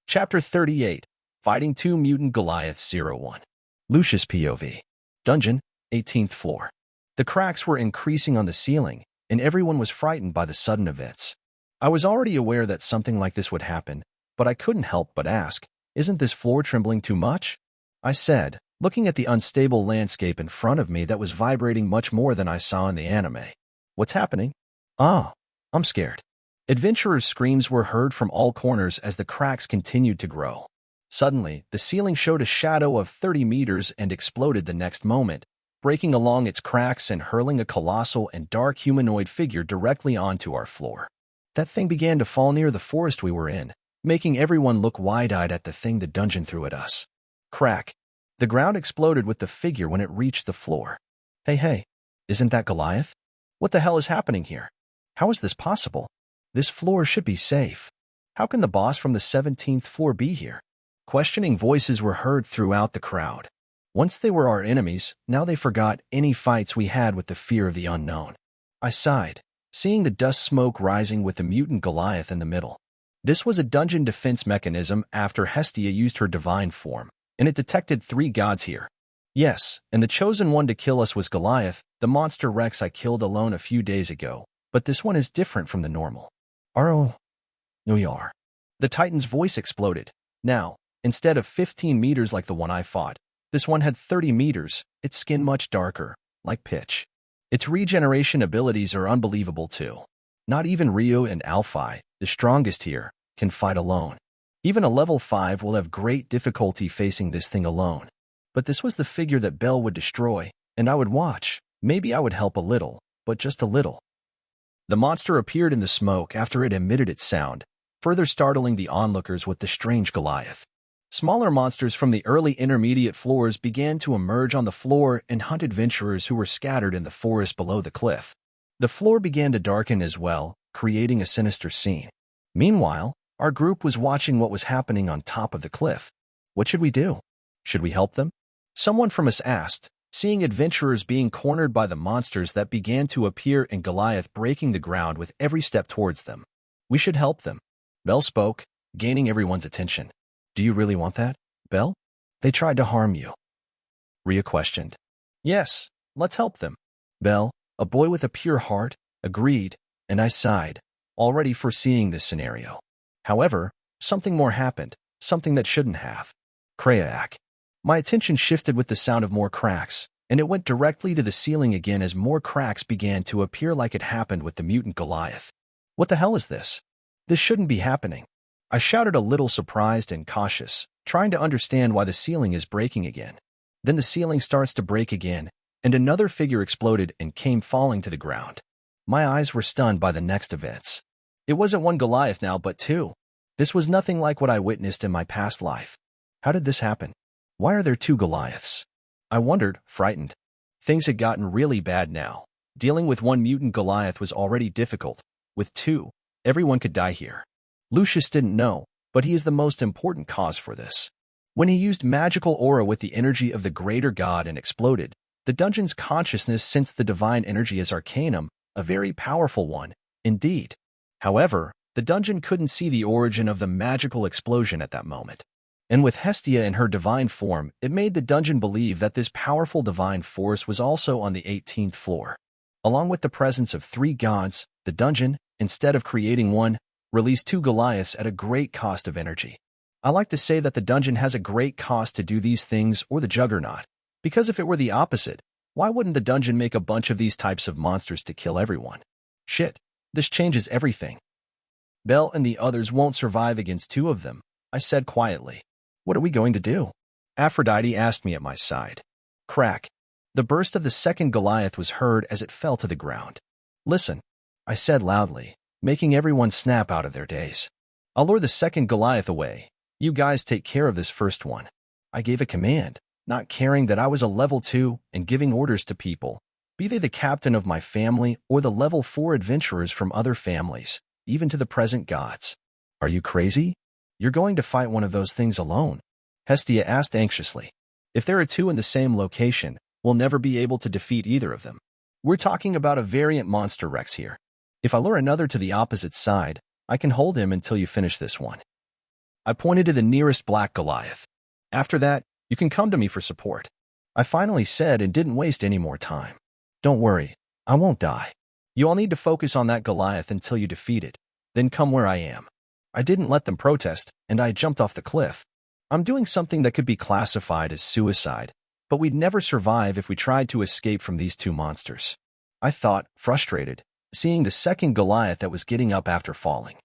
Chapter 38, Fighting Two Mutant Goliaths 01. Lucius POV. Dungeon, 18th floor. The cracks were increasing on the ceiling, and everyone was frightened by the sudden events. I was already aware that something like this would happen, but I couldn't help but ask, "Isn't this floor trembling too much?" I said, looking at the unstable landscape in front of me that was vibrating much more than I saw in the anime. "What's happening?" "Oh, I'm scared." Adventurers' screams were heard from all corners as the cracks continued to grow. Suddenly, the ceiling showed a shadow of 30 meters and exploded the next moment, breaking along its cracks and hurling a colossal and dark humanoid figure directly onto our floor. That thing began to fall near the forest we were in, making everyone look wide-eyed at the thing the dungeon threw at us. Crack. The ground exploded with the figure when it reached the floor. Hey, isn't that Goliath? What the hell is happening here? How is this possible? This floor should be safe. How can the boss from the 17th floor be here? Questioning voices were heard throughout the crowd. Once they were our enemies, now they forgot any fights we had with the fear of the unknown. I sighed, seeing the dust smoke rising with the mutant Goliath in the middle. This was a dungeon defense mechanism after Hestia used her divine form, and it detected 3 gods here. Yes, and the chosen one to kill us was Goliath, the monster Rex I killed alone a few days ago, but this one is different from the normal. "Oh, no you are." The Titan's voice exploded. Now, instead of 15 meters like the one I fought, this one had 30 meters, its skin much darker, like pitch. Its regeneration abilities are unbelievable too. Not even Rio and Alphi, the strongest here, can fight alone. Even a level 5 will have great difficulty facing this thing alone. But this was the figure that Bell would destroy, and I would watch. Maybe I would help a little, but just a little. The monster appeared in the smoke after it emitted its sound, further startling the onlookers with the strange Goliath. Smaller monsters from the early intermediate floors began to emerge on the floor and hunt adventurers who were scattered in the forest below the cliff. The floor began to darken as well, creating a sinister scene. Meanwhile, our group was watching what was happening on top of the cliff. What should we do? Should we help them? Someone from us asked, seeing adventurers being cornered by the monsters that began to appear and Goliath breaking the ground with every step towards them. "We should help them." Bell spoke, gaining everyone's attention. "Do you really want that, Bell? They tried to harm you." Rhea questioned. "Yes, let's help them." Bell, a boy with a pure heart, agreed, and I sighed, already foreseeing this scenario. However, something more happened, something that shouldn't have. Krayak. My attention shifted with the sound of more cracks, and it went directly to the ceiling again as more cracks began to appear like it happened with the mutant Goliath. What the hell is this? This shouldn't be happening. I shouted, a little surprised and cautious, trying to understand why the ceiling is breaking again. Then the ceiling starts to break again, and another figure exploded and came falling to the ground. My eyes were stunned by the next events. It wasn't one Goliath now, but 2. This was nothing like what I witnessed in my past life. How did this happen? Why are there 2 Goliaths? I wondered, frightened. Things had gotten really bad now. Dealing with one mutant Goliath was already difficult. With 2, everyone could die here. Lucius didn't know, but he is the most important cause for this. When he used magical aura with the energy of the greater god and exploded, the dungeon's consciousness sensed the divine energy as arcanum, a very powerful one, indeed. However, the dungeon couldn't see the origin of the magical explosion at that moment. And with Hestia in her divine form, it made the dungeon believe that this powerful divine force was also on the 18th floor. Along with the presence of 3 gods, the dungeon, instead of creating one, released 2 Goliaths at a great cost of energy. I like to say that the dungeon has a great cost to do these things, or the juggernaut, because if it were the opposite, why wouldn't the dungeon make a bunch of these types of monsters to kill everyone? Shit, this changes everything. Bell and the others won't survive against 2 of them, I said quietly. What are we going to do? Aphrodite asked me at my side. Crack. The burst of the second Goliath was heard as it fell to the ground. Listen, I said loudly, making everyone snap out of their daze. I'll lure the second Goliath away. You guys take care of this first one. I gave a command, not caring that I was a level 2 and giving orders to people, be they the captain of my family or the level 4 adventurers from other families, even to the present gods. Are you crazy? You're going to fight one of those things alone? Hestia asked anxiously. If there are 2 in the same location, we'll never be able to defeat either of them. We're talking about a variant monster Rex here. If I lure another to the opposite side, I can hold him until you finish this one. I pointed to the nearest black Goliath. After that, you can come to me for support. I finally said and didn't waste any more time. Don't worry, I won't die. You all need to focus on that Goliath until you defeat it, then come where I am. I didn't let them protest, and I jumped off the cliff. I'm doing something that could be classified as suicide, but we'd never survive if we tried to escape from these two monsters. I thought, frustrated, seeing the second Goliath that was getting up after falling.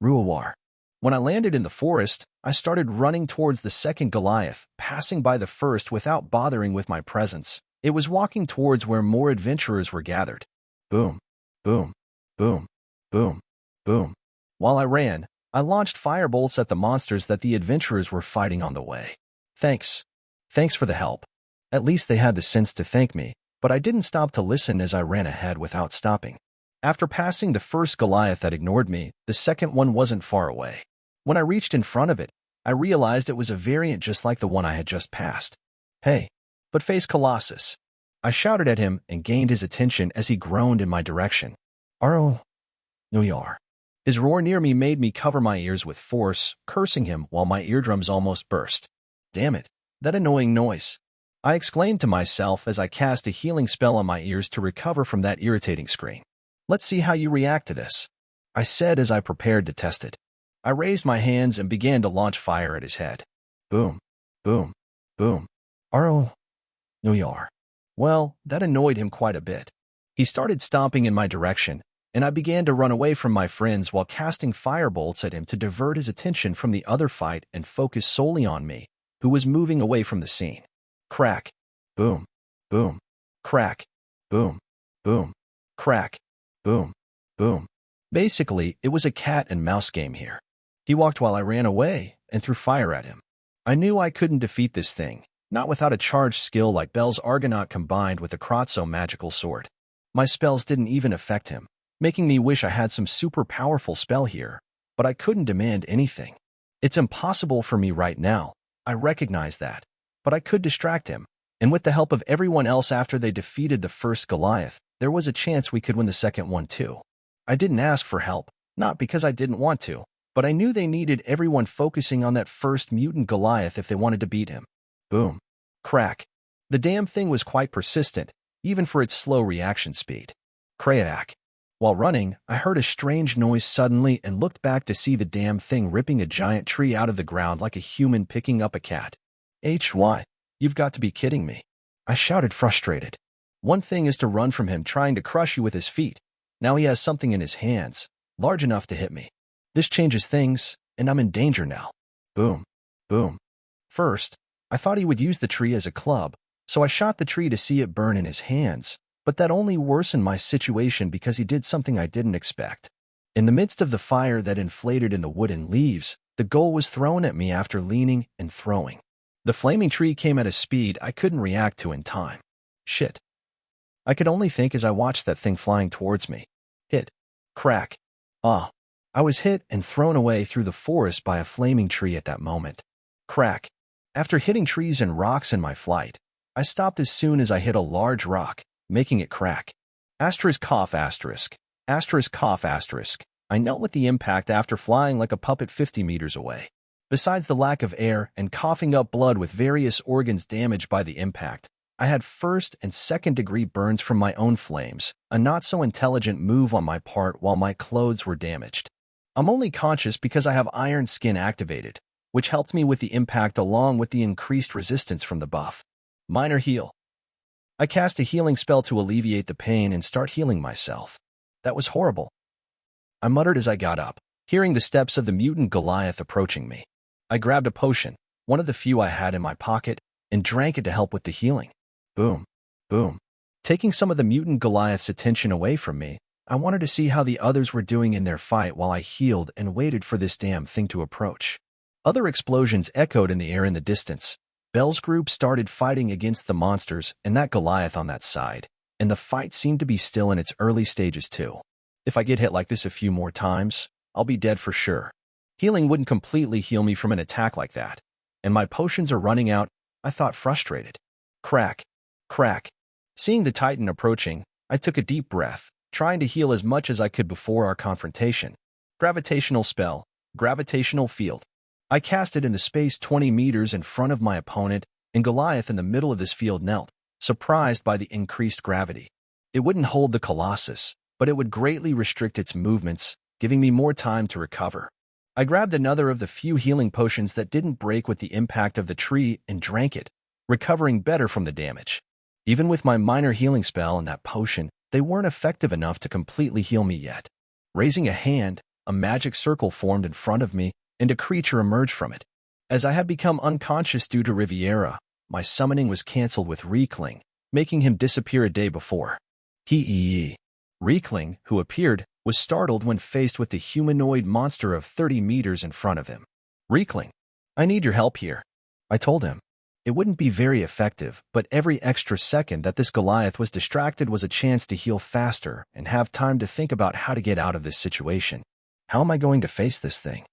Ruawar. When I landed in the forest, I started running towards the second Goliath, passing by the first without bothering with my presence. It was walking towards where more adventurers were gathered. Boom, boom, boom, boom, boom. While I ran, I launched firebolts at the monsters that the adventurers were fighting on the way. Thanks. Thanks for the help. At least they had the sense to thank me, but I didn't stop to listen as I ran ahead without stopping. After passing the first Goliath that ignored me, the second one wasn't far away. When I reached in front of it, I realized it was a variant just like the one I had just passed. Hey, but face Colossus. I shouted at him and gained his attention as he groaned in my direction. Aro, no yar. His roar near me made me cover my ears with force, cursing him while my eardrums almost burst. Damn it, that annoying noise. I exclaimed to myself as I cast a healing spell on my ears to recover from that irritating scream. Let's see how you react to this, I said as I prepared to test it. I raised my hands and began to launch fire at his head. Boom, boom, boom. Aro, no yar. Well, that annoyed him quite a bit. He started stomping in my direction, and I began to run away from my friends while casting firebolts at him to divert his attention from the other fight and focus solely on me, who was moving away from the scene. Crack, boom, boom, crack, boom, boom, crack, boom, boom. Basically, it was a cat and mouse game here. He walked while I ran away and threw fire at him. I knew I couldn't defeat this thing, not without a charged skill like Bel's Argonaut combined with the Kratzo magical sword. My spells didn't even affect him, making me wish I had some super powerful spell here, but I couldn't demand anything. It's impossible for me right now, I recognize that, but I could distract him, and with the help of everyone else after they defeated the first Goliath, there was a chance we could win the second one too. I didn't ask for help, not because I didn't want to, but I knew they needed everyone focusing on that first mutant Goliath if they wanted to beat him. Boom. Crack. The damn thing was quite persistent, even for its slow reaction speed. Crack. While running, I heard a strange noise suddenly and looked back to see the damn thing ripping a giant tree out of the ground like a human picking up a cat. HY, you've got to be kidding me. I shouted frustrated. One thing is to run from him trying to crush you with his feet. Now he has something in his hands, large enough to hit me. This changes things, and I'm in danger now. Boom. Boom. First, I thought he would use the tree as a club, so I shot the tree to see it burn in his hands, but that only worsened my situation because he did something I didn't expect. In the midst of the fire that inflated in the wooden leaves, the goal was thrown at me after leaning and throwing. The flaming tree came at a speed I couldn't react to in time. Shit. I could only think as I watched that thing flying towards me. Hit. Crack. Ah. I was hit and thrown away through the forest by a flaming tree at that moment. Crack. After hitting trees and rocks in my flight, I stopped as soon as I hit a large rock, making it crack. Asterisk cough asterisk. Asterisk cough asterisk. I knelt with the impact after flying like a puppet 50 meters away. Besides the lack of air and coughing up blood with various organs damaged by the impact, I had first and second degree burns from my own flames, a not so intelligent move on my part while my clothes were damaged. I'm only conscious because I have iron skin activated, which helped me with the impact along with the increased resistance from the buff. Minor heal. I cast a healing spell to alleviate the pain and start healing myself. That was horrible. I muttered as I got up, hearing the steps of the mutant Goliath approaching me. I grabbed a potion, one of the few I had in my pocket, and drank it to help with the healing. Boom. Boom. Taking some of the mutant Goliath's attention away from me, I wanted to see how the others were doing in their fight while I healed and waited for this damn thing to approach. Other explosions echoed in the air in the distance. Bel's group started fighting against the monsters and that Goliath on that side, and the fight seemed to be still in its early stages too. If I get hit like this a few more times, I'll be dead for sure. Healing wouldn't completely heal me from an attack like that, and my potions are running out, I thought frustrated. Crack. Crack. Seeing the Titan approaching, I took a deep breath, trying to heal as much as I could before our confrontation. Gravitational spell. Gravitational field. I cast it in the space 20 meters in front of my opponent, and Goliath in the middle of this field knelt, surprised by the increased gravity. It wouldn't hold the Colossus, but it would greatly restrict its movements, giving me more time to recover. I grabbed another of the few healing potions that didn't break with the impact of the tree and drank it, recovering better from the damage. Even with my minor healing spell and that potion, they weren't effective enough to completely heal me yet. Raising a hand, a magic circle formed in front of me, and a creature emerged from it. As I had become unconscious due to Riviera, my summoning was cancelled with Riekling, making him disappear a day before. Riekling, who appeared, was startled when faced with the humanoid monster of 30 meters in front of him. Riekling, I need your help here, I told him. It wouldn't be very effective, but every extra second that this Goliath was distracted was a chance to heal faster and have time to think about how to get out of this situation. How am I going to face this thing?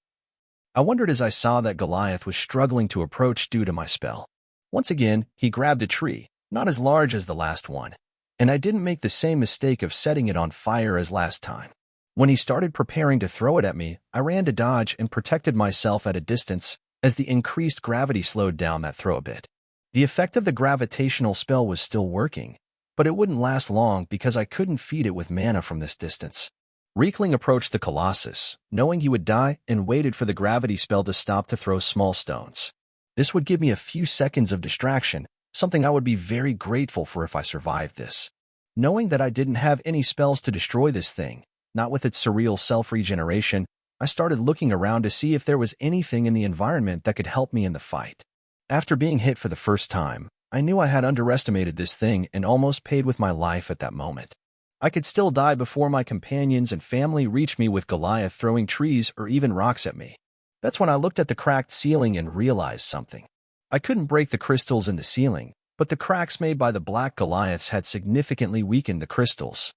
I wondered as I saw that Goliath was struggling to approach due to my spell. Once again, he grabbed a tree, not as large as the last one, and I didn't make the same mistake of setting it on fire as last time. When he started preparing to throw it at me, I ran to dodge and protected myself at a distance as the increased gravity slowed down that throw a bit. The effect of the gravitational spell was still working, but it wouldn't last long because I couldn't feed it with mana from this distance. Riekling approached the Colossus, knowing he would die, and waited for the gravity spell to stop to throw small stones. This would give me a few seconds of distraction, something I would be very grateful for if I survived this. Knowing that I didn't have any spells to destroy this thing, not with its surreal self-regeneration, I started looking around to see if there was anything in the environment that could help me in the fight. After being hit for the first time, I knew I had underestimated this thing and almost paid with my life at that moment. I could still die before my companions and family reached me with Goliath throwing trees or even rocks at me. That's when I looked at the cracked ceiling and realized something. I couldn't break the crystals in the ceiling, but the cracks made by the black Goliaths had significantly weakened the crystals.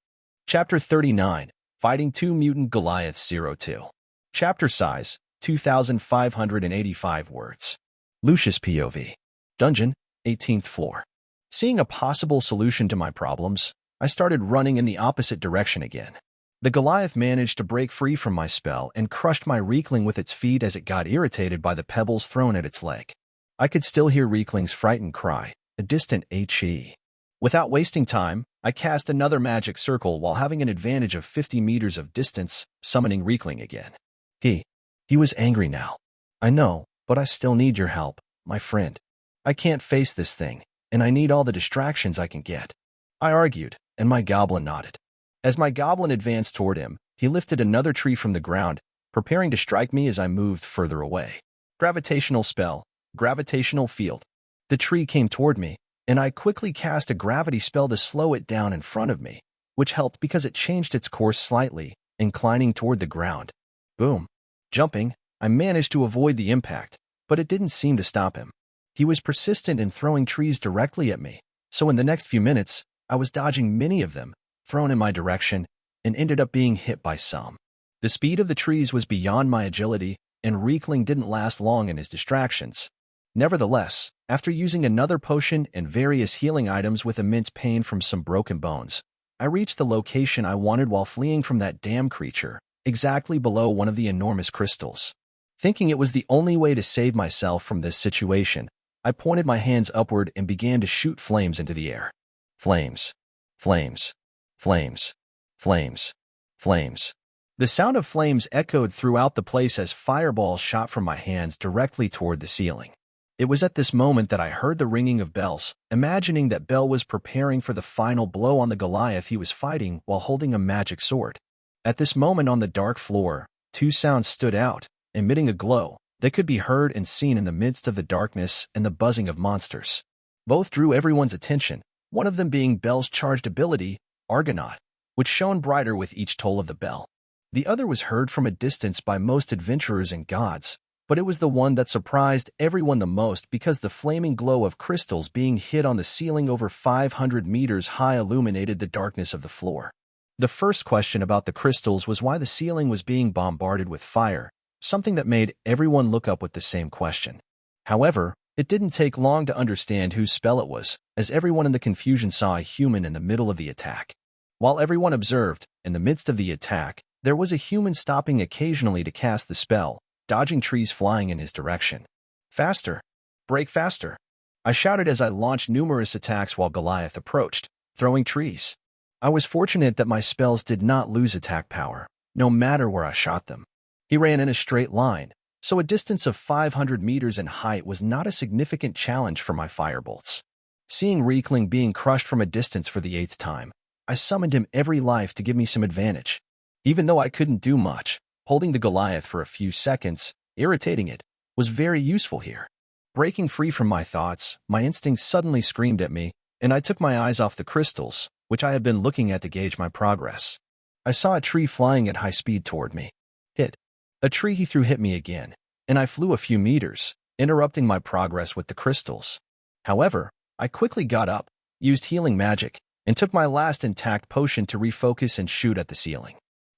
Chapter 39. Fighting 2 Mutant Goliaths 02. Chapter size, 2,585 words. Lucius POV. Dungeon, 18th floor. Seeing a possible solution to my problems, I started running in the opposite direction again. The Goliath managed to break free from my spell and crushed my Riekling with its feet as it got irritated by the pebbles thrown at its leg. I could still hear Riekling's frightened cry, a distant HE. Without wasting time, I cast another magic circle while having an advantage of 50 meters of distance, summoning Riekling again. He was angry now. I know, but I still need your help, my friend. I can't face this thing, and I need all the distractions I can get. I argued, and my goblin nodded. As my goblin advanced toward him, he lifted another tree from the ground, preparing to strike me as I moved further away. Gravitational spell, gravitational field. The tree came toward me, and I quickly cast a gravity spell to slow it down in front of me, which helped because it changed its course slightly, inclining toward the ground. Boom. Jumping, I managed to avoid the impact, but it didn't seem to stop him. He was persistent in throwing trees directly at me, so in the next few minutes, I was dodging many of them, thrown in my direction, and ended up being hit by some. The speed of the trees was beyond my agility, and Riekling didn't last long in his distractions. Nevertheless, after using another potion and various healing items with immense pain from some broken bones, I reached the location I wanted while fleeing from that damn creature, exactly below one of the enormous crystals. Thinking it was the only way to save myself from this situation, I pointed my hands upward and began to shoot flames into the air. Flames. Flames. Flames. Flames. Flames. The sound of flames echoed throughout the place as fireballs shot from my hands directly toward the ceiling. It was at this moment that I heard the ringing of bells, imagining that Bell was preparing for the final blow on the Goliath he was fighting while holding a magic sword. At this moment on the dark floor, two sounds stood out, emitting a glow that could be heard and seen in the midst of the darkness and the buzzing of monsters. Both drew everyone's attention, one of them being Bell's charged ability, Argonaut, which shone brighter with each toll of the bell. The other was heard from a distance by most adventurers and gods, but it was the one that surprised everyone the most because the flaming glow of crystals being hit on the ceiling over 500 meters high illuminated the darkness of the floor. The first question about the crystals was why the ceiling was being bombarded with fire, something that made everyone look up with the same question. However, it didn't take long to understand whose spell it was, as everyone in the confusion saw a human in the middle of the attack. While everyone observed, in the midst of the attack, there was a human stopping occasionally to cast the spell, dodging trees flying in his direction. Faster! Break faster! I shouted as I launched numerous attacks while Goliath approached, throwing trees. I was fortunate that my spells did not lose attack power, no matter where I shot them. He ran in a straight line, so a distance of 500 meters in height was not a significant challenge for my firebolts. Seeing Riekling being crushed from a distance for the 8th time, I summoned him every life to give me some advantage. Even though I couldn't do much, holding the Goliath for a few seconds, irritating it, was very useful here. Breaking free from my thoughts, my instincts suddenly screamed at me, and I took my eyes off the crystals, which I had been looking at to gauge my progress. I saw a tree flying at high speed toward me. Hit. A tree he threw hit me again, and I flew a few meters, interrupting my progress with the crystals. However, I quickly got up, used healing magic, and took my last intact potion to refocus and shoot at the ceiling.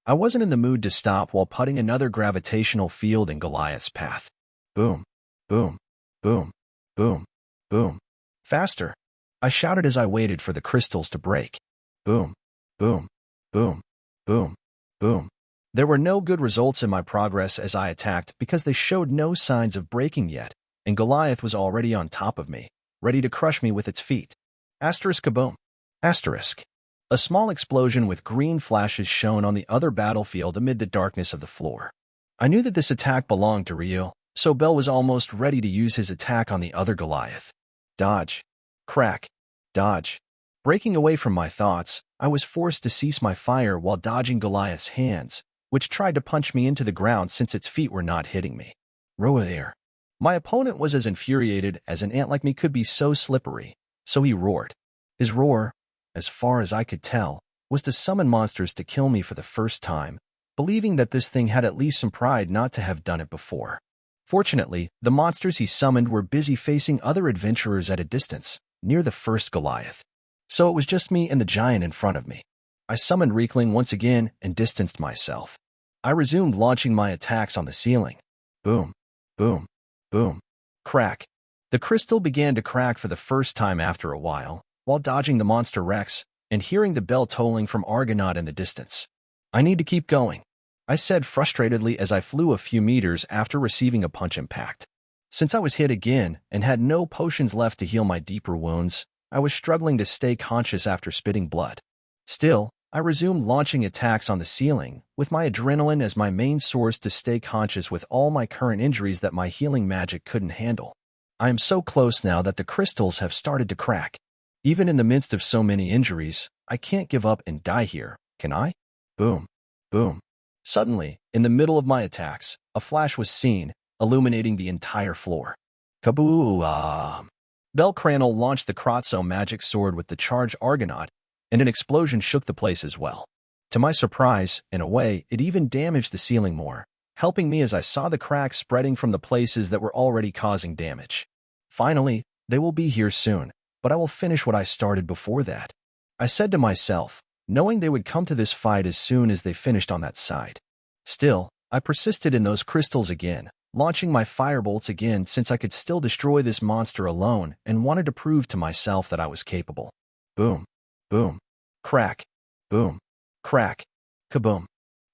I wasn't in the mood to stop while putting another gravitational field in Goliath's path. Boom, boom, boom, boom, boom. Faster! I shouted as I waited for the crystals to break. Boom, boom, boom, boom, boom. There were no good results in my progress as I attacked because they showed no signs of breaking yet, and Goliath was already on top of me, ready to crush me with its feet. Asterisk kaboom. Asterisk. A small explosion with green flashes shone on the other battlefield amid the darkness of the floor. I knew that this attack belonged to Rio, so Bell was almost ready to use his attack on the other Goliath. Dodge. Crack. Dodge. Breaking away from my thoughts, I was forced to cease my fire while dodging Goliath's hands, which tried to punch me into the ground since its feet were not hitting me. Roa there. My opponent was as infuriated as an ant like me could be so slippery, so he roared. His roar, as far as I could tell, was to summon monsters to kill me for the first time, believing that this thing had at least some pride not to have done it before. Fortunately, the monsters he summoned were busy facing other adventurers at a distance, near the first Goliath. So it was just me and the giant in front of me. I summoned Riekling once again and distanced myself. I resumed launching my attacks on the ceiling. Boom, boom, boom, crack. The crystal began to crack for the first time after a while dodging the monster Rex and hearing the bell tolling from Argonaut in the distance. I need to keep going, I said frustratedly as I flew a few meters after receiving a punch impact. Since I was hit again and had no potions left to heal my deeper wounds, I was struggling to stay conscious after spitting blood. Still, I resumed launching attacks on the ceiling, with my adrenaline as my main source to stay conscious with all my current injuries that my healing magic couldn't handle. I am so close now that the crystals have started to crack. Even in the midst of so many injuries, I can't give up and die here, can I? Boom, boom. Suddenly, in the middle of my attacks, a flash was seen, illuminating the entire floor. Kaboom! Bel Cranel launched the Krotso magic sword with the charged Argonaut, and an explosion shook the place as well. To my surprise, in a way, it even damaged the ceiling more, helping me as I saw the cracks spreading from the places that were already causing damage. Finally, they will be here soon, but I will finish what I started before that, I said to myself, knowing they would come to this fight as soon as they finished on that side. Still, I persisted in those crystals again, launching my firebolts again since I could still destroy this monster alone and wanted to prove to myself that I was capable. Boom, boom, crack, boom, crack, kaboom.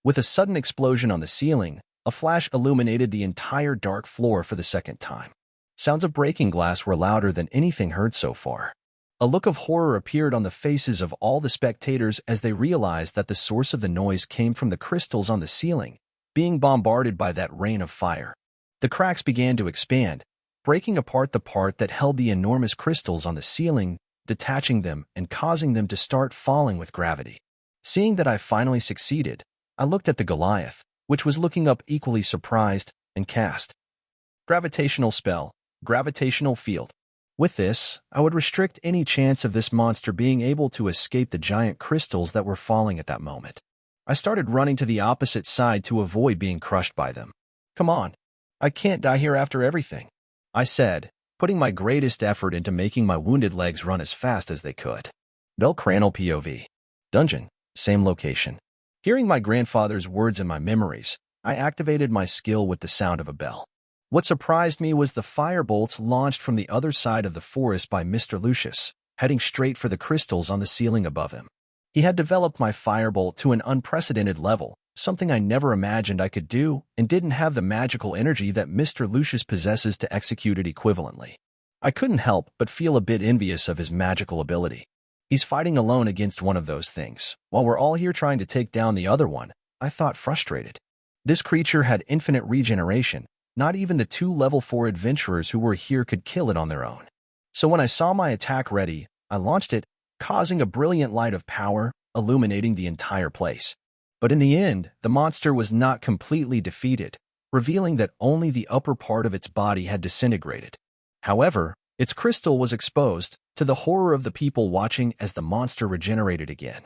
With a sudden explosion on the ceiling, a flash illuminated the entire dark floor for the second time. Sounds of breaking glass were louder than anything heard so far. A look of horror appeared on the faces of all the spectators as they realized that the source of the noise came from the crystals on the ceiling, being bombarded by that rain of fire. The cracks began to expand, breaking apart the part that held the enormous crystals on the ceiling, detaching them and causing them to start falling with gravity. Seeing that I finally succeeded, I looked at the Goliath, which was looking up equally surprised, and cast Gravitational Spell, Gravitational Field. With this, I would restrict any chance of this monster being able to escape the giant crystals that were falling at that moment. I started running to the opposite side to avoid being crushed by them. Come on, I can't die here after everything, I said, putting my greatest effort into making my wounded legs run as fast as they could. Belcranal POV. Dungeon, same location. Hearing my grandfather's words in my memories, I activated my skill with the sound of a bell. What surprised me was the firebolts launched from the other side of the forest by Mr. Lucius, heading straight for the crystals on the ceiling above him. He had developed my firebolt to an unprecedented level, something I never imagined I could do and didn't have the magical energy that Mr. Lucius possesses to execute it equivalently. I couldn't help but feel a bit envious of his magical ability. He's fighting alone against one of those things, while we're all here trying to take down the other one. I thought, frustrated. This creature had infinite regeneration. Not even the 2 level 4 adventurers who were here could kill it on their own. So when I saw my attack ready, I launched it, causing a brilliant light of power, illuminating the entire place. But in the end, the monster was not completely defeated, revealing that only the upper part of its body had disintegrated. However, its crystal was exposed, to the horror of the people watching as the monster regenerated again.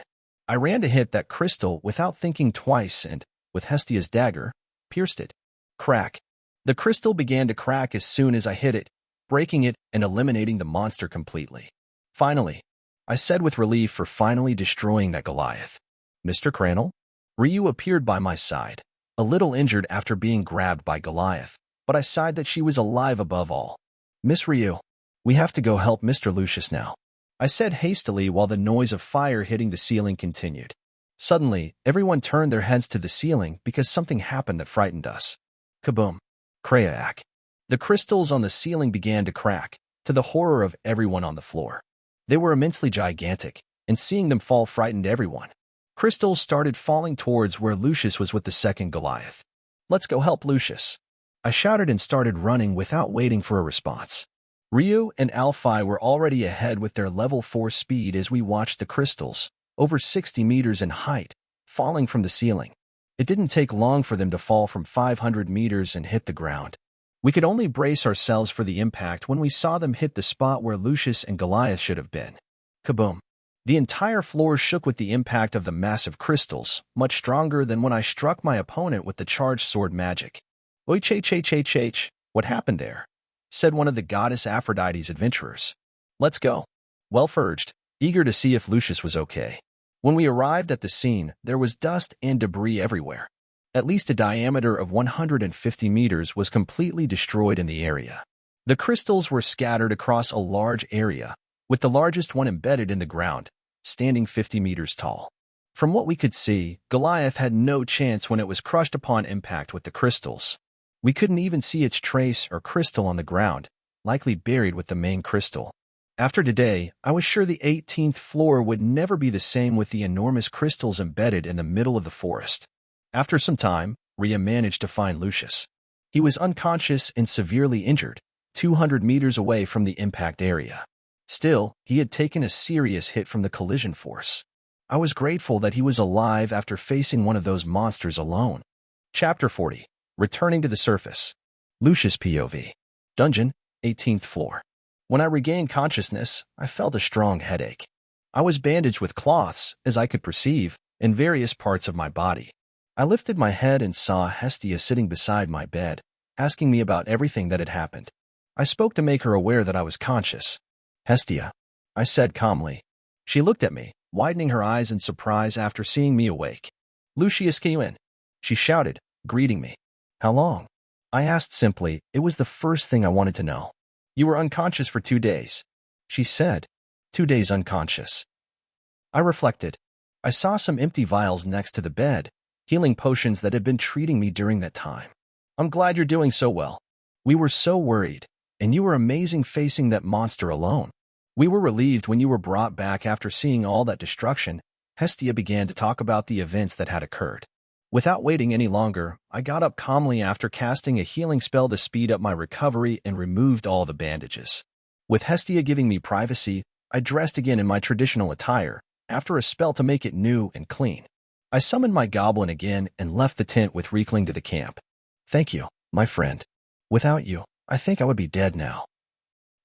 I ran to hit that crystal without thinking twice and, with Hestia's dagger, pierced it. Crack. The crystal began to crack as soon as I hit it, breaking it and eliminating the monster completely. Finally, I said with relief for finally destroying that Goliath. Mr. Crannel? Ryu appeared by my side, a little injured after being grabbed by Goliath, but I sighed that she was alive above all. Miss Ryu, we have to go help Mr. Lucius now, I said hastily while the noise of fire hitting the ceiling continued. Suddenly, everyone turned their heads to the ceiling because something happened that frightened us. Kaboom. Crayak. The crystals on the ceiling began to crack, to the horror of everyone on the floor. They were immensely gigantic, and seeing them fall frightened everyone. Crystals started falling towards where Lucius was with the second Goliath. Let's go help Lucius, I shouted and started running without waiting for a response. Ryu and Alphi were already ahead with their level 4 speed as we watched the crystals, over 60 meters in height, falling from the ceiling. It didn't take long for them to fall from 500 meters and hit the ground. We could only brace ourselves for the impact when we saw them hit the spot where Lucius and Goliath should have been. Kaboom. The entire floor shook with the impact of the massive crystals, much stronger than when I struck my opponent with the charged sword magic. Oi, what happened there? Said one of the goddess Aphrodite's adventurers. Let's go. Welf urged, eager to see if Lucius was okay. When we arrived at the scene, there was dust and debris everywhere. At least a diameter of 150 meters was completely destroyed in the area. The crystals were scattered across a large area, with the largest one embedded in the ground, standing 50 meters tall. From what we could see, Goliath had no chance when it was crushed upon impact with the crystals. We couldn't even see its trace or crystal on the ground, likely buried with the main crystal. After today, I was sure the 18th floor would never be the same with the enormous crystals embedded in the middle of the forest. After some time, Rhea managed to find Lucius. He was unconscious and severely injured, 200 meters away from the impact area. Still, he had taken a serious hit from the collision force. I was grateful that he was alive after facing one of those monsters alone. Chapter 40. Returning to the surface. Lucius POV. Dungeon, 18th floor. When I regained consciousness, I felt a strong headache. I was bandaged with cloths, as I could perceive, in various parts of my body. I lifted my head and saw Hestia sitting beside my bed, asking me about everything that had happened. I spoke to make her aware that I was conscious. Hestia, I said calmly. She looked at me, widening her eyes in surprise after seeing me awake. Lucius came in, she shouted, greeting me. How long? I asked simply. It was the first thing I wanted to know. You were unconscious for 2 days, she said. 2 days unconscious. I reflected. I saw some empty vials next to the bed, healing potions that had been treating me during that time. I'm glad you're doing so well. We were so worried, and you were amazing facing that monster alone. We were relieved when you were brought back after seeing all that destruction. Hestia began to talk about the events that had occurred. Without waiting any longer, I got up calmly after casting a healing spell to speed up my recovery and removed all the bandages. With Hestia giving me privacy, I dressed again in my traditional attire, after a spell to make it new and clean. I summoned my goblin again and left the tent with Reekling to the camp. Thank you, my friend. Without you, I think I would be dead now.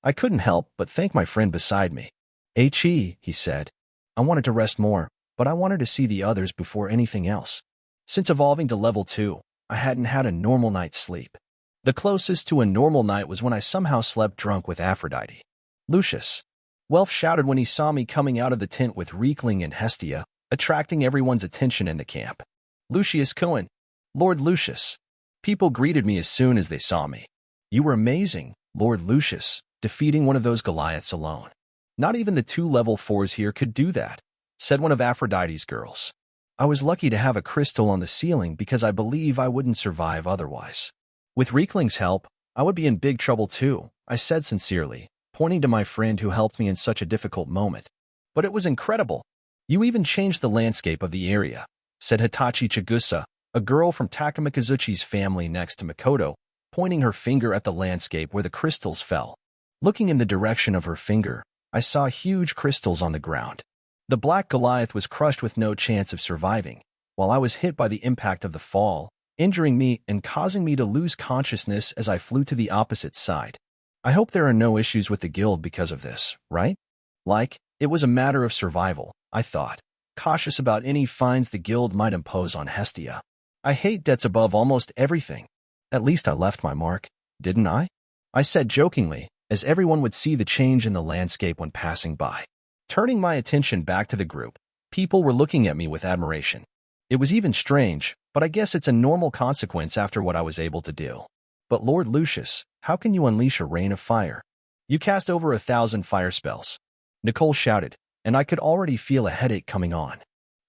I couldn't help but thank my friend beside me. He said. I wanted to rest more, but I wanted to see the others before anything else. Since evolving to level 2, I hadn't had a normal night's sleep. The closest to a normal night was when I somehow slept drunk with Aphrodite. Lucius. Welf shouted when he saw me coming out of the tent with Reekling and Hestia, attracting everyone's attention in the camp. Lucius Cohen. Lord Lucius. People greeted me as soon as they saw me. You were amazing, Lord Lucius, defeating one of those Goliaths alone. Not even the 2 level 4s here could do that, said one of Aphrodite's girls. I was lucky to have a crystal on the ceiling because I believe I wouldn't survive otherwise. With Riekling's help, I would be in big trouble too, I said sincerely, pointing to my friend who helped me in such a difficult moment. But it was incredible. You even changed the landscape of the area, said Hitachi Chigusa, a girl from Takamikazuchi's family next to Makoto, pointing her finger at the landscape where the crystals fell. Looking in the direction of her finger, I saw huge crystals on the ground. The Black Goliath was crushed with no chance of surviving, while I was hit by the impact of the fall, injuring me and causing me to lose consciousness as I flew to the opposite side. I hope there are no issues with the guild because of this, right? Like, it was a matter of survival, I thought, cautious about any fines the guild might impose on Hestia. I hate debts above almost everything. At least I left my mark, didn't I? I said jokingly, as everyone would see the change in the landscape when passing by. Turning my attention back to the group, people were looking at me with admiration. It was even strange, but I guess it's a normal consequence after what I was able to do. But Lord Lucius, how can you unleash a rain of fire? You cast over 1,000 fire spells. Nicole shouted, and I could already feel a headache coming on.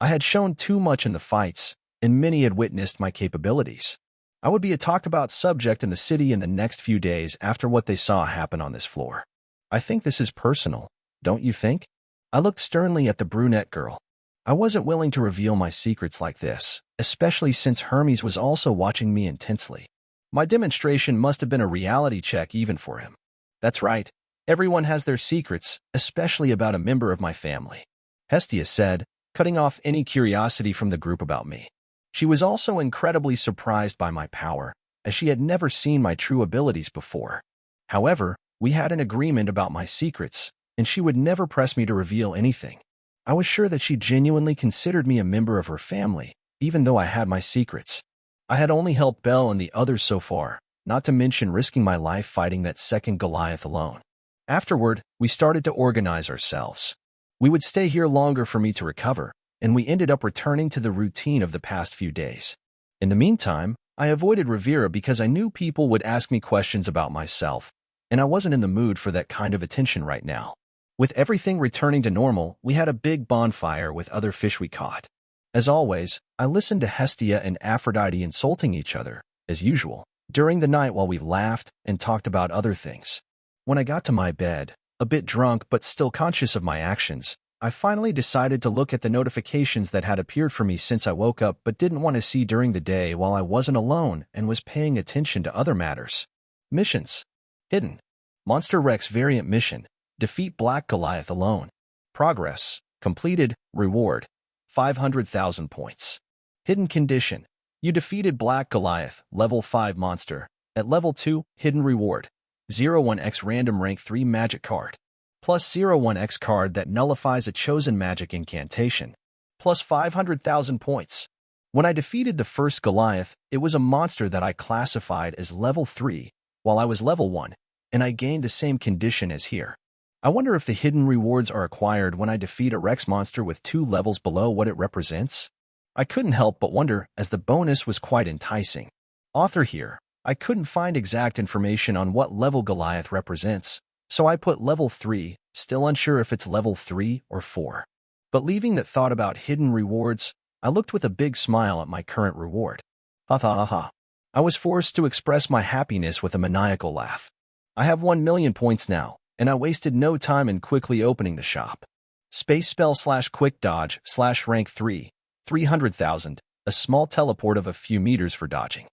I had shown too much in the fights, and many had witnessed my capabilities. I would be a talked-about subject in the city in the next few days after what they saw happen on this floor. I think this is personal, don't you think? I looked sternly at the brunette girl. I wasn't willing to reveal my secrets like this, especially since Hermes was also watching me intensely. My demonstration must have been a reality check even for him. That's right, everyone has their secrets, especially about a member of my family, Hestia said, cutting off any curiosity from the group about me. She was also incredibly surprised by my power, as she had never seen my true abilities before. However, we had an agreement about my secrets, and she would never press me to reveal anything. I was sure that she genuinely considered me a member of her family, even though I had my secrets. I had only helped Belle and the others so far, not to mention risking my life fighting that second Goliath alone. Afterward, we started to organize ourselves. We would stay here longer for me to recover, and we ended up returning to the routine of the past few days. In the meantime, I avoided Rivera because I knew people would ask me questions about myself, and I wasn't in the mood for that kind of attention right now. With everything returning to normal, we had a big bonfire with other fish we caught. As always, I listened to Hestia and Aphrodite insulting each other, as usual, during the night while we laughed and talked about other things. When I got to my bed, a bit drunk but still conscious of my actions, I finally decided to look at the notifications that had appeared for me since I woke up but didn't want to see during the day while I wasn't alone and was paying attention to other matters. Missions. Hidden. Monster Rex variant mission. Defeat Black Goliath alone. Progress. Completed. Reward. 500,000 points. Hidden condition. You defeated Black Goliath, level 5 monster. At level 2, hidden reward. 01x random rank 3 magic card. Plus 01x card that nullifies a chosen magic incantation. Plus 500,000 points. When I defeated the first Goliath, it was a monster that I classified as level 3, while I was level 1, and I gained the same condition as here. I wonder if the hidden rewards are acquired when I defeat a Rex monster with 2 levels below what it represents. I couldn't help but wonder, as the bonus was quite enticing. Author here. I couldn't find exact information on what level Goliath represents, so I put level 3, still unsure if it's level 3 or 4. But leaving that thought about hidden rewards, I looked with a big smile at my current reward. Ha ha ha ha. I was forced to express my happiness with a maniacal laugh. I have 1,000,000 points now, and I wasted no time in quickly opening the shop. Space spell / quick dodge / rank 3, 300,000, a small teleport of a few meters for dodging.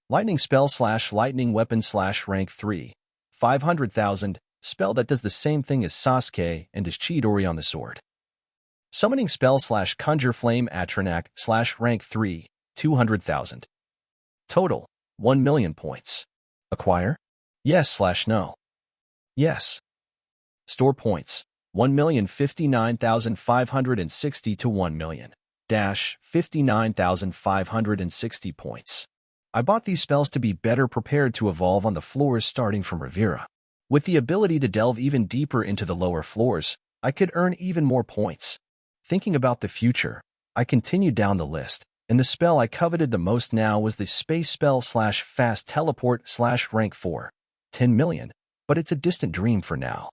Lightning spell / lightning weapon / rank 3, 500,000, spell that does the same thing as Sasuke and is Chidori on the sword. Summoning spell / conjure flame Atronak / rank 3, 200,000. Total, 1,000,000 points. Acquire? Yes / no. Yes. Store points, 1,059,560 to 1,000,59,560 points. I bought these spells to be better prepared to evolve on the floors starting from Rivera. With the ability to delve even deeper into the lower floors, I could earn even more points. Thinking about the future, I continued down the list, and the spell I coveted the most now was the space spell / fast teleport / rank 4, 10,000,000, but it's a distant dream for now.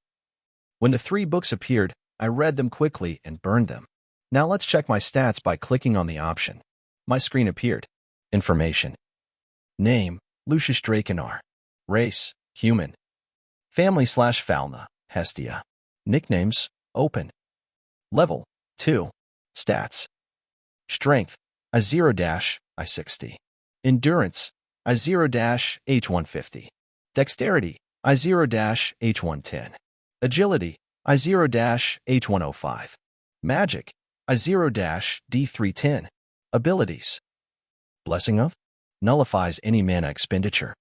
When the 3 books appeared, I read them quickly and burned them. Now let's check my stats by clicking on the option. My screen appeared. Information. Name, Lucius Drakenar. Race, human. Family/Falna, Hestia. Nicknames, open. Level, 2. Stats. Strength, I0-I60. Endurance, I0-H150. Dexterity, I0-H110. Agility, I0-H105. Magic, I0-D310. Abilities. Blessing of? Nullifies any mana expenditure.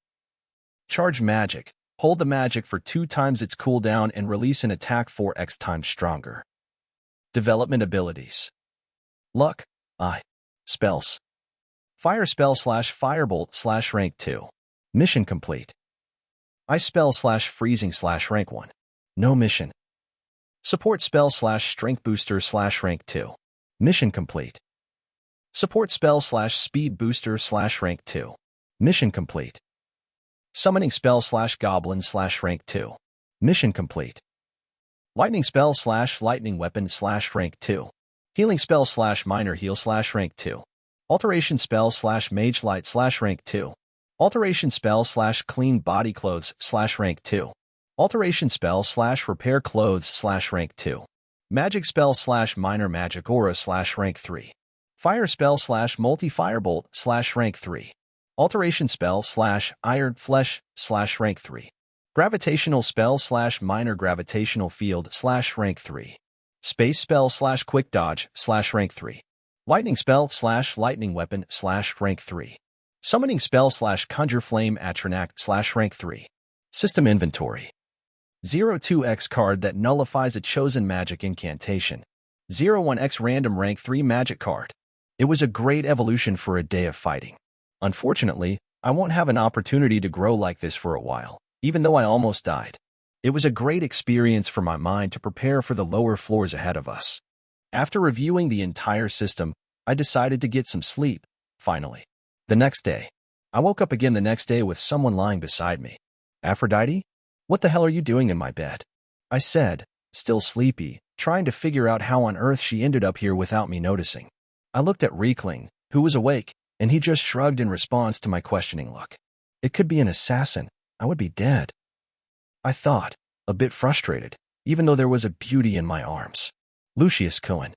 Charge magic. Hold the magic for 2 times its cooldown and release an attack 4x times stronger. Development abilities. Luck, I. Spells. Fire spell/firebolt/rank 2. Mission complete. Ice spell/freezing/rank 1. No mission. Support spell/strength booster/rank 2. Mission complete. Support spell/speed booster/rank 2. Mission complete. Summoning spell/goblin/rank 2. Mission complete. Lightning spell/lightning weapon/rank 2. Healing spell/minor heal/rank 2. Alteration spell/mage light/rank 2. Alteration spell/clean body clothes/rank 2. Alteration spell/repair clothes/rank 2. Magic spell/minor magic aura/rank 3. Fire spell/multi firebolt/rank 3. Alteration spell/iron flesh/rank 3. Gravitational spell/minor gravitational field/rank 3. Space spell/quick dodge/rank 3. Lightning spell/lightning weapon/rank 3. Summoning spell/conjure flame atronach/rank 3. System inventory. 02x card that nullifies a chosen magic incantation. 01x random rank 3 magic card. It was a great evolution for a day of fighting. Unfortunately, I won't have an opportunity to grow like this for a while, even though I almost died. It was a great experience for my mind to prepare for the lower floors ahead of us. After reviewing the entire system, I decided to get some sleep, finally. The next day. I woke up again the next day with someone lying beside me. Aphrodite? What the hell are you doing in my bed? I said, still sleepy, trying to figure out how on earth she ended up here without me noticing. I looked at Riekling, who was awake, and he just shrugged in response to my questioning look. It could be an assassin. I would be dead. I thought, a bit frustrated, even though there was a beauty in my arms. Lucius Cohen.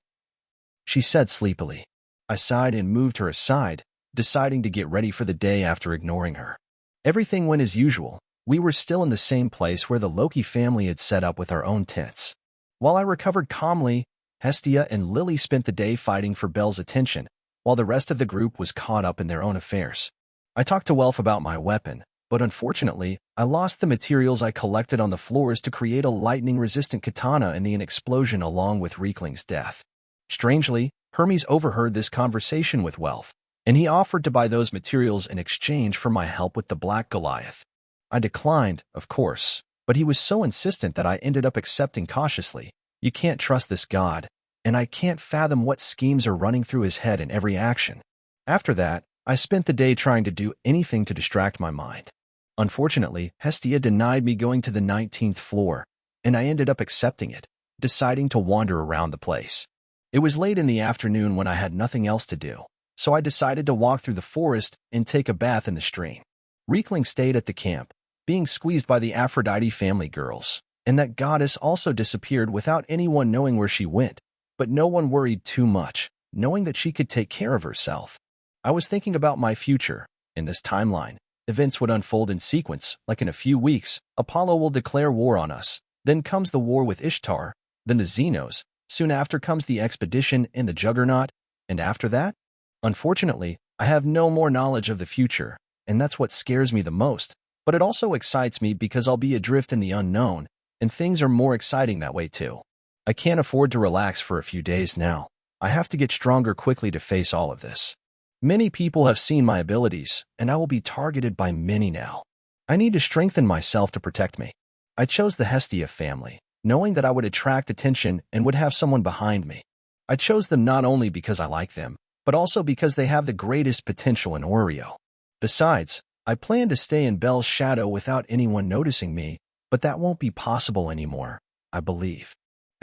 She said sleepily. I sighed and moved her aside, deciding to get ready for the day after ignoring her. Everything went as usual. We were still in the same place where the Loki family had set up with our own tents. While I recovered calmly, Hestia and Lily spent the day fighting for Belle's attention, while the rest of the group was caught up in their own affairs. I talked to Welf about my weapon, but unfortunately, I lost the materials I collected on the floors to create a lightning-resistant katana in the explosion along with Riekling's death. Strangely, Hermes overheard this conversation with Welf, and he offered to buy those materials in exchange for my help with the Black Goliath. I declined, of course, but he was so insistent that I ended up accepting cautiously. You can't trust this god, and I can't fathom what schemes are running through his head in every action. After that, I spent the day trying to do anything to distract my mind. Unfortunately, Hestia denied me going to the 19th floor, and I ended up accepting it, deciding to wander around the place. It was late in the afternoon when I had nothing else to do, so I decided to walk through the forest and take a bath in the stream. Riekling stayed at the camp, being squeezed by the Aphrodite family girls, and that goddess also disappeared without anyone knowing where she went, but no one worried too much, knowing that she could take care of herself. I was thinking about my future. In this timeline, events would unfold in sequence, like in a few weeks, Apollo will declare war on us, then comes the war with Ishtar, then the Xenos, soon after comes the expedition and the Juggernaut, and after that? Unfortunately, I have no more knowledge of the future, and that's what scares me the most, but it also excites me because I'll be adrift in the unknown, and things are more exciting that way too. I can't afford to relax for a few days now. I have to get stronger quickly to face all of this. Many people have seen my abilities, and I will be targeted by many now. I need to strengthen myself to protect me. I chose the Hestia family, knowing that I would attract attention and would have someone behind me. I chose them not only because I like them, but also because they have the greatest potential in Orario. Besides, I plan to stay in Belle's shadow without anyone noticing me, but that won't be possible anymore, I believe.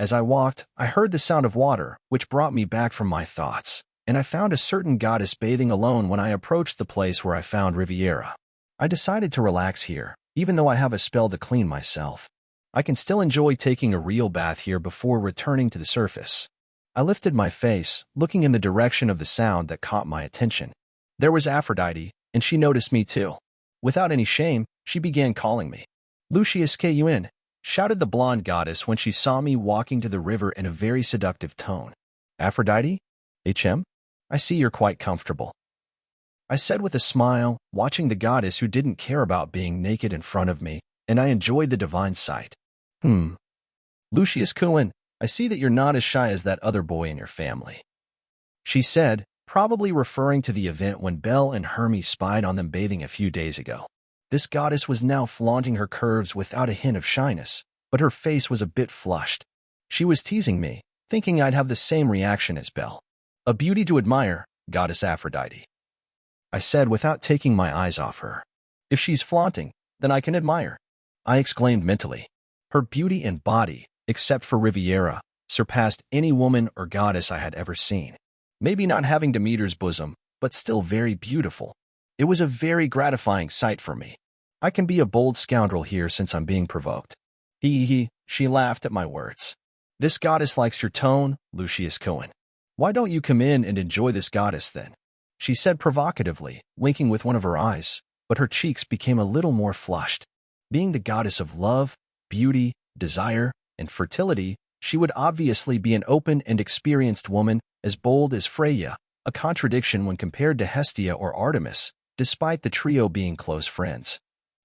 As I walked, I heard the sound of water, which brought me back from my thoughts, and I found a certain goddess bathing alone when I approached the place where I found Riviera. I decided to relax here, even though I have a spell to clean myself. I can still enjoy taking a real bath here before returning to the surface. I lifted my face, looking in the direction of the sound that caught my attention. There was Aphrodite, and she noticed me too. Without any shame, she began calling me. "Lucius Kun," shouted the blonde goddess when she saw me walking to the river in a very seductive tone. "Aphrodite? HM? I see you're quite comfortable," I said with a smile, watching the goddess who didn't care about being naked in front of me, and I enjoyed the divine sight. "Lucius Kun, I see that you're not as shy as that other boy in your family," she said, probably referring to the event when Belle and Hermes spied on them bathing a few days ago. This goddess was now flaunting her curves without a hint of shyness, but her face was a bit flushed. She was teasing me, thinking I'd have the same reaction as Belle. "A beauty to admire, goddess Aphrodite," I said without taking my eyes off her. "If she's flaunting, then I can admire," I exclaimed mentally. Her beauty and body, except for Riviera, surpassed any woman or goddess I had ever seen. Maybe not having Demeter's bosom, but still very beautiful. It was a very gratifying sight for me. I can be a bold scoundrel here since I'm being provoked. She laughed at my words. "This goddess likes your tone, Lucius Kun. Why don't you come in and enjoy this goddess then?" she said provocatively, winking with one of her eyes, but her cheeks became a little more flushed. Being the goddess of love, beauty, desire, and fertility, she would obviously be an open and experienced woman, as bold as Freya, a contradiction when compared to Hestia or Artemis, despite the trio being close friends.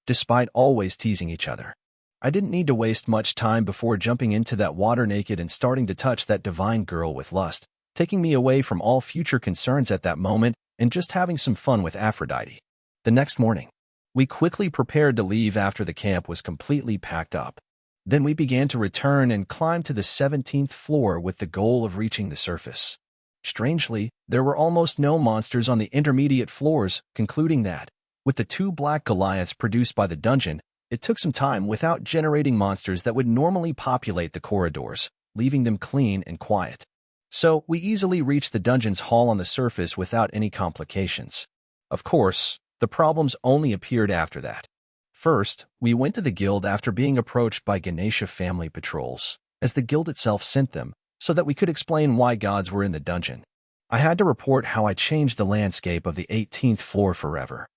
Despite always teasing each other. I didn't need to waste much time before jumping into that water naked and starting to touch that divine girl with lust, taking me away from all future concerns at that moment and just having some fun with Aphrodite. The next morning, we quickly prepared to leave after the camp was completely packed up. Then we began to return and climb to the 17th floor with the goal of reaching the surface. Strangely, there were almost no monsters on the intermediate floors, concluding that, with the 2 black Goliaths produced by the dungeon, it took some time without generating monsters that would normally populate the corridors, leaving them clean and quiet. So, we easily reached the dungeon's hall on the surface without any complications. Of course, the problems only appeared after that. First, we went to the guild after being approached by Ganesha family patrols, as the guild itself sent them, so that we could explain why gods were in the dungeon. I had to report how I changed the landscape of the 18th floor forever.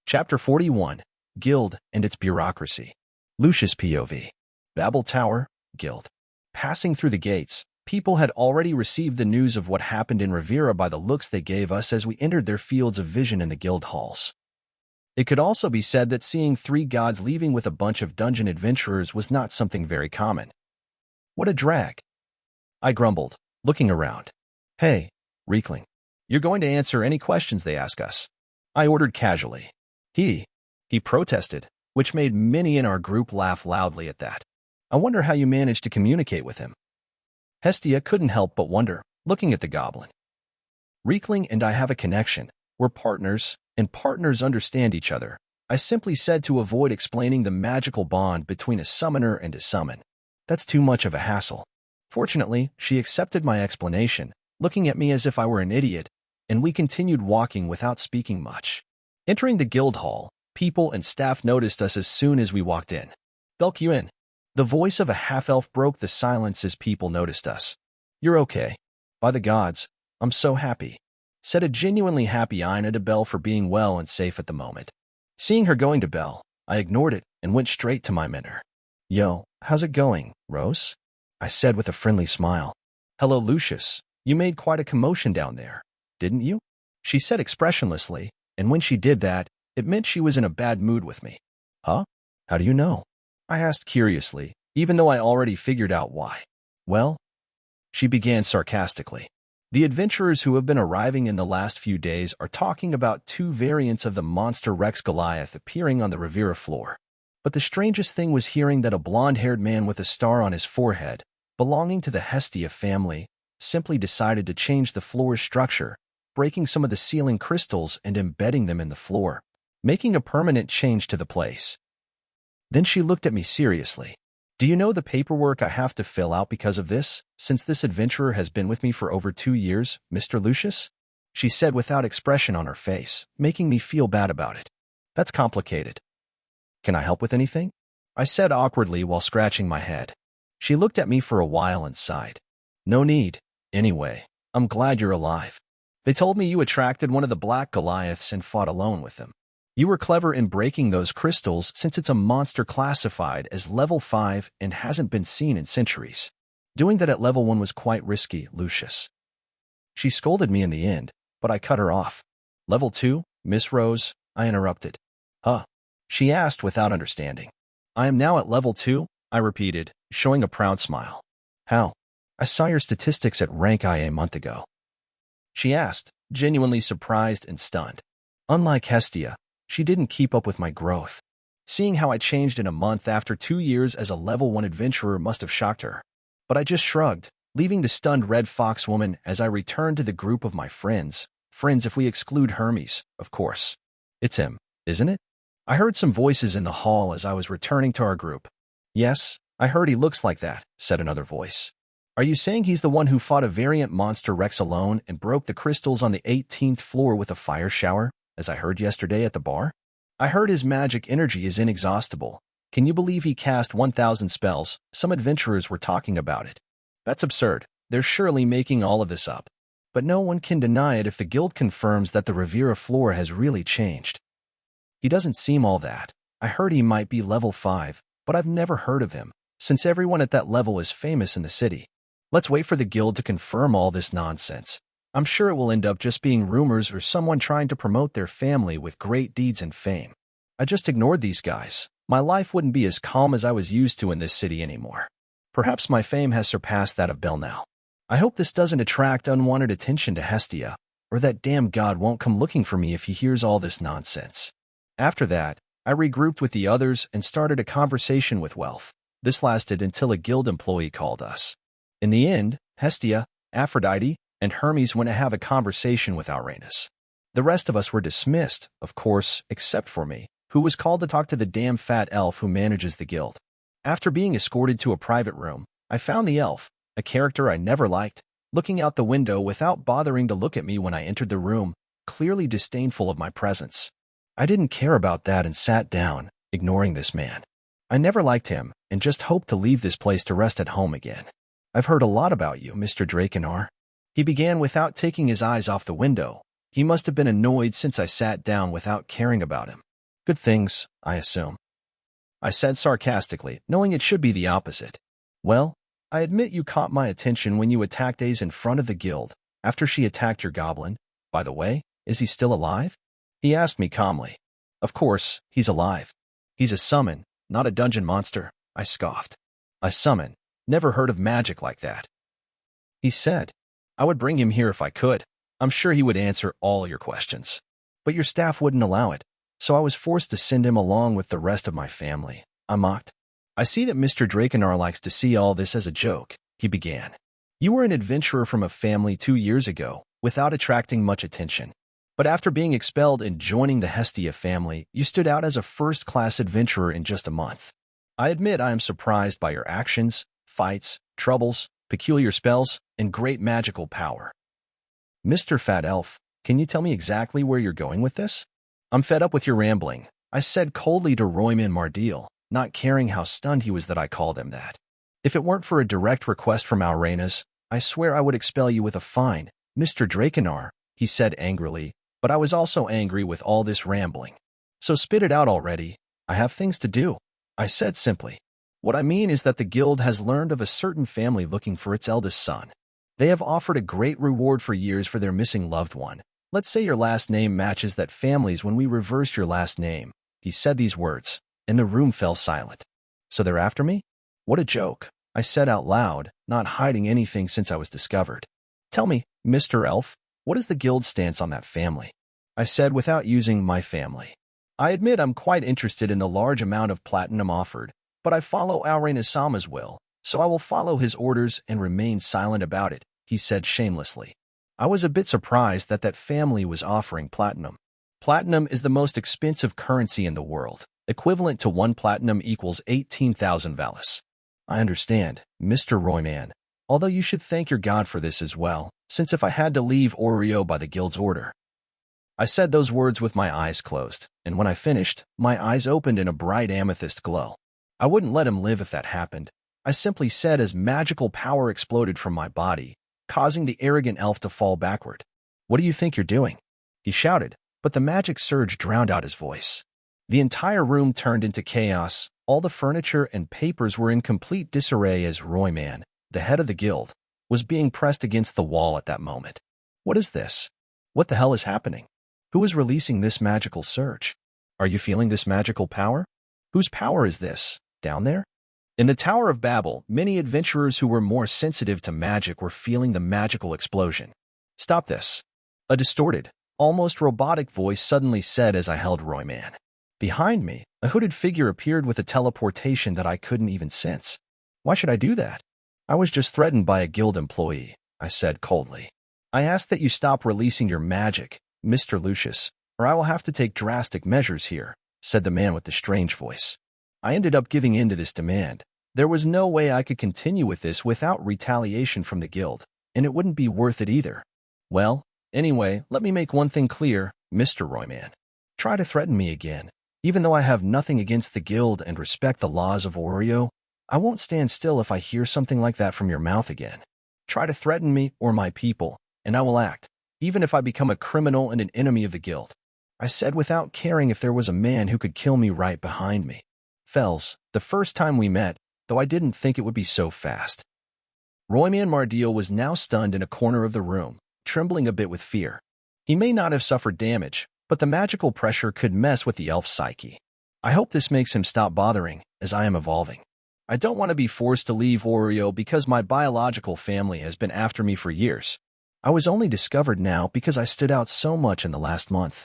Chapter 41, Guild and its Bureaucracy. Lucius POV. Babel Tower, Guild. Passing through the gates, people had already received the news of what happened in Riviera by the looks they gave us as we entered their fields of vision in the guild halls. It could also be said that seeing 3 gods leaving with a bunch of dungeon adventurers was not something very common. "What a drag," I grumbled, looking around. "Hey, Reekling, you're going to answer any questions they ask us," I ordered casually. He protested, which made many in our group laugh loudly at that. "I wonder how you managed to communicate with him." Hestia couldn't help but wonder, looking at the goblin. "Reekling and I have a connection. We're partners, and partners understand each other," I simply said to avoid explaining the magical bond between a summoner and a summon. "That's too much of a hassle." Fortunately, she accepted my explanation, looking at me as if I were an idiot, and we continued walking without speaking much. Entering the guild hall, people and staff noticed us as soon as we walked in. "Belkuen." The voice of a half-elf broke the silence as people noticed us. "You're okay. By the gods, I'm so happy," said a genuinely happy Aina to Belle for being well and safe at the moment. Seeing her going to Belle, I ignored it and went straight to my mentor. "Yo, how's it going, Rose?" I said with a friendly smile. "Hello, Lucius. You made quite a commotion down there, didn't you?" she said expressionlessly, and when she did that, it meant she was in a bad mood with me. "Huh? How do you know?" I asked curiously, even though I already figured out why. "Well," she began sarcastically, "the adventurers who have been arriving in the last few days are talking about 2 variants of the monster Rex Goliath appearing on the Riviera floor. But the strangest thing was hearing that a blonde-haired man with a star on his forehead, belonging to the Hestia family, simply decided to change the floor's structure, breaking some of the ceiling crystals and embedding them in the floor, making a permanent change to the place." Then she looked at me seriously. Do you know the paperwork I have to fill out because of this, since this adventurer has been with me for over 2 years, Mr. Lucius? She said without expression on her face, making me feel bad about it. That's complicated. Can I help with anything? I said awkwardly while scratching my head. She looked at me for a while and sighed. No need. Anyway, I'm glad you're alive. They told me you attracted one of the Black Goliaths and fought alone with them. You were clever in breaking those crystals since it's a monster classified as level 5 and hasn't been seen in centuries. Doing that at level 1 was quite risky, Lucius. She scolded me in the end, but I cut her off. Level 2, Miss Rose, I interrupted. Huh? She asked without understanding. I am now at level 2, I repeated, showing a proud smile. How? I saw your statistics at rank I a month ago. She asked, genuinely surprised and stunned. Unlike Hestia, she didn't keep up with my growth. Seeing how I changed in a month after 2 years as a level 1 adventurer must have shocked her. But I just shrugged, leaving the stunned Red Fox woman as I returned to the group of my friends. Friends if we exclude Hermes, of course. It's him, isn't it? I heard some voices in the hall as I was returning to our group. Yes, I heard he looks like that, said another voice. Are you saying he's the one who fought a variant monster Rex alone and broke the crystals on the 18th floor with a fire shower, as I heard yesterday at the bar? I heard his magic energy is inexhaustible. Can you believe he cast 1,000 spells? Some adventurers were talking about it. That's absurd. They're surely making all of this up. But no one can deny it if the guild confirms that the Riviera floor has really changed. He doesn't seem all that. I heard he might be level 5, but I've never heard of him, since everyone at that level is famous in the city. Let's wait for the guild to confirm all this nonsense. I'm sure it will end up just being rumors or someone trying to promote their family with great deeds and fame. I just ignored these guys. My life wouldn't be as calm as I was used to in this city anymore. Perhaps my fame has surpassed that of Bell now. I hope this doesn't attract unwanted attention to Hestia, or that damn god won't come looking for me if he hears all this nonsense. After that, I regrouped with the others and started a conversation with Wealth. This lasted until a guild employee called us. In the end, Hestia, Aphrodite, and Hermes went to have a conversation with Uranus. The rest of us were dismissed, of course, except for me, who was called to talk to the damn fat elf who manages the guild. After being escorted to a private room, I found the elf, a character I never liked, looking out the window without bothering to look at me when I entered the room, clearly disdainful of my presence. I didn't care about that and sat down, ignoring this man. I never liked him, and just hoped to leave this place to rest at home again. I've heard a lot about you, Mr. Drakenar. He began without taking his eyes off the window. He must have been annoyed since I sat down without caring about him. Good things, I assume. I said sarcastically, knowing it should be the opposite. Well, I admit you caught my attention when you attacked Ace in front of the guild, after she attacked your goblin. By the way, is he still alive? He asked me calmly. Of course, he's alive. He's a summon, not a dungeon monster, I scoffed. A summon? Never heard of magic like that. He said, I would bring him here if I could. I'm sure he would answer all your questions. But your staff wouldn't allow it, so I was forced to send him along with the rest of my family. I mocked. I see that Mr. Drakenar likes to see all this as a joke, he began. You were an adventurer from a family 2 years ago, without attracting much attention. But after being expelled and joining the Hestia family, you stood out as a first-class adventurer in just a month. I admit I am surprised by your actions, fights, troubles, peculiar spells, and great magical power. Mr. Fat Elf, can you tell me exactly where you're going with this? I'm fed up with your rambling, I said coldly to Royman Mardil, not caring how stunned he was that I called him that. If it weren't for a direct request from Uranus, I swear I would expel you with a fine, Mr. Drakenar, he said angrily, but I was also angry with all this rambling. So spit it out already. I have things to do, I said simply. What I mean is that the guild has learned of a certain family looking for its eldest son. They have offered a great reward for years for their missing loved one. Let's say your last name matches that family's when we reversed your last name. He said these words, and the room fell silent. So they're after me? What a joke, I said out loud, not hiding anything since I was discovered. Tell me, Mr. Elf, what is the guild's stance on that family? I said without using my family. I admit I'm quite interested in the large amount of platinum offered, but I follow Uranus-sama's will, so I will follow his orders and remain silent about it, he said shamelessly. I was a bit surprised that that family was offering platinum. Platinum is the most expensive currency in the world. Equivalent to 1 platinum equals 18,000 valis. I understand, Mr. Royman, although you should thank your God for this as well, since if I had to leave Orario by the guild's order. I said those words with my eyes closed, and when I finished, my eyes opened in a bright amethyst glow. I wouldn't let him live if that happened. I simply said as magical power exploded from my body, causing the arrogant elf to fall backward. What do you think you're doing? He shouted, but the magic surge drowned out his voice. The entire room turned into chaos. All the furniture and papers were in complete disarray as Royman, the head of the guild, was being pressed against the wall at that moment. What is this? What the hell is happening? Who is releasing this magical surge? Are you feeling this magical power? Whose power is this, down there? In the Tower of Babel, many adventurers who were more sensitive to magic were feeling the magical explosion. Stop this. A distorted, almost robotic voice suddenly said as I held Royman. Behind me, a hooded figure appeared with a teleportation that I couldn't even sense. Why should I do that? I was just threatened by a guild employee, I said coldly. I ask that you stop releasing your magic, Mr. Lucius, or I will have to take drastic measures here, said the man with the strange voice. I ended up giving in to this demand. There was no way I could continue with this without retaliation from the guild, and it wouldn't be worth it either. Well, anyway, let me make one thing clear, Mr. Royman. Try to threaten me again. Even though I have nothing against the guild and respect the laws of Orario, I won't stand still if I hear something like that from your mouth again. Try to threaten me or my people, and I will act, even if I become a criminal and an enemy of the guild. I said without caring if there was a man who could kill me right behind me. Fells, the first time we met, though I didn't think it would be so fast. Royman Mardial was now stunned in a corner of the room, trembling a bit with fear. He may not have suffered damage, but the magical pressure could mess with the elf's psyche. I hope this makes him stop bothering, as I am evolving. I don't want to be forced to leave Orario because my biological family has been after me for years. I was only discovered now because I stood out so much in the last month.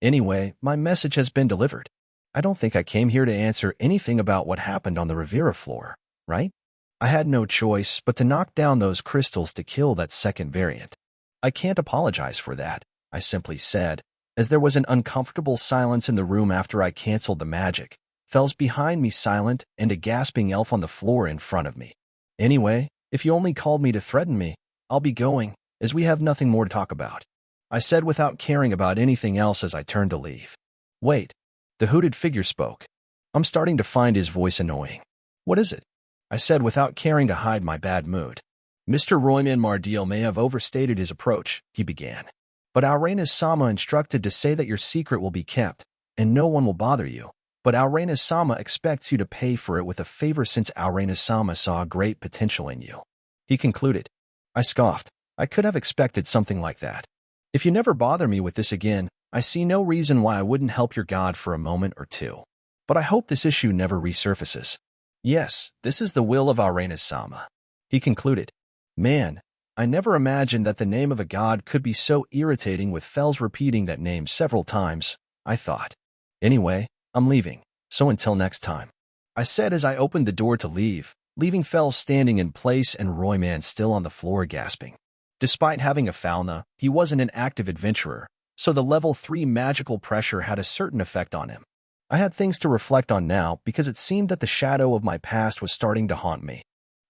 Anyway, my message has been delivered. I don't think I came here to answer anything about what happened on the Rivera floor, right? I had no choice but to knock down those crystals to kill that second variant. I can't apologize for that, I simply said, as there was an uncomfortable silence in the room after I canceled the magic. Fells behind me silent and a gasping elf on the floor in front of me. Anyway, if you only called me to threaten me, I'll be going, as we have nothing more to talk about. I said without caring about anything else as I turned to leave. Wait. The hooded figure spoke. I'm starting to find his voice annoying. What is it? I said without caring to hide my bad mood. Mr. Royman Mardial may have overstated his approach, he began. But Arenas-sama instructed to say that your secret will be kept, and no one will bother you. But Arenas-sama expects you to pay for it with a favor since Arenas-sama saw great potential in you. He concluded. I scoffed. I could have expected something like that. If you never bother me with this again, I see no reason why I wouldn't help your god for a moment or two. But I hope this issue never resurfaces. Yes, this is the will of Arenas-sama. He concluded. Man, I never imagined that the name of a god could be so irritating with Fells repeating that name several times, I thought. Anyway, I'm leaving, so until next time. I said as I opened the door to leave, leaving Fells standing in place and Royman still on the floor gasping. Despite having a Falna, he wasn't an active adventurer, so the level 3 magical pressure had a certain effect on him. I had things to reflect on now because it seemed that the shadow of my past was starting to haunt me.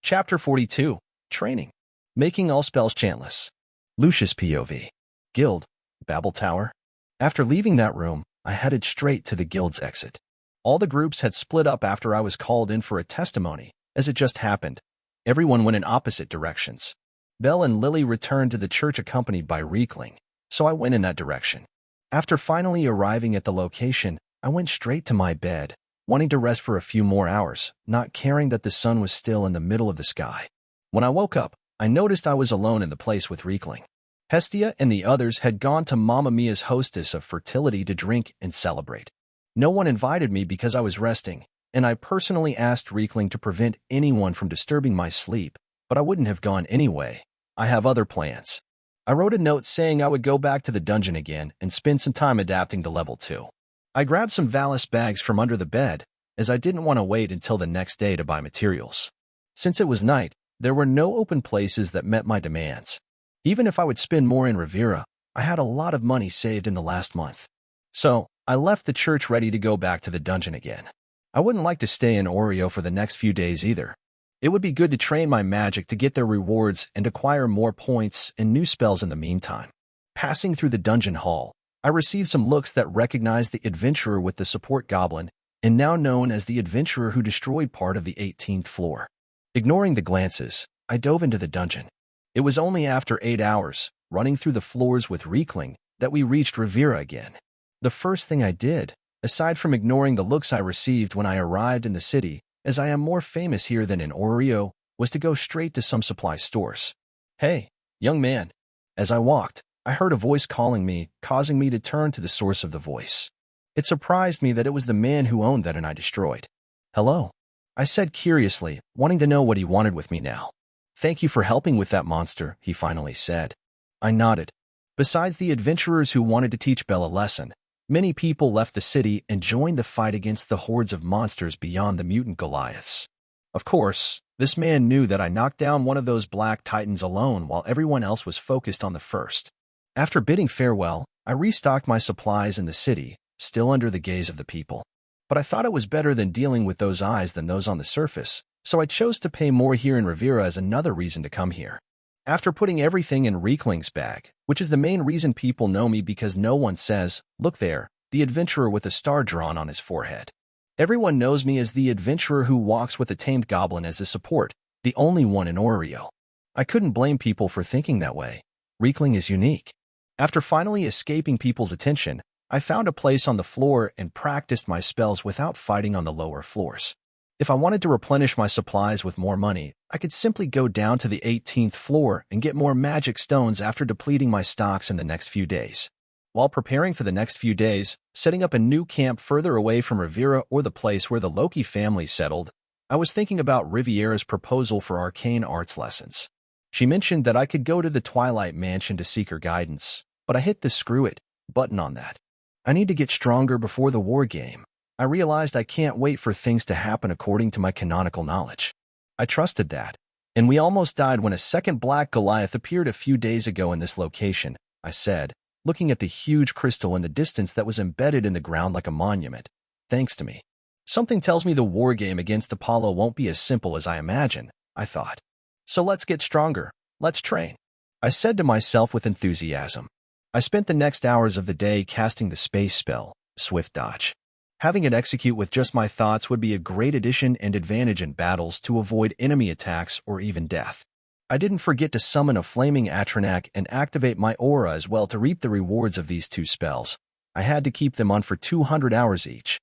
Chapter 42. Training. Making all spells chantless. Lucius POV. Guild. Babel Tower. After leaving that room, I headed straight to the guild's exit. All the groups had split up after I was called in for a testimony, as it just happened. Everyone went in opposite directions. Belle and Lily returned to the church accompanied by Riekling, so I went in that direction. After finally arriving at the location, I went straight to my bed, wanting to rest for a few more hours, not caring that the sun was still in the middle of the sky. When I woke up, I noticed I was alone in the place with Riekling. Hestia and the others had gone to Mamma Mia's hostess of fertility to drink and celebrate. No one invited me because I was resting, and I personally asked Riekling to prevent anyone from disturbing my sleep, but I wouldn't have gone anyway. I have other plans. I wrote a note saying I would go back to the dungeon again and spend some time adapting to level 2. I grabbed some valise bags from under the bed, as I didn't want to wait until the next day to buy materials. Since it was night, there were no open places that met my demands. Even if I would spend more in Rivera, I had a lot of money saved in the last month. So, I left the church ready to go back to the dungeon again. I wouldn't like to stay in Orario for the next few days either. It would be good to train my magic to get their rewards and acquire more points and new spells in the meantime. Passing through the dungeon hall, I received some looks that recognized the adventurer with the support goblin, and now known as the adventurer who destroyed part of the 18th floor. Ignoring the glances, I dove into the dungeon. It was only after 8 hours, running through the floors with Riekling, that we reached Rivera again. The first thing I did, aside from ignoring the looks I received when I arrived in the city, as I am more famous here than in Orario, was to go straight to some supply stores. "Hey, young man." As I walked, I heard a voice calling me, causing me to turn to the source of the voice. It surprised me that it was the man who owned that and I destroyed. "Hello," I said curiously, wanting to know what he wanted with me now. "Thank you for helping with that monster," he finally said. I nodded. Besides the adventurers who wanted to teach Belle a lesson, many people left the city and joined the fight against the hordes of monsters beyond the mutant Goliaths. Of course, this man knew that I knocked down one of those black titans alone while everyone else was focused on the first. After bidding farewell, I restocked my supplies in the city, still under the gaze of the people. But I thought it was better than dealing with those eyes than those on the surface, so I chose to pay more here in Rivera as another reason to come here. After putting everything in Riekling's bag, which is the main reason people know me because no one says, "Look there, the adventurer with a star drawn on his forehead." Everyone knows me as the adventurer who walks with a tamed goblin as his support, the only one in Orario. I couldn't blame people for thinking that way. Riekling is unique. After finally escaping people's attention, I found a place on the floor and practiced my spells without fighting on the lower floors. If I wanted to replenish my supplies with more money, I could simply go down to the 18th floor and get more magic stones after depleting my stocks in the next few days. While preparing for the next few days, setting up a new camp further away from Rivera or the place where the Loki family settled, I was thinking about Riviera's proposal for arcane arts lessons. She mentioned that I could go to the Twilight Mansion to seek her guidance, but I hit the screw it button on that. I need to get stronger before the war game. I realized I can't wait for things to happen according to my canonical knowledge. I trusted that, and we almost died when a second Black Goliath appeared a few days ago in this location, I said, looking at the huge crystal in the distance that was embedded in the ground like a monument. Thanks to me. Something tells me the war game against Apollo won't be as simple as I imagine, I thought. So let's get stronger, let's train, I said to myself with enthusiasm. I spent the next hours of the day casting the space spell, Swift Dodge. Having it execute with just my thoughts would be a great addition and advantage in battles to avoid enemy attacks or even death. I didn't forget to summon a flaming Atronac and activate my aura as well to reap the rewards of these two spells. I had to keep them on for 200 hours each.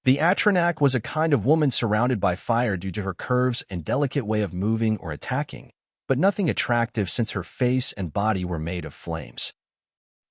The Atronac was a kind of woman surrounded by fire due to her curves and delicate way of moving or attacking, but nothing attractive since her face and body were made of flames.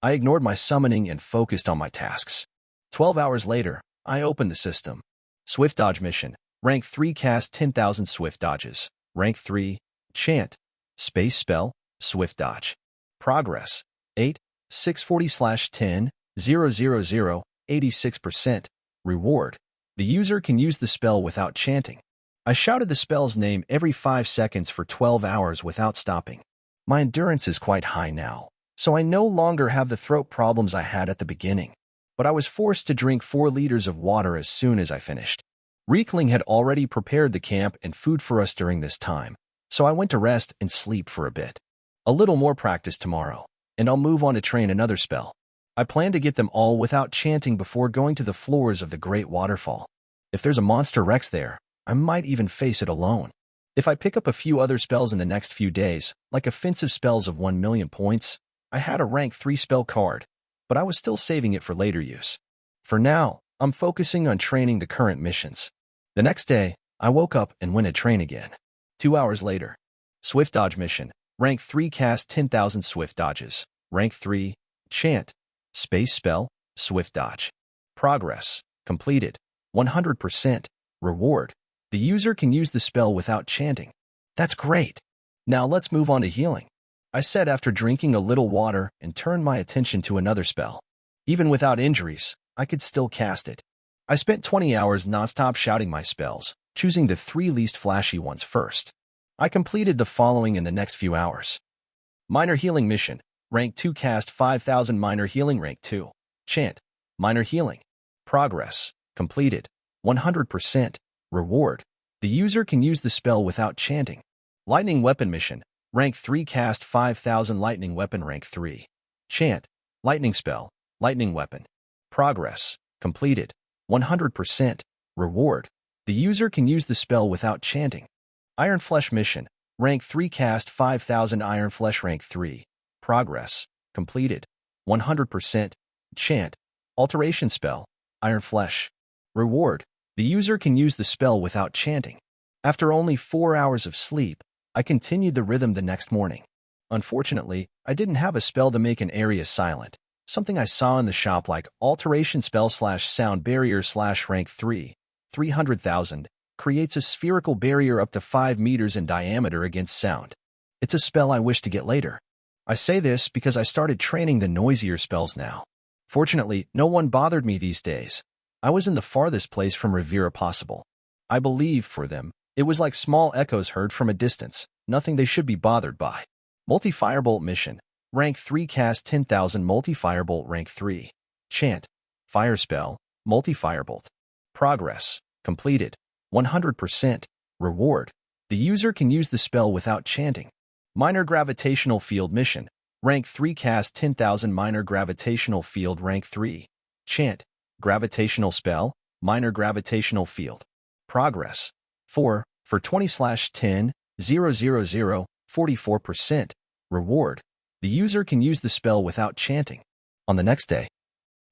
I ignored my summoning and focused on my tasks. 12 hours later, I opened the system. Swift Dodge Mission. Rank 3 Cast 10,000 Swift Dodges. Rank 3 Chant. Space Spell. Swift Dodge. Progress. 8. 640/10. 000. 86%. Reward. The user can use the spell without chanting. I shouted the spell's name every 5 seconds for 12 hours without stopping. My endurance is quite high now, so I no longer have the throat problems I had at the beginning. But I was forced to drink 4 liters of water as soon as I finished. Riekling had already prepared the camp and food for us during this time, so I went to rest and sleep for a bit. A little more practice tomorrow, and I'll move on to train another spell. I plan to get them all without chanting before going to the floors of the Great Waterfall. If there's a monster Rex there, I might even face it alone. If I pick up a few other spells in the next few days, like offensive spells of 1 million points, I had a rank 3 spell card, but I was still saving it for later use. For now, I'm focusing on training the current missions. The next day, I woke up and went to train again. 2 hours later. Swift Dodge Mission. Rank 3 Cast 10,000 Swift Dodges. Rank 3 Chant. Space Spell. Swift Dodge. Progress. Completed. 100%. Reward. The user can use the spell without chanting. That's great. Now let's move on to healing, I said after drinking a little water and turned my attention to another spell. Even without injuries, I could still cast it. I spent 20 hours nonstop shouting my spells, choosing the 3 least flashy ones first. I completed the following in the next few hours. Minor Healing Mission. Rank 2 Cast 5,000 Minor Healing. Rank 2 Chant. Minor Healing. Progress. Completed. 100%. Reward. The user can use the spell without chanting. Lightning Weapon Mission. Rank 3 Cast 5000 Lightning Weapon Rank 3. Chant. Lightning Spell. Lightning Weapon. Progress. Completed. 100%. Reward. The user can use the spell without chanting. Iron Flesh Mission. Rank 3 Cast 5000 Iron Flesh Rank 3. Progress. Completed. 100%. Chant. Alteration Spell. Iron Flesh. Reward. The user can use the spell without chanting. After only 4 hours of sleep, I continued the rhythm the next morning. Unfortunately, I didn't have a spell to make an area silent, something I saw in the shop like Alteration Spell / Sound Barrier / Rank 3, 300,000, creates a spherical barrier up to 5 meters in diameter against sound. It's a spell I wish to get later. I say this because I started training the noisier spells now. Fortunately, no one bothered me these days. I was in the farthest place from Rivera possible. I believe, for them, it was like small echoes heard from a distance, nothing they should be bothered by. Multi-Firebolt Mission. Rank 3 Cast 10,000 Multi-Firebolt Rank 3. Chant. Fire Spell. Multi-Firebolt. Progress. Completed. 100%. Reward. The user can use the spell without chanting. Minor Gravitational Field Mission. Rank 3 Cast 10,000 Minor Gravitational Field Rank 3. Chant. Gravitational Spell. Minor Gravitational Field. Progress. 4 for 20/10, 000, 44%. Reward. The user can use the spell without chanting. On the next day.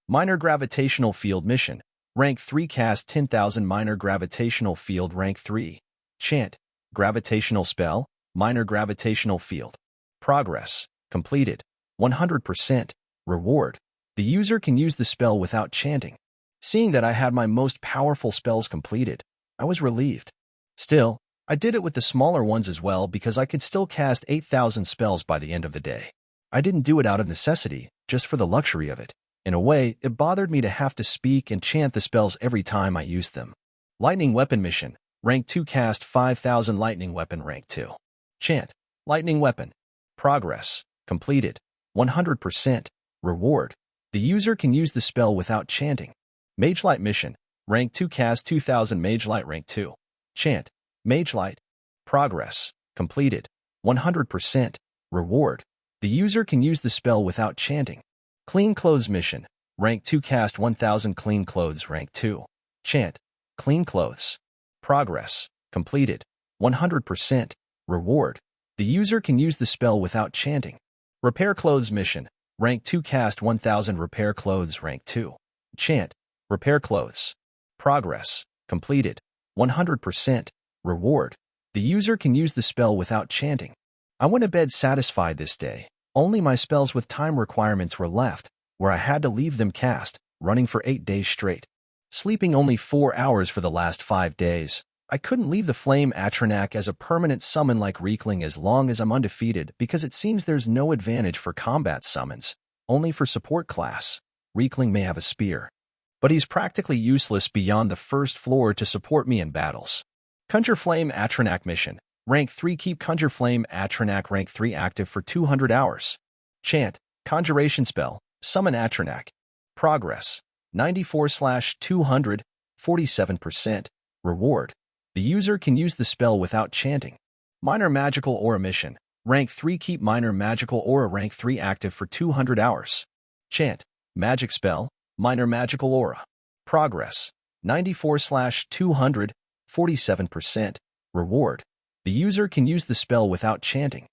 Minor Gravitational Field Mission. Rank 3 Cast 10,000 Minor Gravitational Field Rank 3. Chant. Gravitational Spell. Minor Gravitational Field. Progress. Completed. 100%. Reward. The user can use the spell without chanting. Seeing that I had my most powerful spells completed, I was relieved. Still, I did it with the smaller ones as well because I could still cast 8,000 spells by the end of the day. I didn't do it out of necessity, just for the luxury of it. In a way, it bothered me to have to speak and chant the spells every time I used them. Lightning Weapon Mission. Rank 2 Cast 5000 Lightning Weapon Rank 2. Chant. Lightning Weapon. Progress. Completed. 100%. Reward. The user can use the spell without chanting. Mage Light Mission. Rank 2 Cast 2000 Mage Light Rank 2. Chant. Mage Light. Progress. Completed. 100%. Reward. The user can use the spell without chanting. Clean Clothes Mission. Rank 2 Cast 1000 Clean Clothes Rank 2. Chant. Clean Clothes. Progress. Completed. 100%. Reward. The user can use the spell without chanting. Repair Clothes Mission. Rank 2 Cast 1000 Repair Clothes Rank 2. Chant. Repair Clothes. Progress. Completed. 100%. Reward. The user can use the spell without chanting. I went to bed satisfied this day. Only my spells with time requirements were left, where I had to leave them cast, running for 8 days straight. Sleeping only 4 hours for the last 5 days, I couldn't leave the Flame Atronak as a permanent summon like Reekling as long as I'm undefeated because it seems there's no advantage for combat summons, only for support class. Reekling may have a spear, but he's practically useless beyond the first floor to support me in battles. Conjure Flame Atronak Mission. Rank 3 Keep Conjure Flame Atronak Rank 3 active for 200 hours. Chant. Conjuration Spell. Summon Atronak. Progress. 94/200, 47%. Reward. The user can use the spell without chanting. Minor Magical Aura Mission. Rank 3 Keep Minor Magical Aura Rank 3 active for 200 hours. Chant. Magic Spell. Minor Magical Aura. Progress. 94/200, 47%. Reward. The user can use the spell without chanting.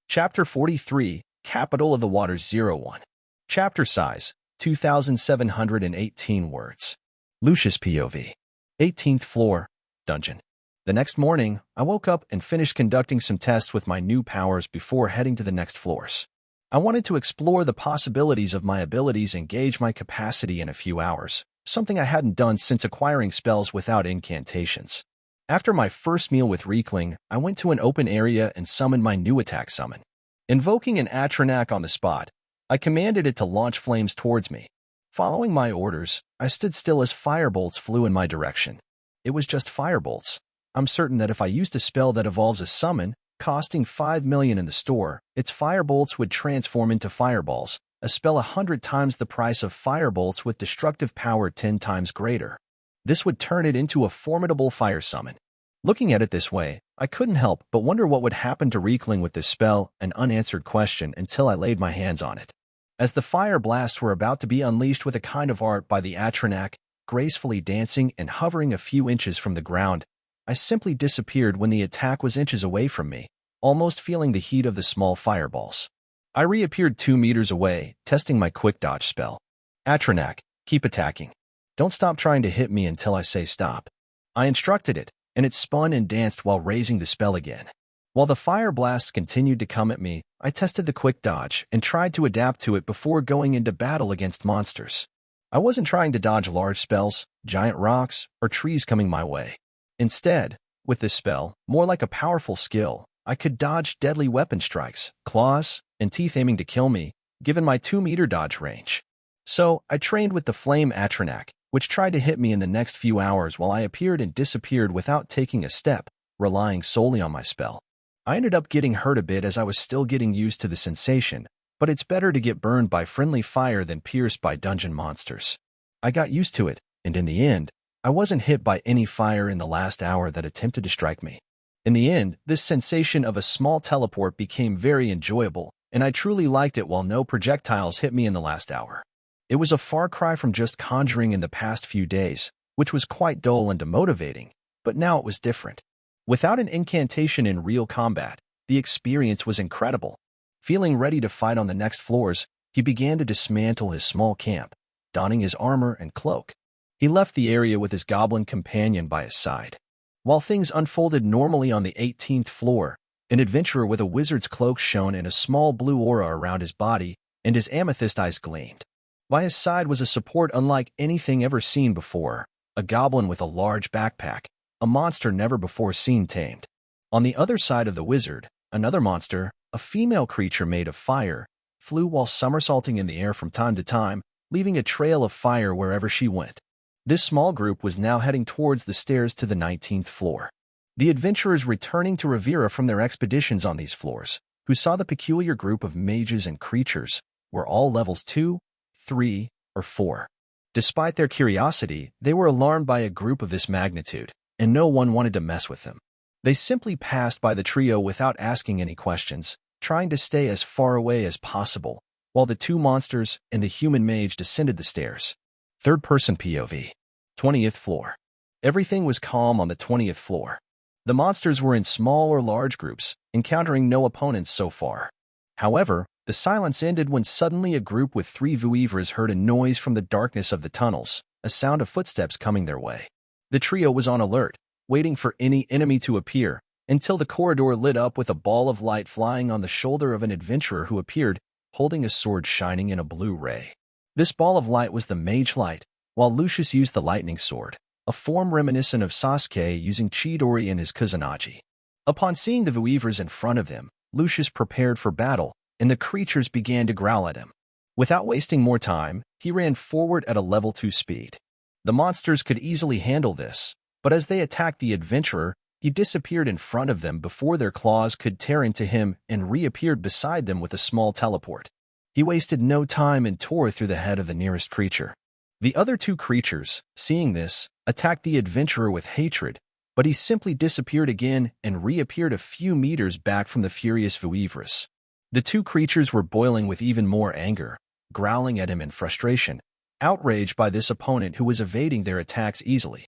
Chapter 43, Capital of the Waters 01. Chapter size, 2,718 words. Lucius POV. 18th floor, dungeon. The next morning, I woke up and finished conducting some tests with my new powers before heading to the next floors. I wanted to explore the possibilities of my abilities and gauge my capacity in a few hours, something I hadn't done since acquiring spells without incantations. After my first meal with Reekling, I went to an open area and summoned my new attack summon. Invoking an Atronak on the spot, I commanded it to launch flames towards me. Following my orders, I stood still as firebolts flew in my direction. It was just firebolts. I'm certain that if I used a spell that evolves a summon, costing 5 million in the store, its firebolts would transform into fireballs, a spell 100 times the price of firebolts with destructive power 10 times greater. This would turn it into a formidable fire summon. Looking at it this way, I couldn't help but wonder what would happen to Reekling with this spell, an unanswered question until I laid my hands on it. As the fire blasts were about to be unleashed with a kind of art by the Atronak, gracefully dancing and hovering a few inches from the ground, I simply disappeared when the attack was inches away from me, almost feeling the heat of the small fireballs. I reappeared 2 meters away, testing my quick dodge spell. Atronak, keep attacking. Don't stop trying to hit me until I say stop. I instructed it, and it spun and danced while raising the spell again. While the fire blasts continued to come at me, I tested the quick dodge and tried to adapt to it before going into battle against monsters. I wasn't trying to dodge large spells, giant rocks, or trees coming my way. Instead, with this spell, more like a powerful skill, I could dodge deadly weapon strikes, claws, and teeth aiming to kill me, given my 2-meter dodge range. So, I trained with the Flame Atronak, which tried to hit me in the next few hours while I appeared and disappeared without taking a step, relying solely on my spell. I ended up getting hurt a bit as I was still getting used to the sensation, but it's better to get burned by friendly fire than pierced by dungeon monsters. I got used to it, and in the end, I wasn't hit by any fire in the last hour that attempted to strike me. In the end, this sensation of a small teleport became very enjoyable, and I truly liked it while no projectiles hit me in the last hour. It was a far cry from just conjuring in the past few days, which was quite dull and demotivating, but now it was different. Without an incantation in real combat, the experience was incredible. Feeling ready to fight on the next floors, he began to dismantle his small camp, donning his armor and cloak. He left the area with his goblin companion by his side. While things unfolded normally on the 18th floor, an adventurer with a wizard's cloak shone and a small blue aura around his body, and his amethyst eyes gleamed. By his side was a support unlike anything ever seen before, a goblin with a large backpack, a monster never before seen tamed. On the other side of the wizard, another monster, a female creature made of fire, flew while somersaulting in the air from time to time, leaving a trail of fire wherever she went. This small group was now heading towards the stairs to the 19th floor. The adventurers returning to Rivera from their expeditions on these floors, who saw the peculiar group of mages and creatures, were all levels 2, 3, or 4. Despite their curiosity, they were alarmed by a group of this magnitude, and no one wanted to mess with them. They simply passed by the trio without asking any questions, trying to stay as far away as possible, while the 2 monsters and the human mage descended the stairs. Third-person POV. 20th floor. Everything was calm on the 20th floor. The monsters were in small or large groups, encountering no opponents so far. However, the silence ended when suddenly a group with 3 Vuivres heard a noise from the darkness of the tunnels, a sound of footsteps coming their way. The trio was on alert, waiting for any enemy to appear, until the corridor lit up with a ball of light flying on the shoulder of an adventurer who appeared, holding a sword shining in a blue ray. This ball of light was the Mage Light, while Lucius used the Lightning Sword, a form reminiscent of Sasuke using Chidori in his Kusanagi. Upon seeing the Vuivres in front of him, Lucius prepared for battle, and the creatures began to growl at him. Without wasting more time, he ran forward at a level 2 speed. The monsters could easily handle this, but as they attacked the adventurer, he disappeared in front of them before their claws could tear into him and reappeared beside them with a small teleport. He wasted no time and tore through the head of the nearest creature. The other 2 creatures, seeing this, attacked the adventurer with hatred, but he simply disappeared again and reappeared a few meters back from the furious Vuivres. The 2 creatures were boiling with even more anger, growling at him in frustration, outraged by this opponent who was evading their attacks easily.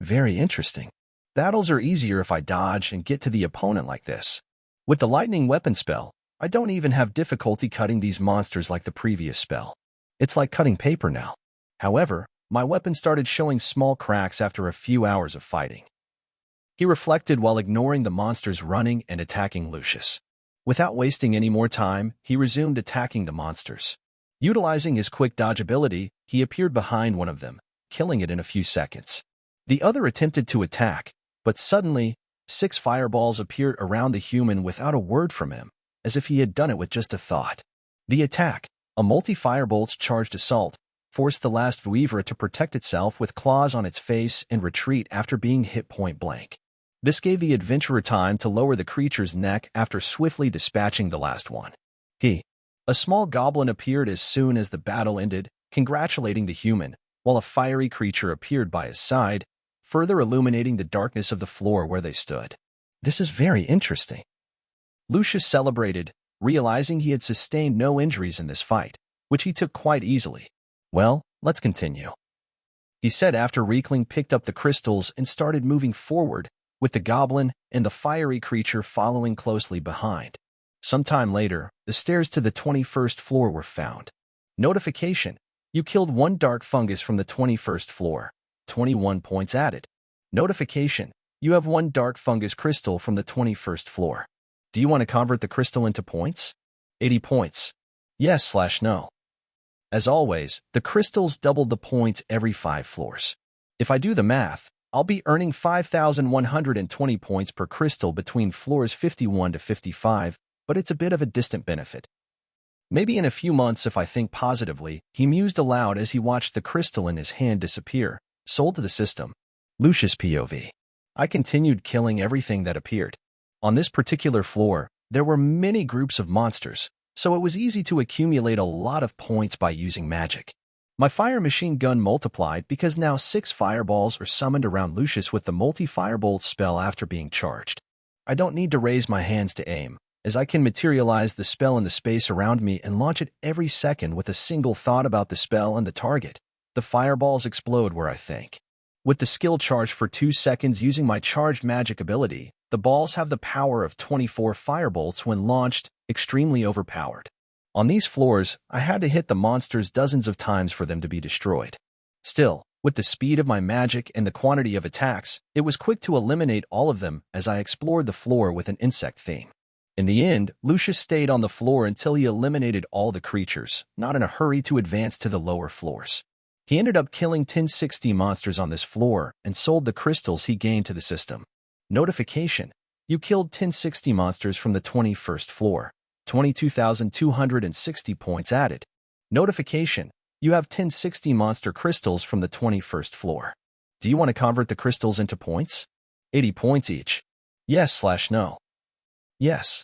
Very interesting. Battles are easier if I dodge and get to the opponent like this. With the lightning weapon spell, I don't even have difficulty cutting these monsters like the previous spell. It's like cutting paper now. However, my weapon started showing small cracks after a few hours of fighting. He reflected while ignoring the monsters running and attacking Lucius. Without wasting any more time, he resumed attacking the monsters. Utilizing his quick dodge ability, he appeared behind one of them, killing it in a few seconds. The other attempted to attack, but suddenly, 6 fireballs appeared around the human without a word from him, as if he had done it with just a thought. The attack, a multi-firebolts charged assault, forced the last Vuivre to protect itself with claws on its face and retreat after being hit point blank. This gave the adventurer time to lower the creature's neck after swiftly dispatching the last one. A small goblin appeared as soon as the battle ended, congratulating the human, while a fiery creature appeared by his side, further illuminating the darkness of the floor where they stood. This is very interesting. Lucius celebrated, realizing he had sustained no injuries in this fight, which he took quite easily. Well, let's continue, he said after Riekling picked up the crystals and started moving forward, with the goblin and the fiery creature following closely behind. Sometime later, the stairs to the 21st floor were found. Notification: you killed one dark fungus from the 21st floor. 21 points added. Notification: you have one dark fungus crystal from the 21st floor. Do you want to convert the crystal into points? 80 points. Yes/no. As always, the crystals doubled the points every 5 floors. If I do the math, I'll be earning 5,120 points per crystal between floors 51 to 55, but it's a bit of a distant benefit. Maybe in a few months if I think positively, he mused aloud as he watched the crystal in his hand disappear, sold to the system. Lucius POV. I continued killing everything that appeared. On this particular floor, there were many groups of monsters, so it was easy to accumulate a lot of points by using magic. My fire machine gun multiplied because now 6 fireballs are summoned around Lucius with the multi-firebolt spell after being charged. I don't need to raise my hands to aim, as I can materialize the spell in the space around me and launch it every second with a single thought about the spell and the target. The fireballs explode where I think. With the skill charge for 2 seconds using my charged magic ability, the balls have the power of 24 firebolts when launched, extremely overpowered. On these floors, I had to hit the monsters dozens of times for them to be destroyed. Still, with the speed of my magic and the quantity of attacks, it was quick to eliminate all of them as I explored the floor with an insect theme. In the end, Lucius stayed on the floor until he eliminated all the creatures, not in a hurry to advance to the lower floors. He ended up killing 1060 monsters on this floor and sold the crystals he gained to the system. Notification: you killed 1060 monsters from the 21st floor. 22,260 points added. Notification: you have 1060 monster crystals from the 21st floor. Do you want to convert the crystals into points? 80 points each. Yes/no. Yes.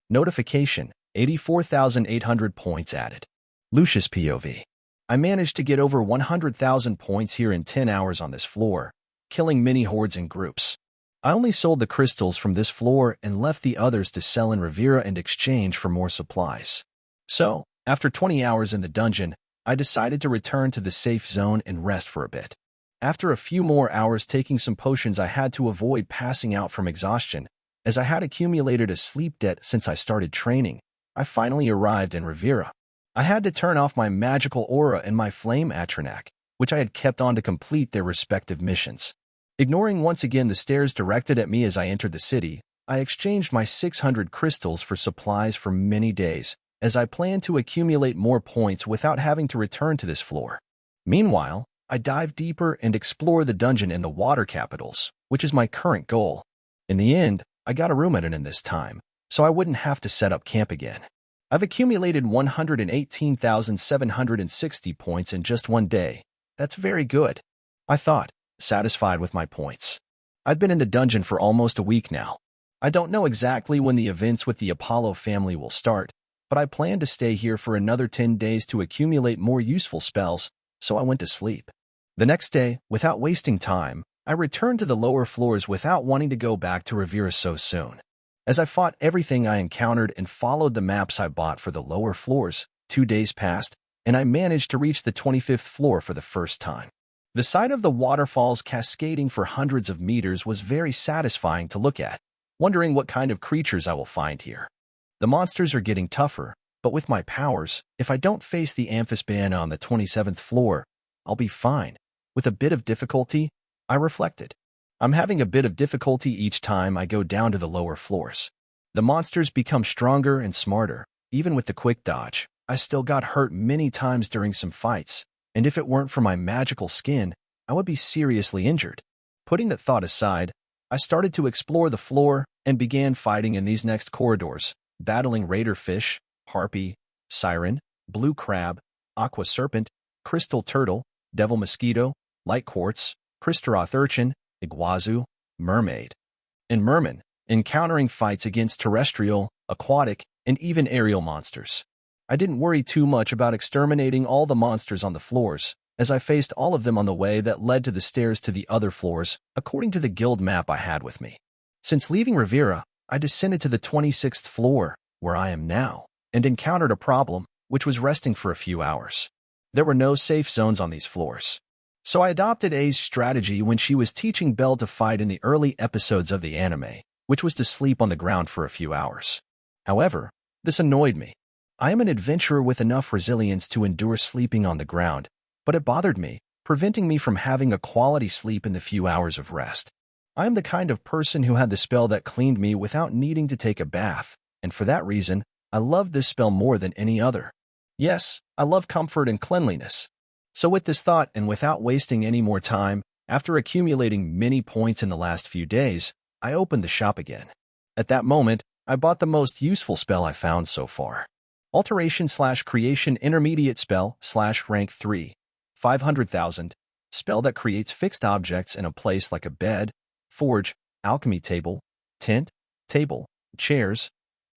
Notification: 84,800 points added. Lucius POV. I managed to get over 100,000 points here in 10 hours on this floor, killing many hordes in groups. I only sold the crystals from this floor and left the others to sell in Riviera and exchange for more supplies. So, after 20 hours in the dungeon, I decided to return to the safe zone and rest for a bit. After a few more hours taking some potions, I had to avoid passing out from exhaustion, as I had accumulated a sleep debt since I started training. I finally arrived in Riviera. I had to turn off my magical aura and my flame Atronac, which I had kept on to complete their respective missions. Ignoring once again the stares directed at me as I entered the city, I exchanged my 600 crystals for supplies for many days, as I planned to accumulate more points without having to return to this floor. Meanwhile, I dived deeper and explored the dungeon in the water capitals, which is my current goal. In the end, I got a room at it in this time, so I wouldn't have to set up camp again. I've accumulated 118,760 points in just one day. That's very good, I thought, satisfied with my points. I've been in the dungeon for almost a week now. I don't know exactly when the events with the Apollo family will start, but I plan to stay here for another 10 days to accumulate more useful spells, so I went to sleep. The next day, without wasting time, I returned to the lower floors without wanting to go back to Riviera so soon. As I fought everything I encountered and followed the maps I bought for the lower floors, 2 days passed, and I managed to reach the 25th floor for the first time. The sight of the waterfalls cascading for hundreds of meters was very satisfying to look at, wondering what kind of creatures I will find here. The monsters are getting tougher, but with my powers, if I don't face the amphibian on the 27th floor, I'll be fine. With a bit of difficulty, I reflected. I'm having a bit of difficulty each time I go down to the lower floors. The monsters become stronger and smarter. Even with the quick dodge, I still got hurt many times during some fights, and if it weren't for my magical skin, I would be seriously injured. Putting that thought aside, I started to explore the floor and began fighting in these next corridors, battling raider fish, harpy, siren, blue crab, aqua serpent, crystal turtle, devil mosquito, light quartz, Christoroth urchin, iguazu, mermaid, and merman, encountering fights against terrestrial, aquatic, and even aerial monsters. I didn't worry too much about exterminating all the monsters on the floors, as I faced all of them on the way that led to the stairs to the other floors, according to the guild map I had with me. Since leaving Rivera, I descended to the 26th floor, where I am now, and encountered a problem, which was resting for a few hours. There were no safe zones on these floors. So I adopted A's strategy when she was teaching Belle to fight in the early episodes of the anime, which was to sleep on the ground for a few hours. However, this annoyed me. I am an adventurer with enough resilience to endure sleeping on the ground, but it bothered me, preventing me from having a quality sleep in the few hours of rest. I am the kind of person who had the spell that cleaned me without needing to take a bath, and for that reason, I loved this spell more than any other. Yes, I love comfort and cleanliness. So with this thought and without wasting any more time, after accumulating many points in the last few days, I opened the shop again. At that moment, I bought the most useful spell I found so far. Alteration/Creation Intermediate Spell /Rank 3, 500,000, spell that creates fixed objects in a place like a bed, forge, alchemy table, tent, table, chairs,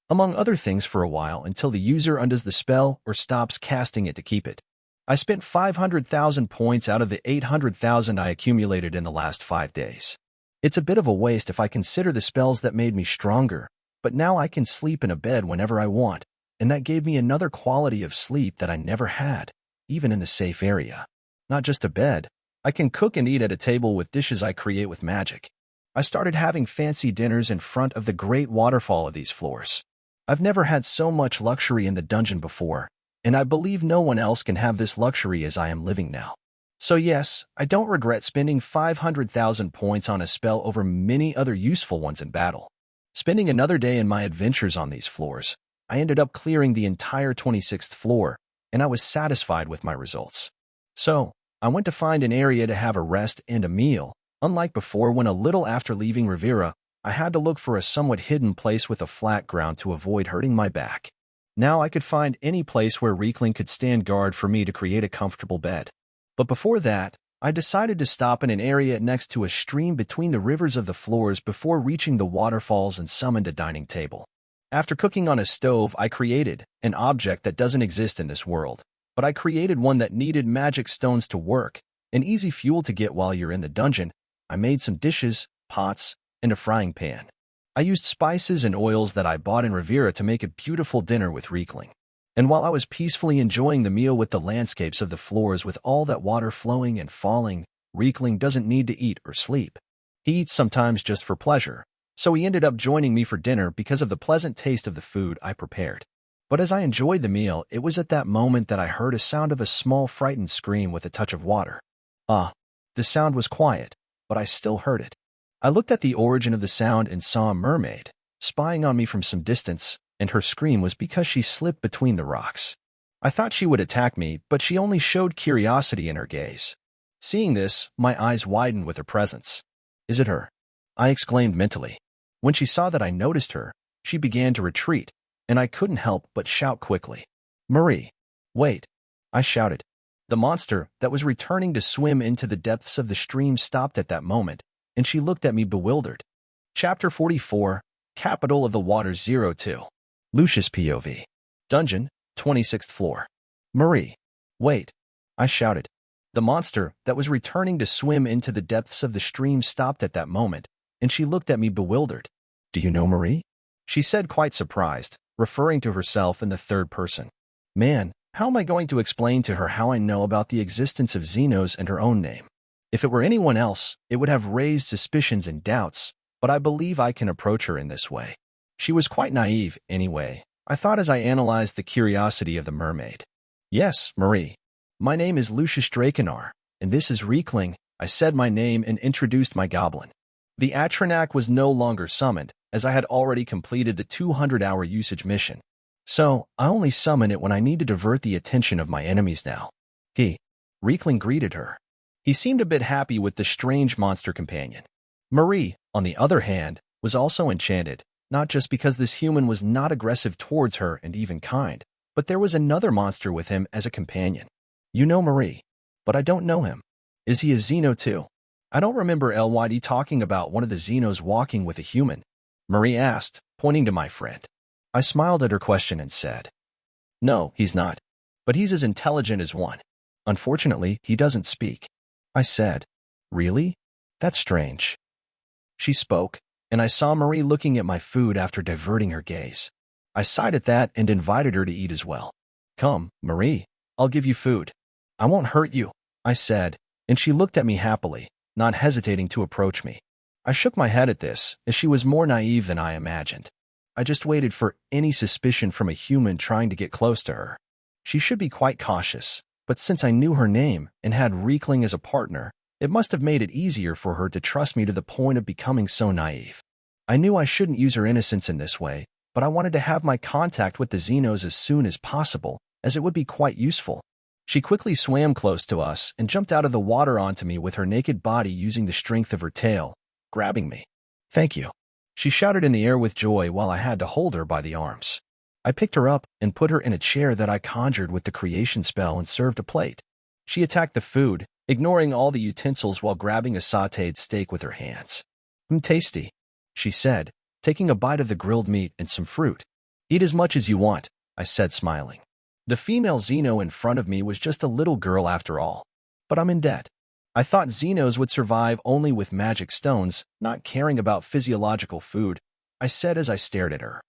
among other things for a while until the user undoes the spell or stops casting it to keep it. I spent 500,000 points out of the 800,000 I accumulated in the last 5 days. It's a bit of a waste if I consider the spells that made me stronger, but now I can sleep in a bed whenever I want, and that gave me another quality of sleep that I never had, even in the safe area. Not just a bed, I can cook and eat at a table with dishes I create with magic. I started having fancy dinners in front of the great waterfall of these floors. I've never had so much luxury in the dungeon before, and I believe no one else can have this luxury as I am living now. So yes, I don't regret spending 500,000 points on a spell over many other useful ones in battle. Spending another day in my adventures on these floors, I ended up clearing the entire 26th floor, and I was satisfied with my results. So, I went to find an area to have a rest and a meal, unlike before when a little after leaving Rivera, I had to look for a somewhat hidden place with a flat ground to avoid hurting my back. Now I could find any place where Riekling could stand guard for me to create a comfortable bed. But before that, I decided to stop in an area next to a stream between the rivers of the floors before reaching the waterfalls and summoned a dining table. After cooking on a stove, I created an object that doesn't exist in this world, but I created one that needed magic stones to work, an easy fuel to get while you're in the dungeon. I made some dishes, pots, and a frying pan. I used spices and oils that I bought in Rivera to make a beautiful dinner with Riekling. And while I was peacefully enjoying the meal with the landscapes of the floors with all that water flowing and falling, Riekling doesn't need to eat or sleep. He eats sometimes just for pleasure, so he ended up joining me for dinner because of the pleasant taste of the food I prepared. But as I enjoyed the meal, it was at that moment that I heard a sound of a small frightened scream with a touch of water. The sound was quiet, but I still heard it. I looked at the origin of the sound and saw a mermaid, spying on me from some distance, and her scream was because she slipped between the rocks. I thought she would attack me, but she only showed curiosity in her gaze. Seeing this, my eyes widened with her presence. "Is it her?" I exclaimed mentally. When she saw that I noticed her, she began to retreat, and I couldn't help but shout quickly. "Marie! Wait!" I shouted. The monster that was returning to swim into the depths of the stream stopped at that moment, and she looked at me bewildered. Chapter 44, Capital of the Waters 02. Lucius POV. Dungeon, 26th floor. "Marie! Wait!" I shouted. The monster that was returning to swim into the depths of the stream stopped at that moment, and she looked at me bewildered. "Do you know Marie?" she said, quite surprised, referring to herself in the third person. Man, how am I going to explain to her how I know about the existence of Xenos and her own name? If it were anyone else, it would have raised suspicions and doubts, but I believe I can approach her in this way. She was quite naive, anyway, I thought as I analyzed the curiosity of the mermaid. "Yes, Marie. My name is Lucius Drakenar, and this is Riekling." I said my name and introduced my goblin. The Atronak was no longer summoned, as I had already completed the 200-hour usage mission. So, I only summon it when I need to divert the attention of my enemies now. Riekling greeted her. He seemed a bit happy with the strange monster companion. Marie, on the other hand, was also enchanted, not just because this human was not aggressive towards her and even kind, but there was another monster with him as a companion. "You know Marie, but I don't know him. Is he a Xeno too?" "I don't remember LYD talking about one of the Xenos walking with a human," Marie asked, pointing to my friend. I smiled at her question and said, "No, he's not, but he's as intelligent as one." Unfortunately, he doesn't speak. I said, Really? That's strange. She spoke, and I saw Marie looking at my food after diverting her gaze. I sighed at that and invited her to eat as well. Come, Marie, I'll give you food. I won't hurt you, I said, and she looked at me happily, not hesitating to approach me. I shook my head at this, as she was more naive than I imagined. I just waited for any suspicion from a human trying to get close to her. She should be quite cautious, but since I knew her name and had Riekling as a partner, it must have made it easier for her to trust me to the point of becoming so naive. I knew I shouldn't use her innocence in this way, but I wanted to have my contact with the Xenos as soon as possible, as it would be quite useful. She quickly swam close to us and jumped out of the water onto me with her naked body using the strength of her tail, grabbing me. Thank you. She shouted in the air with joy while I had to hold her by the arms. I picked her up and put her in a chair that I conjured with the creation spell and served a plate. She attacked the food, ignoring all the utensils while grabbing a sautéed steak with her hands. Tasty, she said, taking a bite of the grilled meat and some fruit. Eat as much as you want, I said, smiling. The female Xeno in front of me was just a little girl after all. But I'm in debt. I thought Xenos would survive only with magic stones, not caring about physiological food, I said as I stared at her.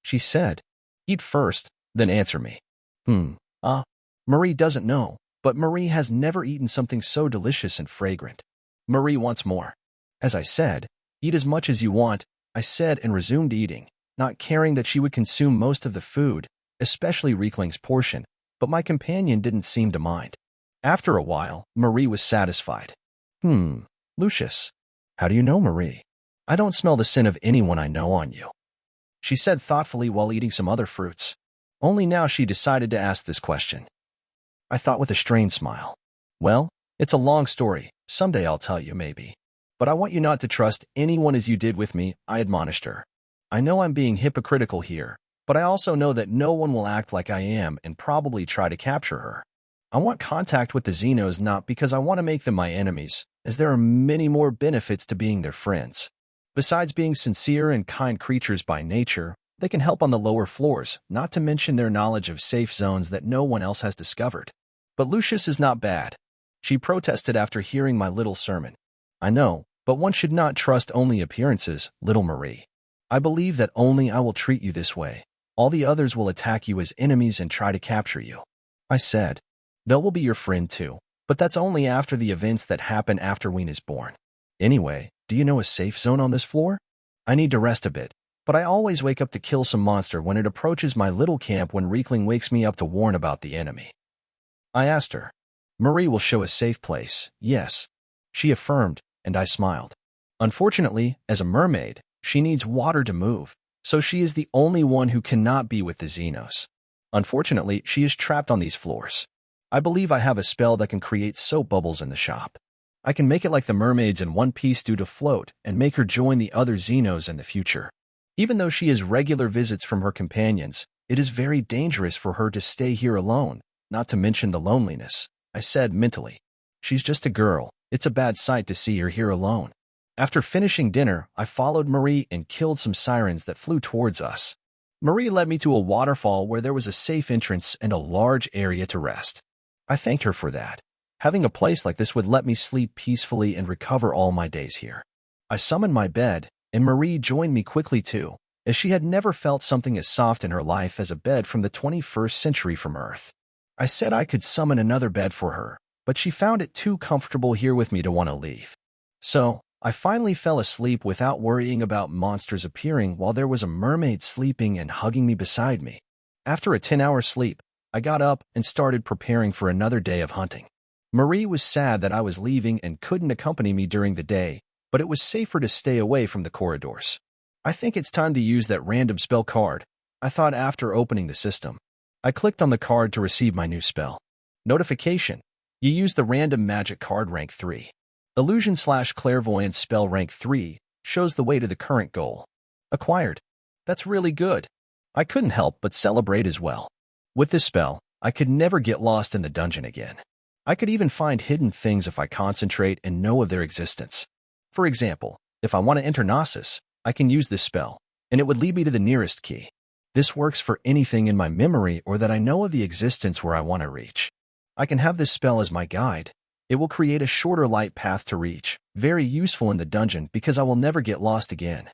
She said. Eat first, then answer me. Marie doesn't know, but Marie has never eaten something so delicious and fragrant. Marie wants more. As I said, eat as much as you want, I said and resumed eating, not caring that she would consume most of the food, especially Riekling's portion, but my companion didn't seem to mind. After a while, Marie was satisfied. Lucius. How do you know Marie? I don't smell the sin of anyone I know on you, she said thoughtfully while eating some other fruits. Only now she decided to ask this question. I thought with a strained smile. Well, it's a long story. Someday I'll tell you, maybe. But I want you not to trust anyone as you did with me, I admonished her. I know I'm being hypocritical here, but I also know that no one will act like I am and probably try to capture her. I want contact with the Xenos not because I want to make them my enemies, as there are many more benefits to being their friends. Besides being sincere and kind creatures by nature, they can help on the lower floors, not to mention their knowledge of safe zones that no one else has discovered. But Lucius is not bad. She protested after hearing my little sermon. I know, but one should not trust only appearances, little Marie. I believe that only I will treat you this way. All the others will attack you as enemies and try to capture you. I said. They will be your friend too, but that's only after the events that happen after Ween is born. Anyway, do you know a safe zone on this floor? I need to rest a bit, but I always wake up to kill some monster when it approaches my little camp when Riekling wakes me up to warn about the enemy. I asked her. Marie will show a safe place, yes. She affirmed, and I smiled. Unfortunately, as a mermaid, she needs water to move, so she is the only one who cannot be with the Xenos. Unfortunately, she is trapped on these floors. I believe I have a spell that can create soap bubbles in the shop. I can make it like the mermaids in One Piece do to float and make her join the other Xenos in the future. Even though she has regular visits from her companions, it is very dangerous for her to stay here alone, not to mention the loneliness, I said mentally. She's just a girl. It's a bad sight to see her here alone. After finishing dinner, I followed Marie and killed some sirens that flew towards us. Marie led me to a waterfall where there was a safe entrance and a large area to rest. I thanked her for that. Having a place like this would let me sleep peacefully and recover all my days here. I summoned my bed, and Marie joined me quickly too, as she had never felt something as soft in her life as a bed from the 21st century from Earth. I said I could summon another bed for her, but she found it too comfortable here with me to want to leave. So, I finally fell asleep without worrying about monsters appearing while there was a mermaid sleeping and hugging me beside me. After a 10-hour sleep, I got up and started preparing for another day of hunting. Marie was sad that I was leaving and couldn't accompany me during the day, but it was safer to stay away from the corridors. I think it's time to use that random spell card, I thought after opening the system. I clicked on the card to receive my new spell. Notification. You used the random magic card rank 3. Illusion/clairvoyance spell rank 3 shows the way to the current goal. Acquired. That's really good. I couldn't help but celebrate as well. With this spell, I could never get lost in the dungeon again. I could even find hidden things if I concentrate and know of their existence. For example, if I want to enter Gnosis, I can use this spell, and it would lead me to the nearest key. This works for anything in my memory or that I know of the existence where I want to reach. I can have this spell as my guide. It will create a shorter light path to reach, very useful in the dungeon because I will never get lost again.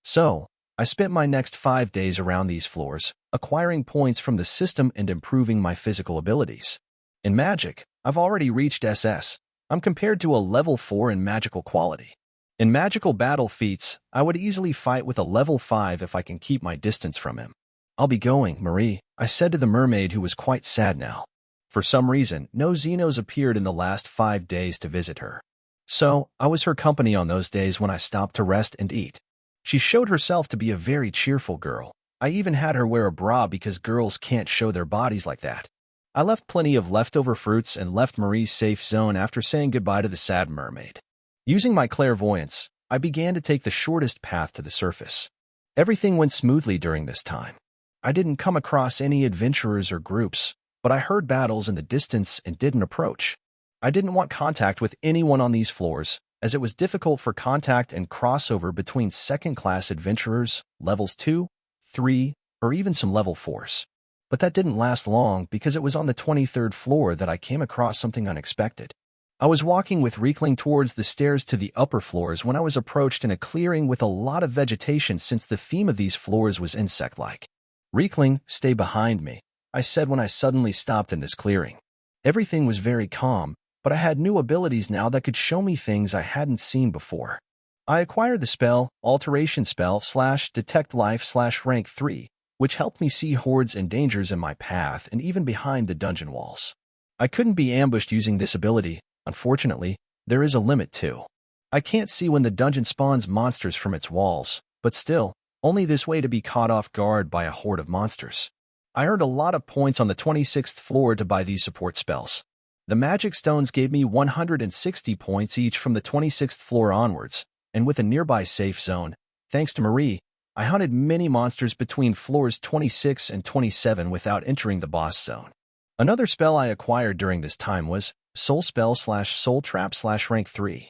So, I spent my next 5 days around these floors, acquiring points from the system and improving my physical abilities. In magic, I've already reached SS. I'm compared to a level 4 in magical quality. In magical battle feats, I would easily fight with a level 5 if I can keep my distance from him. I'll be going, Marie, I said to the mermaid who was quite sad now. For some reason, no Xenos appeared in the last 5 days to visit her. So, I was her company on those days when I stopped to rest and eat. She showed herself to be a very cheerful girl. I even had her wear a bra because girls can't show their bodies like that. I left plenty of leftover fruits and left Marie's safe zone after saying goodbye to the sad mermaid. Using my clairvoyance, I began to take the shortest path to the surface. Everything went smoothly during this time. I didn't come across any adventurers or groups, but I heard battles in the distance and didn't approach. I didn't want contact with anyone on these floors, as it was difficult for contact and crossover between second-class adventurers, levels 2, 3, or even some level 4s. But that didn't last long because it was on the 23rd floor that I came across something unexpected. I was walking with Riekling towards the stairs to the upper floors when I was approached in a clearing with a lot of vegetation since the theme of these floors was insect-like. Riekling, stay behind me, I said when I suddenly stopped in this clearing. Everything was very calm, but I had new abilities now that could show me things I hadn't seen before. I acquired the spell, Alteration Spell / Detect Life / Rank 3, which helped me see hordes and dangers in my path and even behind the dungeon walls. I couldn't be ambushed using this ability. Unfortunately, there is a limit too. I can't see when the dungeon spawns monsters from its walls, but still, only this way to be caught off guard by a horde of monsters. I earned a lot of points on the 26th floor to buy these support spells. The magic stones gave me 160 points each from the 26th floor onwards, and with a nearby safe zone, thanks to Marie, I hunted many monsters between floors 26 and 27 without entering the boss zone. Another spell I acquired during this time was Soul Spell / Soul Trap / Rank 3,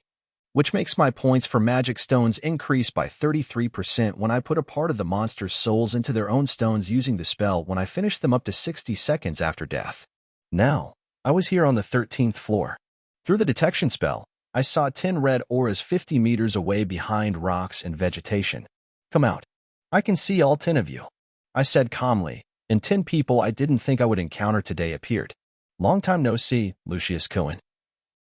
which makes my points for magic stones increase by 33% when I put a part of the monster's souls into their own stones using the spell when I finish them up to 60 seconds after death. Now, I was here on the 13th floor. Through the detection spell, I saw 10 red auras 50 meters away behind rocks and vegetation. Come out. I can see all 10 of you, I said calmly, and 10 people I didn't think I would encounter today appeared. Long time no see, Lucius Cohen.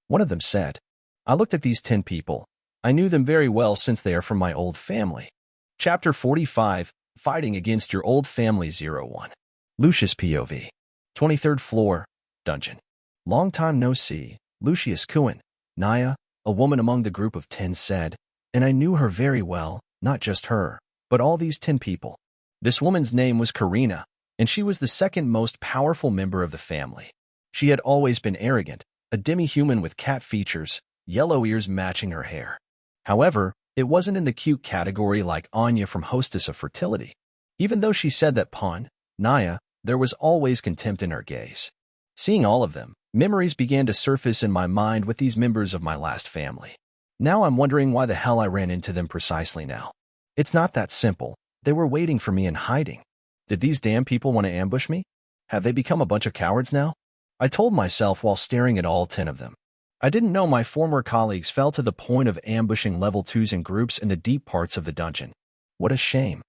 One of them said. I looked at these 10 people. I knew them very well since they are from my old family. Chapter 45, Fighting Against Your Old Family 01. Lucius POV. 23rd floor, dungeon. Long time no see, Lucius Cohen. Naya, a woman among the group of 10 said, and I knew her very well, not just her, but all these 10 people. This woman's name was Karina, and she was the second most powerful member of the family. She had always been arrogant, a demi-human with cat features, yellow ears matching her hair. However, it wasn't in the cute category like Anya from Hostess of Fertility. Even though she said that Pawn, Naya, there was always contempt in her gaze. Seeing all of them, memories began to surface in my mind with these members of my last family. Now I'm wondering why the hell I ran into them precisely now. It's not that simple. They were waiting for me in hiding. Did these damn people want to ambush me? Have they become a bunch of cowards now? I told myself while staring at all 10 of them. I didn't know my former colleagues fell to the point of ambushing level 2s in groups in the deep parts of the dungeon. What a shame.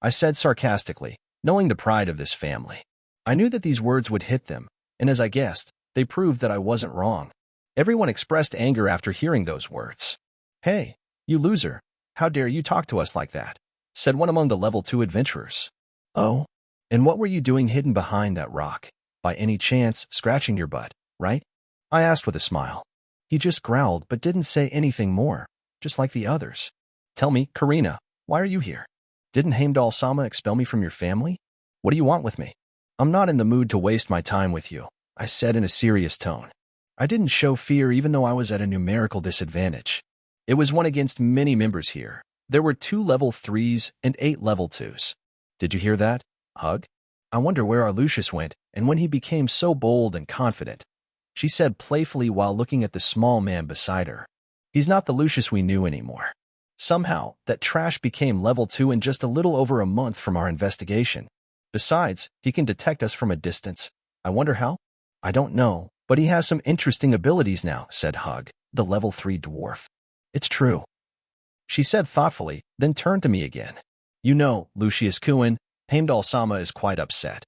I said sarcastically, knowing the pride of this family. I knew that these words would hit them, and as I guessed, they proved that I wasn't wrong. Everyone expressed anger after hearing those words. Hey, you loser, how dare you talk to us like that? Said one among the level 2 adventurers. Oh, and what were you doing hidden behind that rock? By any chance, scratching your butt, right? I asked with a smile. He just growled but didn't say anything more, just like the others. Tell me, Karina, why are you here? Didn't Heimdall-sama expel me from your family? What do you want with me? I'm not in the mood to waste my time with you, I said in a serious tone. I didn't show fear even though I was at a numerical disadvantage. It was one against many members here. There were 2 level 3s and 8 level 2s. Did you hear that? Hug? I wonder where our Lucius went and when he became so bold and confident. She said playfully while looking at the small man beside her. He's not the Lucius we knew anymore. Somehow, that trash became level 2 in just a little over a month from our investigation. Besides, he can detect us from a distance. I wonder how? I don't know, but he has some interesting abilities now, said Hug, the level 3 dwarf. It's true, she said thoughtfully, then turned to me again. You know, Lucius Kuin, Heimdall-sama is quite upset.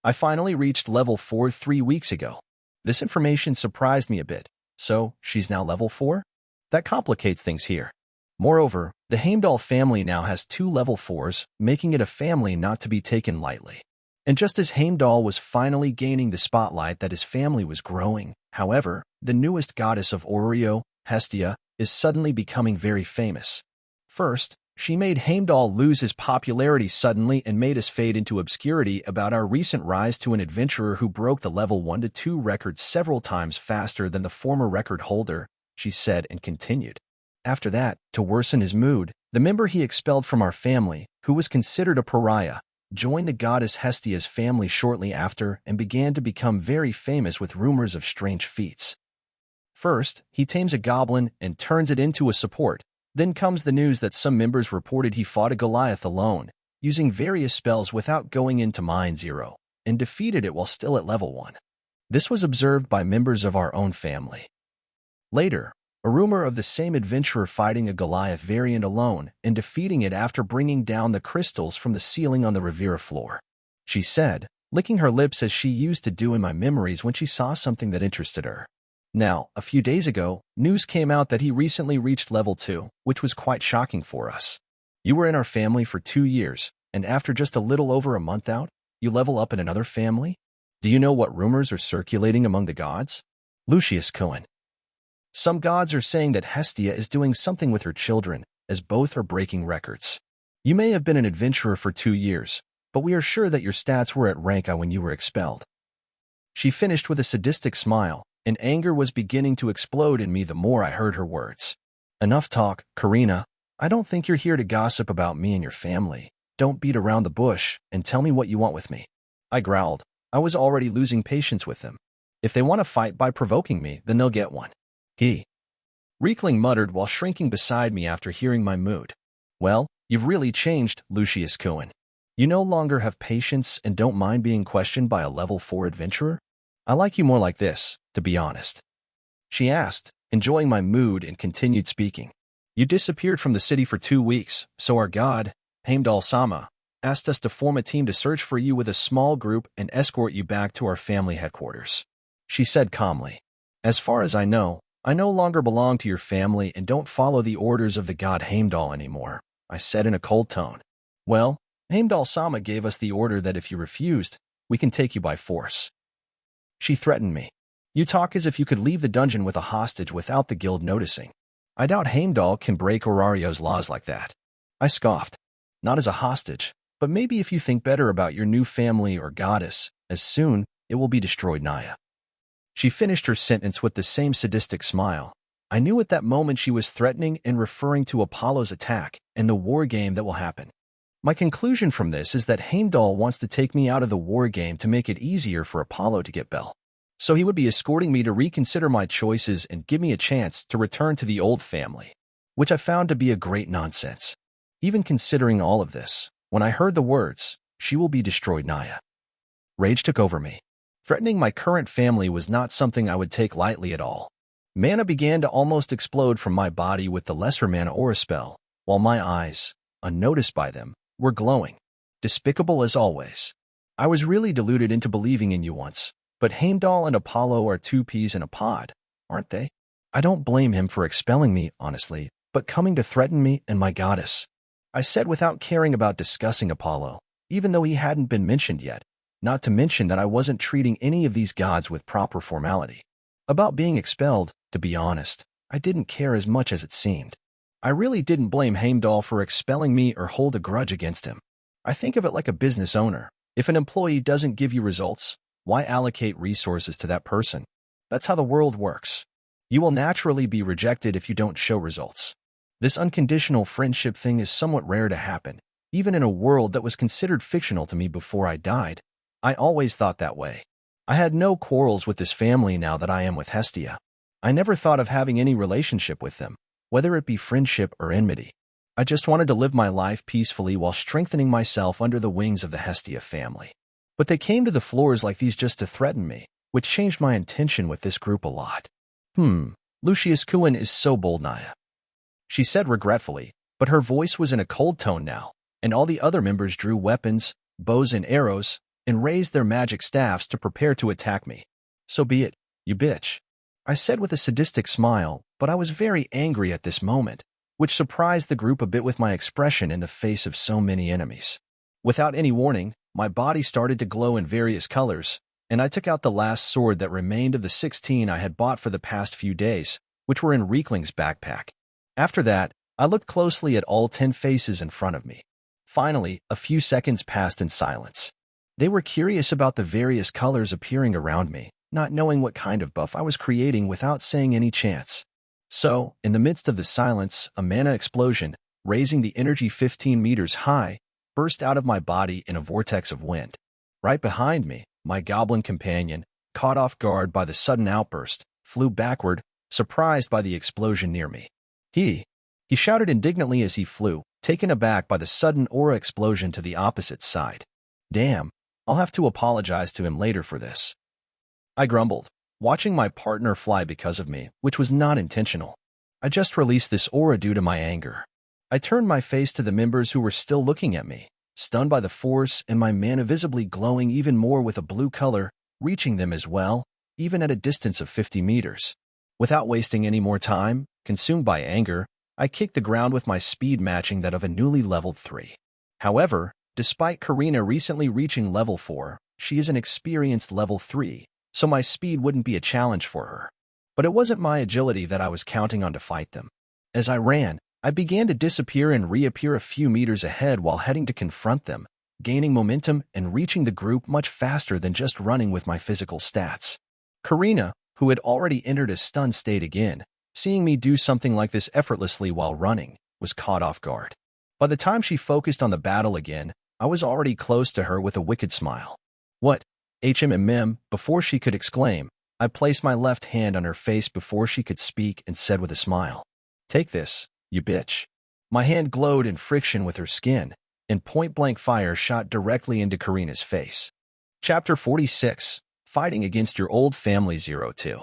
I finally reached level 4 3 weeks ago. This information surprised me a bit. So, she's now level 4? That complicates things here. Moreover, the Heimdall family now has 2 level 4s, making it a family not to be taken lightly. And just as Heimdall was finally gaining the spotlight that his family was growing, however, the newest goddess of Orario, Hestia, is suddenly becoming very famous. First, she made Heimdall lose his popularity suddenly and made us fade into obscurity about our recent rise to an adventurer who broke the level 1 to 2 record several times faster than the former record holder, she said and continued. After that, to worsen his mood, the member he expelled from our family, who was considered a pariah, joined the goddess Hestia's family shortly after and began to become very famous with rumors of strange feats. First, he tames a goblin and turns it into a support. Then comes the news that some members reported he fought a Goliath alone, using various spells without going into Mine Zero, and defeated it while still at level 1. This was observed by members of our own family. Later, a rumor of the same adventurer fighting a Goliath variant alone and defeating it after bringing down the crystals from the ceiling on the Rivera floor. She said, licking her lips as she used to do in my memories when she saw something that interested her. Now, a few days ago, news came out that he recently reached level 2, which was quite shocking for us. You were in our family for 2 years, and after just a little over a month out, you level up in another family? Do you know what rumors are circulating among the gods? Lucius Cohen. Some gods are saying that Hestia is doing something with her children, as both are breaking records. You may have been an adventurer for 2 years, but we are sure that your stats were at rank I when you were expelled. She finished with a sadistic smile, and anger was beginning to explode in me the more I heard her words. Enough talk, Karina. I don't think you're here to gossip about me and your family. Don't beat around the bush, and tell me what you want with me. I growled. I was already losing patience with them. If they want to fight by provoking me, then they'll get one. He. Riekling muttered while shrinking beside me after hearing my mood. Well, you've really changed, Lucius Cohen. You no longer have patience and don't mind being questioned by a level 4 adventurer? I like you more like this, to be honest. She asked, enjoying my mood and continued speaking. You disappeared from the city for 2 weeks, so our god, Heimdall-sama, asked us to form a team to search for you with a small group and escort you back to our family headquarters. She said calmly. As far as I no longer belong to your family and don't follow the orders of the god Heimdall anymore, I said in a cold tone. Well, Heimdall-sama gave us the order that if you refused, we can take you by force. She threatened me. You talk as if you could leave the dungeon with a hostage without the guild noticing. I doubt Heimdall can break Orario's laws like that. I scoffed. Not as a hostage, but maybe if you think better about your new family or goddess, as soon, it will be destroyed, Naya. She finished her sentence with the same sadistic smile. I knew at that moment she was threatening and referring to Apollo's attack and the war game that will happen. My conclusion from this is that Heimdall wants to take me out of the war game to make it easier for Apollo to get Bell. So he would be escorting me to reconsider my choices and give me a chance to return to the old family, which I found to be a great nonsense. Even considering all of this, when I heard the words, she will be destroyed, Naya. Rage took over me. Threatening my current family was not something I would take lightly at all. Mana began to almost explode from my body with the lesser mana aura spell, while my eyes, unnoticed by them, were glowing. Despicable as always. I was really deluded into believing in you once, but Heimdall and Apollo are 2 peas in a pod, aren't they? I don't blame him for expelling me, honestly, but coming to threaten me and my goddess. I said without caring about discussing Apollo, even though he hadn't been mentioned yet. Not to mention that I wasn't treating any of these gods with proper formality. About being expelled, to be honest, I didn't care as much as it seemed. I really didn't blame Heimdall for expelling me or hold a grudge against him. I think of it like a business owner. If an employee doesn't give you results, why allocate resources to that person? That's how the world works. You will naturally be rejected if you don't show results. This unconditional friendship thing is somewhat rare to happen, even in a world that was considered fictional to me before I died. I always thought that way. I had no quarrels with this family now that I am with Hestia. I never thought of having any relationship with them. whether it be friendship or enmity. I just wanted to live my life peacefully while strengthening myself under the wings of the Hestia family. But they came to the floors like these just to threaten me, which changed my intention with this group a lot. Lucius Kuan is so bold, Naya, she said regretfully, but her voice was in a cold tone now, and all the other members drew weapons, bows and arrows, and raised their magic staffs to prepare to attack me. So be it, you bitch, I said with a sadistic smile, but I was very angry at this moment, which surprised the group a bit with my expression in the face of so many enemies. Without any warning, my body started to glow in various colors, and I took out the last sword that remained of the 16 I had bought for the past few days, which were in Reikling's backpack. After that, I looked closely at all 10 faces in front of me. Finally, a few seconds passed in silence. They were curious about the various colors appearing around me, not knowing what kind of buff I was creating without saying any chance. So, in the midst of the silence, a mana explosion, raising the energy 15 meters high, burst out of my body in a vortex of wind. Right behind me, my goblin companion, caught off guard by the sudden outburst, flew backward, surprised by the explosion near me. He shouted indignantly as he flew, taken aback by the sudden aura explosion to the opposite side. Damn, I'll have to apologize to him later for this, I grumbled, watching my partner fly because of me, which was not intentional. I just released this aura due to my anger. I turned my face to the members who were still looking at me, stunned by the force and my mana visibly glowing even more with a blue color, reaching them as well, even at a distance of 50 meters. Without wasting any more time, consumed by anger, I kicked the ground with my speed matching that of a newly leveled 3. However, despite Karina recently reaching level 4, she is an experienced level 3, so my speed wouldn't be a challenge for her. But it wasn't my agility that I was counting on to fight them. As I ran, I began to disappear and reappear a few meters ahead while heading to confront them, gaining momentum and reaching the group much faster than just running with my physical stats. Karina, who had already entered a stunned state again, seeing me do something like this effortlessly while running, was caught off guard. By the time she focused on the battle again, I was already close to her with a wicked smile. What? Before she could exclaim, I placed my left hand on her face before she could speak and said with a smile, Take this, you bitch. My hand glowed in friction with her skin, and point-blank fire shot directly into Karina's face. Chapter 46, Fighting Against Your Old Family 02.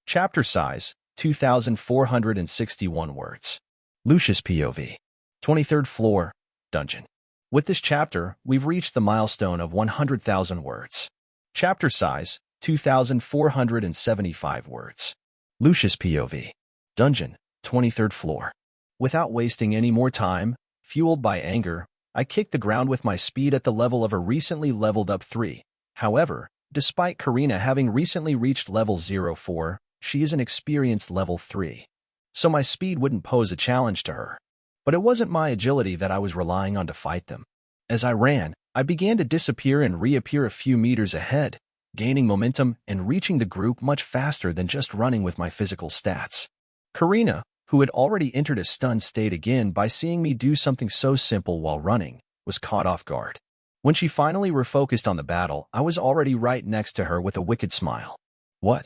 Chapter size, 2,461 words. Lucius POV. 23rd floor, dungeon. With this chapter, we've reached the milestone of 100,000 words. Chapter size, 2,475 words. Lucius POV. Dungeon, 23rd floor. Without wasting any more time, fueled by anger, I kicked the ground with my speed at the level of a recently leveled up 3. However, despite Karina having recently reached level 04, she is an experienced level 3. So my speed wouldn't pose a challenge to her. But it wasn't my agility that I was relying on to fight them. As I ran, I began to disappear and reappear a few meters ahead, gaining momentum and reaching the group much faster than just running with my physical stats. Karina, who had already entered a stunned state again by seeing me do something so simple while running, was caught off guard. When she finally refocused on the battle, I was already right next to her with a wicked smile. What?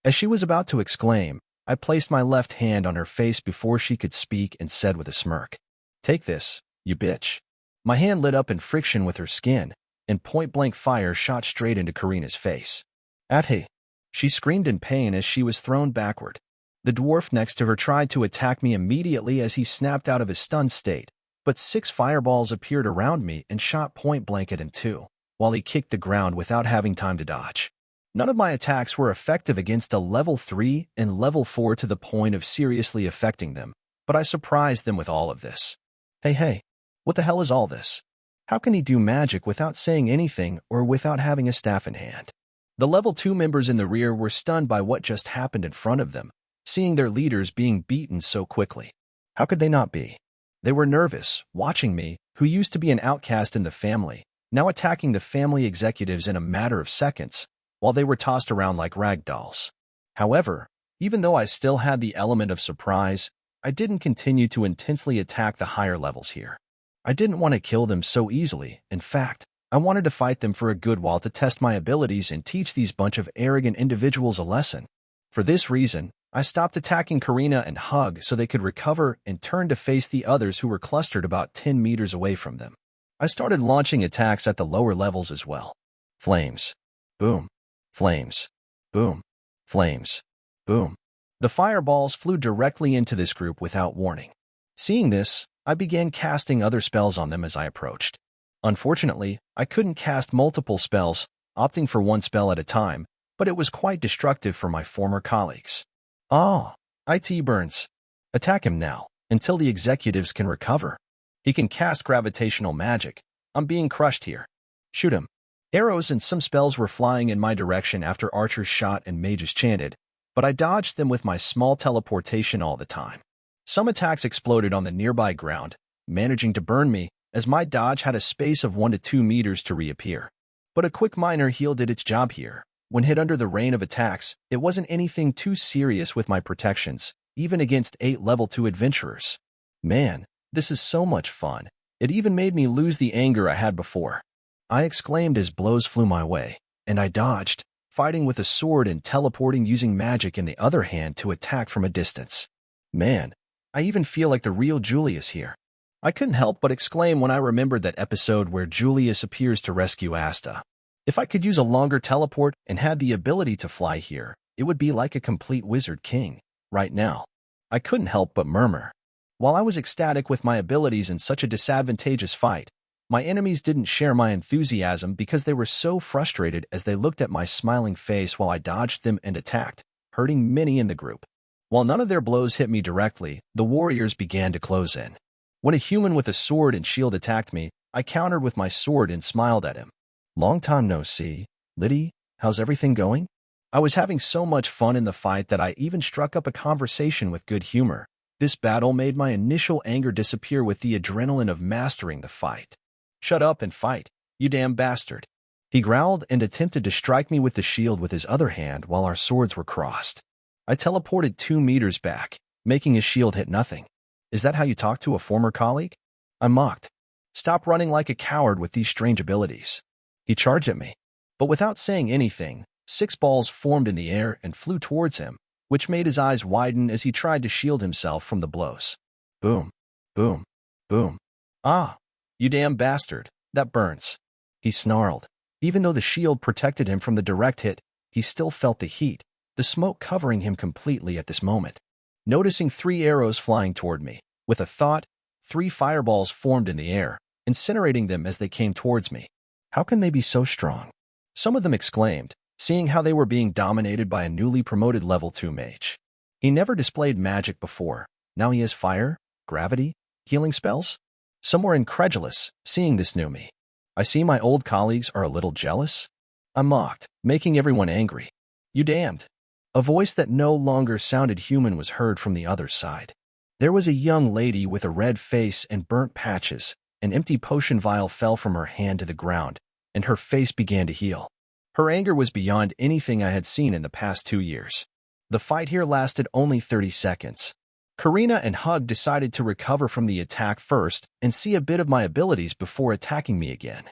As she was about to exclaim, I placed my left hand on her face before she could speak and said with a smirk, Take this, you bitch. My hand lit up in friction with her skin, and point-blank fire shot straight into Karina's face. Hey! She screamed in pain as she was thrown backward. The dwarf next to her tried to attack me immediately as he snapped out of his stunned state, but 6 fireballs appeared around me and shot point-blank at him too, while he kicked the ground without having time to dodge. None of my attacks were effective against a level 3 and level 4 to the point of seriously affecting them, but I surprised them with all of this. Hey, what the hell is all this? How can he do magic without saying anything or without having a staff in hand? The level 2 members in the rear were stunned by what just happened in front of them, seeing their leaders being beaten so quickly. How could they not be? They were nervous, watching me, who used to be an outcast in the family, now attacking the family executives in a matter of seconds, while they were tossed around like rag dolls. However, even though I still had the element of surprise, I didn't continue to intensely attack the higher levels here. I didn't want to kill them so easily. In fact, I wanted to fight them for a good while to test my abilities and teach these bunch of arrogant individuals a lesson. For this reason, I stopped attacking Karina and Hug so they could recover and turned to face the others who were clustered about 10 meters away from them. I started launching attacks at the lower levels as well. Flames. Boom. Flames. Boom. Flames. Boom. The fireballs flew directly into this group without warning. Seeing this, I began casting other spells on them as I approached. Unfortunately, I couldn't cast multiple spells, opting for one spell at a time, but it was quite destructive for my former colleagues. Oh, IT burns. Attack him now, until the executives can recover. He can cast gravitational magic. I'm being crushed here. Shoot him. Arrows and some spells were flying in my direction after archers shot and mages chanted, but I dodged them with my small teleportation all the time. Some attacks exploded on the nearby ground, managing to burn me, as my dodge had a space of 1 to 2 meters to reappear. But a quick minor heal did its job here. When hit under the rain of attacks, it wasn't anything too serious with my protections, even against 8 level 2 adventurers. Man, this is so much fun. It even made me lose the anger I had before. I exclaimed as blows flew my way, and I dodged, fighting with a sword and teleporting using magic in the other hand to attack from a distance. Man, I even feel like the real Julius here. I couldn't help but exclaim when I remembered that episode where Julius appears to rescue Asta. If I could use a longer teleport and had the ability to fly here, it would be like a complete wizard king, right now. I couldn't help but murmur. While I was ecstatic with my abilities in such a disadvantageous fight, my enemies didn't share my enthusiasm because they were so frustrated as they looked at my smiling face while I dodged them and attacked, hurting many in the group. While none of their blows hit me directly, the warriors began to close in. When a human with a sword and shield attacked me, I countered with my sword and smiled at him. Long time no see. Liddy, how's everything going? I was having so much fun in the fight that I even struck up a conversation with good humor. This battle made my initial anger disappear with the adrenaline of mastering the fight. Shut up and fight, you damn bastard. He growled and attempted to strike me with the shield with his other hand while our swords were crossed. I teleported 2 meters back, making his shield hit nothing. Is that how you talk to a former colleague? I mocked. Stop running like a coward with these strange abilities. He charged at me, but without saying anything, 6 balls formed in the air and flew towards him, which made his eyes widen as he tried to shield himself from the blows. Boom, boom, boom. Ah, you damn bastard, that burns. He snarled. Even though the shield protected him from the direct hit, he still felt the heat, the smoke covering him completely at this moment. Noticing 3 arrows flying toward me, with a thought, 3 fireballs formed in the air, incinerating them as they came towards me. How can they be so strong? Some of them exclaimed, seeing how they were being dominated by a newly promoted level 2 mage. He never displayed magic before. Now he has fire, gravity, healing spells? Some were incredulous, seeing this new me. I see my old colleagues are a little jealous. I mocked, making everyone angry. You damned. A voice that no longer sounded human was heard from the other side. There was a young lady with a red face and burnt patches. An empty potion vial fell from her hand to the ground, and her face began to heal. Her anger was beyond anything I had seen in the past 2 years. The fight here lasted only 30 seconds. Karina and Hug decided to recover from the attack first and see a bit of my abilities before attacking me again.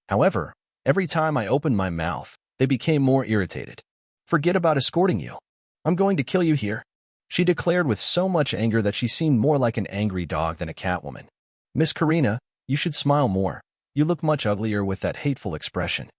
However, every time I opened my mouth, they became more irritated. Forget about escorting you. I'm going to kill you here, she declared with so much anger that she seemed more like an angry dog than a catwoman. Miss Karina, you should smile more. You look much uglier with that hateful expression.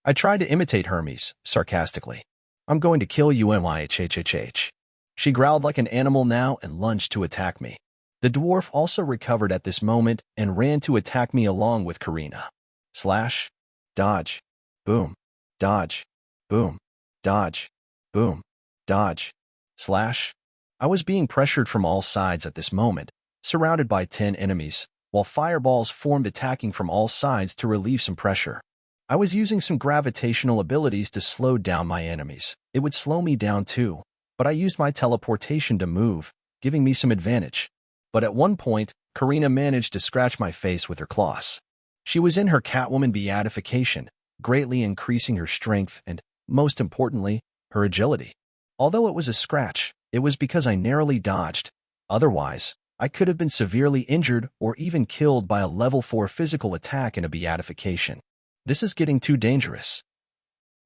I tried to imitate Hermes, sarcastically. I'm going to kill you, MIHHH. She growled like an animal now and lunged to attack me. The dwarf also recovered at this moment and ran to attack me along with Karina. Slash. Dodge. Boom. Dodge. Boom. Dodge. Boom. Dodge. Slash. I was being pressured from all sides at this moment, surrounded by 10 enemies, while fireballs formed attacking from all sides to relieve some pressure. I was using some gravitational abilities to slow down my enemies. It would slow me down too, but I used my teleportation to move, giving me some advantage. But at one point, Karina managed to scratch my face with her claws. She was in her Catwoman beatification, greatly increasing her strength and, most importantly, her agility. Although it was a scratch, it was because I narrowly dodged. Otherwise, I could have been severely injured or even killed by a level 4 physical attack in a beatification. This is getting too dangerous.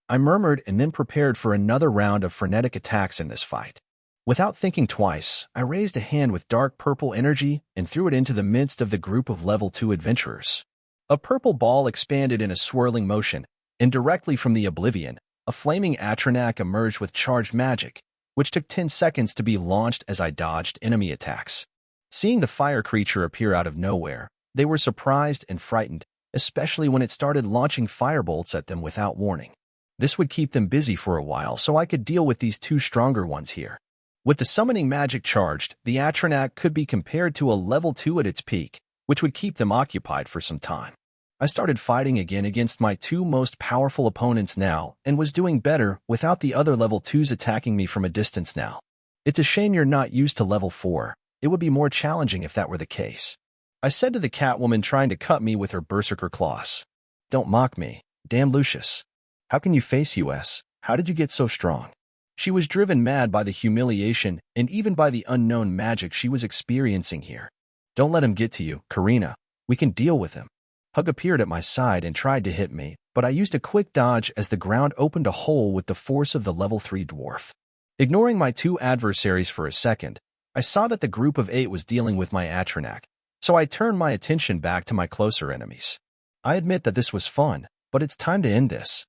I murmured and then prepared for another round of frenetic attacks in this fight. Without thinking twice, I raised a hand with dark purple energy and threw it into the midst of the group of level 2 adventurers. A purple ball expanded in a swirling motion, and directly from the oblivion, a flaming Atronac emerged with charged magic, which took 10 seconds to be launched as I dodged enemy attacks. Seeing the fire creature appear out of nowhere, they were surprised and frightened, especially when it started launching firebolts at them without warning. This would keep them busy for a while so I could deal with these two stronger ones here. With the summoning magic charged, the Atronac could be compared to a level 2 at its peak, which would keep them occupied for some time. I started fighting again against my two most powerful opponents now and was doing better without the other level 2s attacking me from a distance now. It's a shame you're not used to level 4. It would be more challenging if that were the case. I said to the Catwoman trying to cut me with her berserker claws. Don't mock me. Damn Lucius. How can you face us? How did you get so strong? She was driven mad by the humiliation and even by the unknown magic she was experiencing here. Don't let him get to you, Karina. We can deal with him. Hug appeared at my side and tried to hit me, but I used a quick dodge as the ground opened a hole with the force of the level 3 dwarf. Ignoring my two adversaries for a second, I saw that the group of 8 was dealing with my Atronac, so I turned my attention back to my closer enemies. I admit that this was fun, but it's time to end this,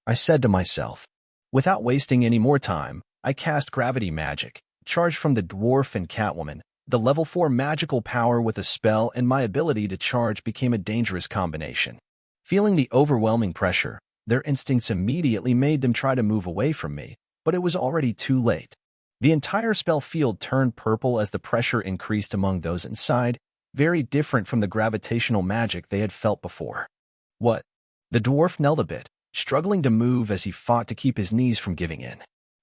I said to myself. Without wasting any more time, I cast gravity magic, charged from the dwarf and Catwoman. The level 4 magical power with a spell and my ability to charge became a dangerous combination. Feeling the overwhelming pressure, their instincts immediately made them try to move away from me, but it was already too late. The entire spell field turned purple as the pressure increased among those inside, very different from the gravitational magic they had felt before. What? The dwarf knelt a bit, struggling to move as he fought to keep his knees from giving in.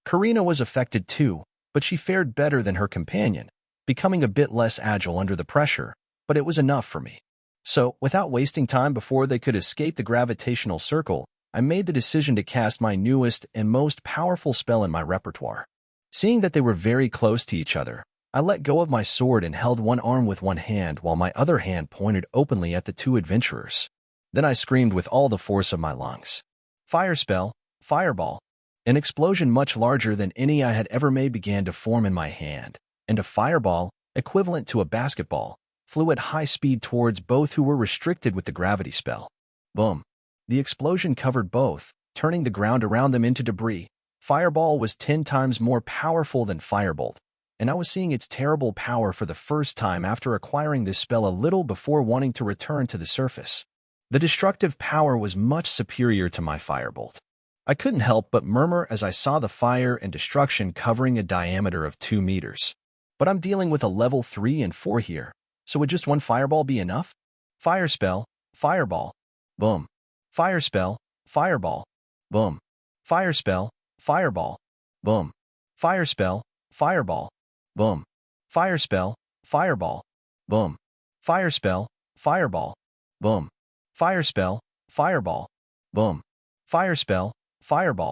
Karina was affected too, but she fared better than her companion, becoming a bit less agile under the pressure, but it was enough for me. So, without wasting time before they could escape the gravitational circle, I made the decision to cast my newest and most powerful spell in my repertoire. Seeing that they were very close to each other, I let go of my sword and held one arm with one hand while my other hand pointed openly at the two adventurers. Then I screamed with all the force of my lungs. Fire spell, fireball. An explosion much larger than any I had ever made began to form in my hand, and a fireball, equivalent to a basketball, flew at high speed towards both who were restricted with the gravity spell. Boom. The explosion covered both, turning the ground around them into debris. Fireball was 10 times more powerful than Firebolt, and I was seeing its terrible power for the first time after acquiring this spell a little before wanting to return to the surface. The destructive power was much superior to my Firebolt. I couldn't help but murmur as I saw the fire and destruction covering a diameter of 2 meters. But I'm dealing with a level 3 and 4 here, so would just one fireball be enough? Fire spell, fireball, boom. Fire spell, fireball, boom. Fire spell, fireball, boom. Fire spell, fireball, boom. Fire spell, fireball, boom. Fire spell, fireball, boom. Fire spell, fireball, boom. Fire spell, fireball,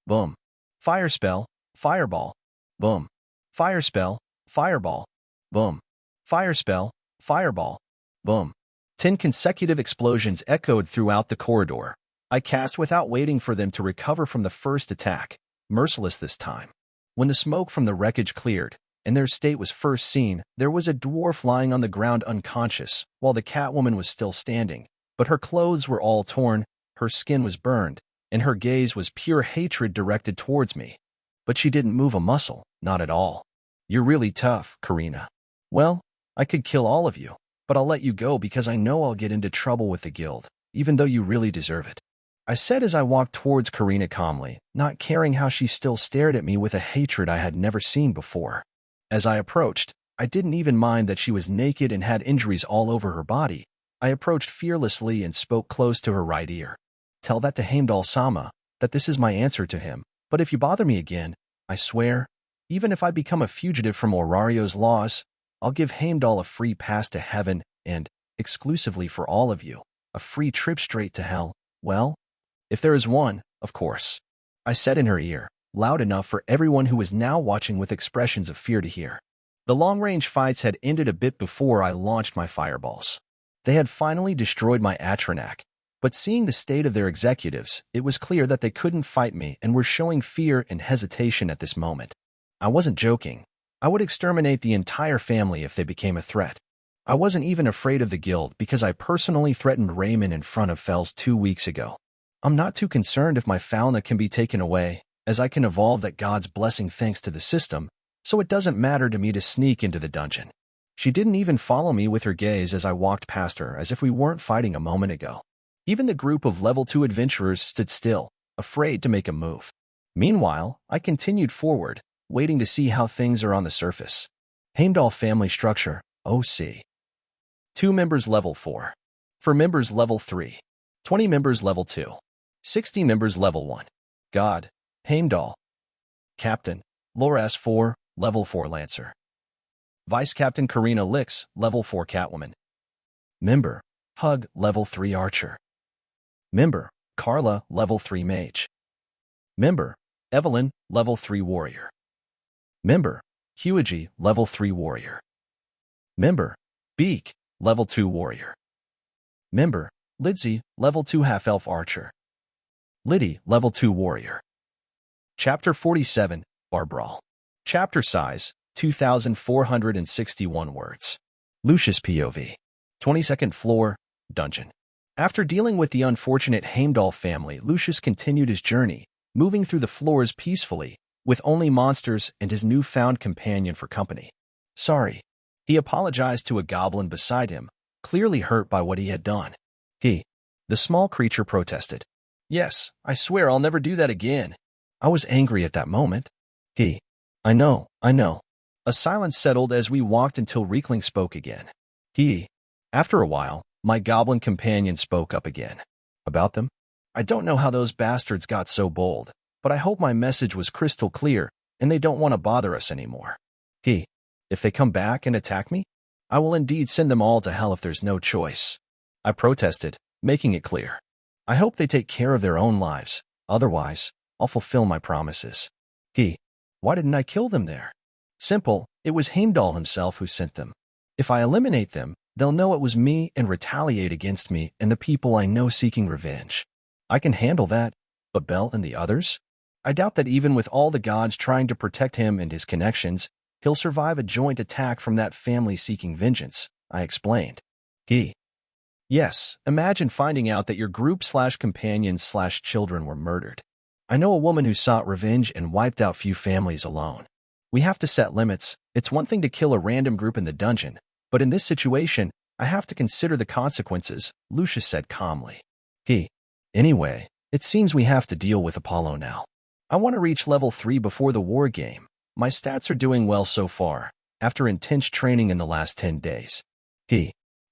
boom. Fire spell, fireball, boom. Fire spell, fireball, boom. Fire spell, fireball, boom. 10 consecutive explosions echoed throughout the corridor. I cast without waiting for them to recover from the first attack, merciless this time. When the smoke from the wreckage cleared, and their state was first seen, there was a dwarf lying on the ground unconscious, while the Catwoman was still standing. But her clothes were all torn, her skin was burned, and her gaze was pure hatred directed towards me. But she didn't move a muscle, not at all. You're really tough, Karina. Well, I could kill all of you, but I'll let you go because I know I'll get into trouble with the guild, even though you really deserve it. I said as I walked towards Karina calmly, not caring how she still stared at me with a hatred I had never seen before. As I approached, I didn't even mind that she was naked and had injuries all over her body. I approached fearlessly and spoke close to her right ear. Tell that to Heimdall-sama, that this is my answer to him, but if you bother me again, I swear, even if I become a fugitive from Orario's laws, I'll give Heimdall a free pass to heaven and, exclusively for all of you, a free trip straight to hell. Well, if there is one, of course. I said in her ear, loud enough for everyone who was now watching with expressions of fear to hear. The long-range fights had ended a bit before I launched my fireballs. They had finally destroyed my Atronac, but seeing the state of their executives, it was clear that they couldn't fight me and were showing fear and hesitation at this moment. I wasn't joking. I would exterminate the entire family if they became a threat. I wasn't even afraid of the guild because I personally threatened Raymond in front of Fells 2 weeks ago. I'm not too concerned if my fauna can be taken away, as I can evolve that God's blessing thanks to the system, so it doesn't matter to me to sneak into the dungeon. She didn't even follow me with her gaze as I walked past her as if we weren't fighting a moment ago. Even the group of level 2 adventurers stood still, afraid to make a move. Meanwhile, I continued forward, waiting to see how things are on the surface. Heimdall family structure, OC. 2 members level 4. 4 members level 3. 20 members level 2. 60 members level 1. God, Heimdall. Captain, Loras 4, level 4 Lancer. Vice Captain Karina Lix, level 4 Catwoman. Member, Hug, level 3 Archer. Member, Carla, level 3 Mage. Member, Evelyn, level 3 Warrior. Member, Huiji, level 3 Warrior. Member, Beak, level 2 Warrior. Member, Lidsey, level 2 Half-Elf Archer. Liddy, level 2 Warrior. Chapter 47, Bar Brawl. Chapter size, 2,461 words. Lucius POV. 22nd floor, dungeon. After dealing with the unfortunate Heimdall family, Lucius continued his journey, moving through the floors peacefully, with only monsters and his newfound companion for company. Sorry. He apologized to a goblin beside him, clearly hurt by what he had done. The small creature protested. Yes, I swear I'll never do that again. I was angry at that moment. I know. A silence settled as we walked until Riekling spoke again. After a while, my goblin companion spoke up again. About them? I don't know how those bastards got so bold, but I hope my message was crystal clear and they don't want to bother us anymore. If they come back and attack me, I will indeed send them all to hell if there's no choice. I protested, making it clear. I hope they take care of their own lives, otherwise, I'll fulfill my promises. Why didn't I kill them there? Simple, it was Heimdall himself who sent them. If I eliminate them, they'll know it was me and retaliate against me and the people I know seeking revenge. I can handle that, but Bel and the others? I doubt that even with all the gods trying to protect him and his connections, he'll survive a joint attack from that family seeking vengeance, I explained. Yes, imagine finding out that your group/companions/children were murdered. I know a woman who sought revenge and wiped out few families alone. We have to set limits. It's one thing to kill a random group in the dungeon, but in this situation, I have to consider the consequences, Lucius said calmly. Anyway, it seems we have to deal with Apollo now. I want to reach level 3 before the war game. My stats are doing well so far, after intense training in the last 10 days.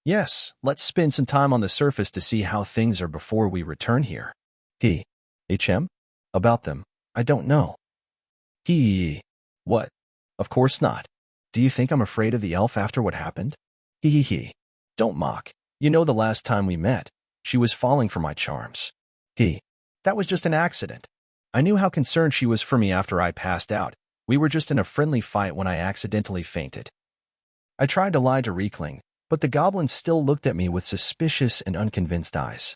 Yes, let's spend some time on the surface to see how things are before we return here. HM? About them, I don't know. What? Of course not. Do you think I'm afraid of the elf after what happened? Don't mock. You know the last time we met, she was falling for my charms. That was just an accident. I knew how concerned she was for me after I passed out. We were just in a friendly fight when I accidentally fainted. I tried to lie to Riekling, but the goblin still looked at me with suspicious and unconvinced eyes.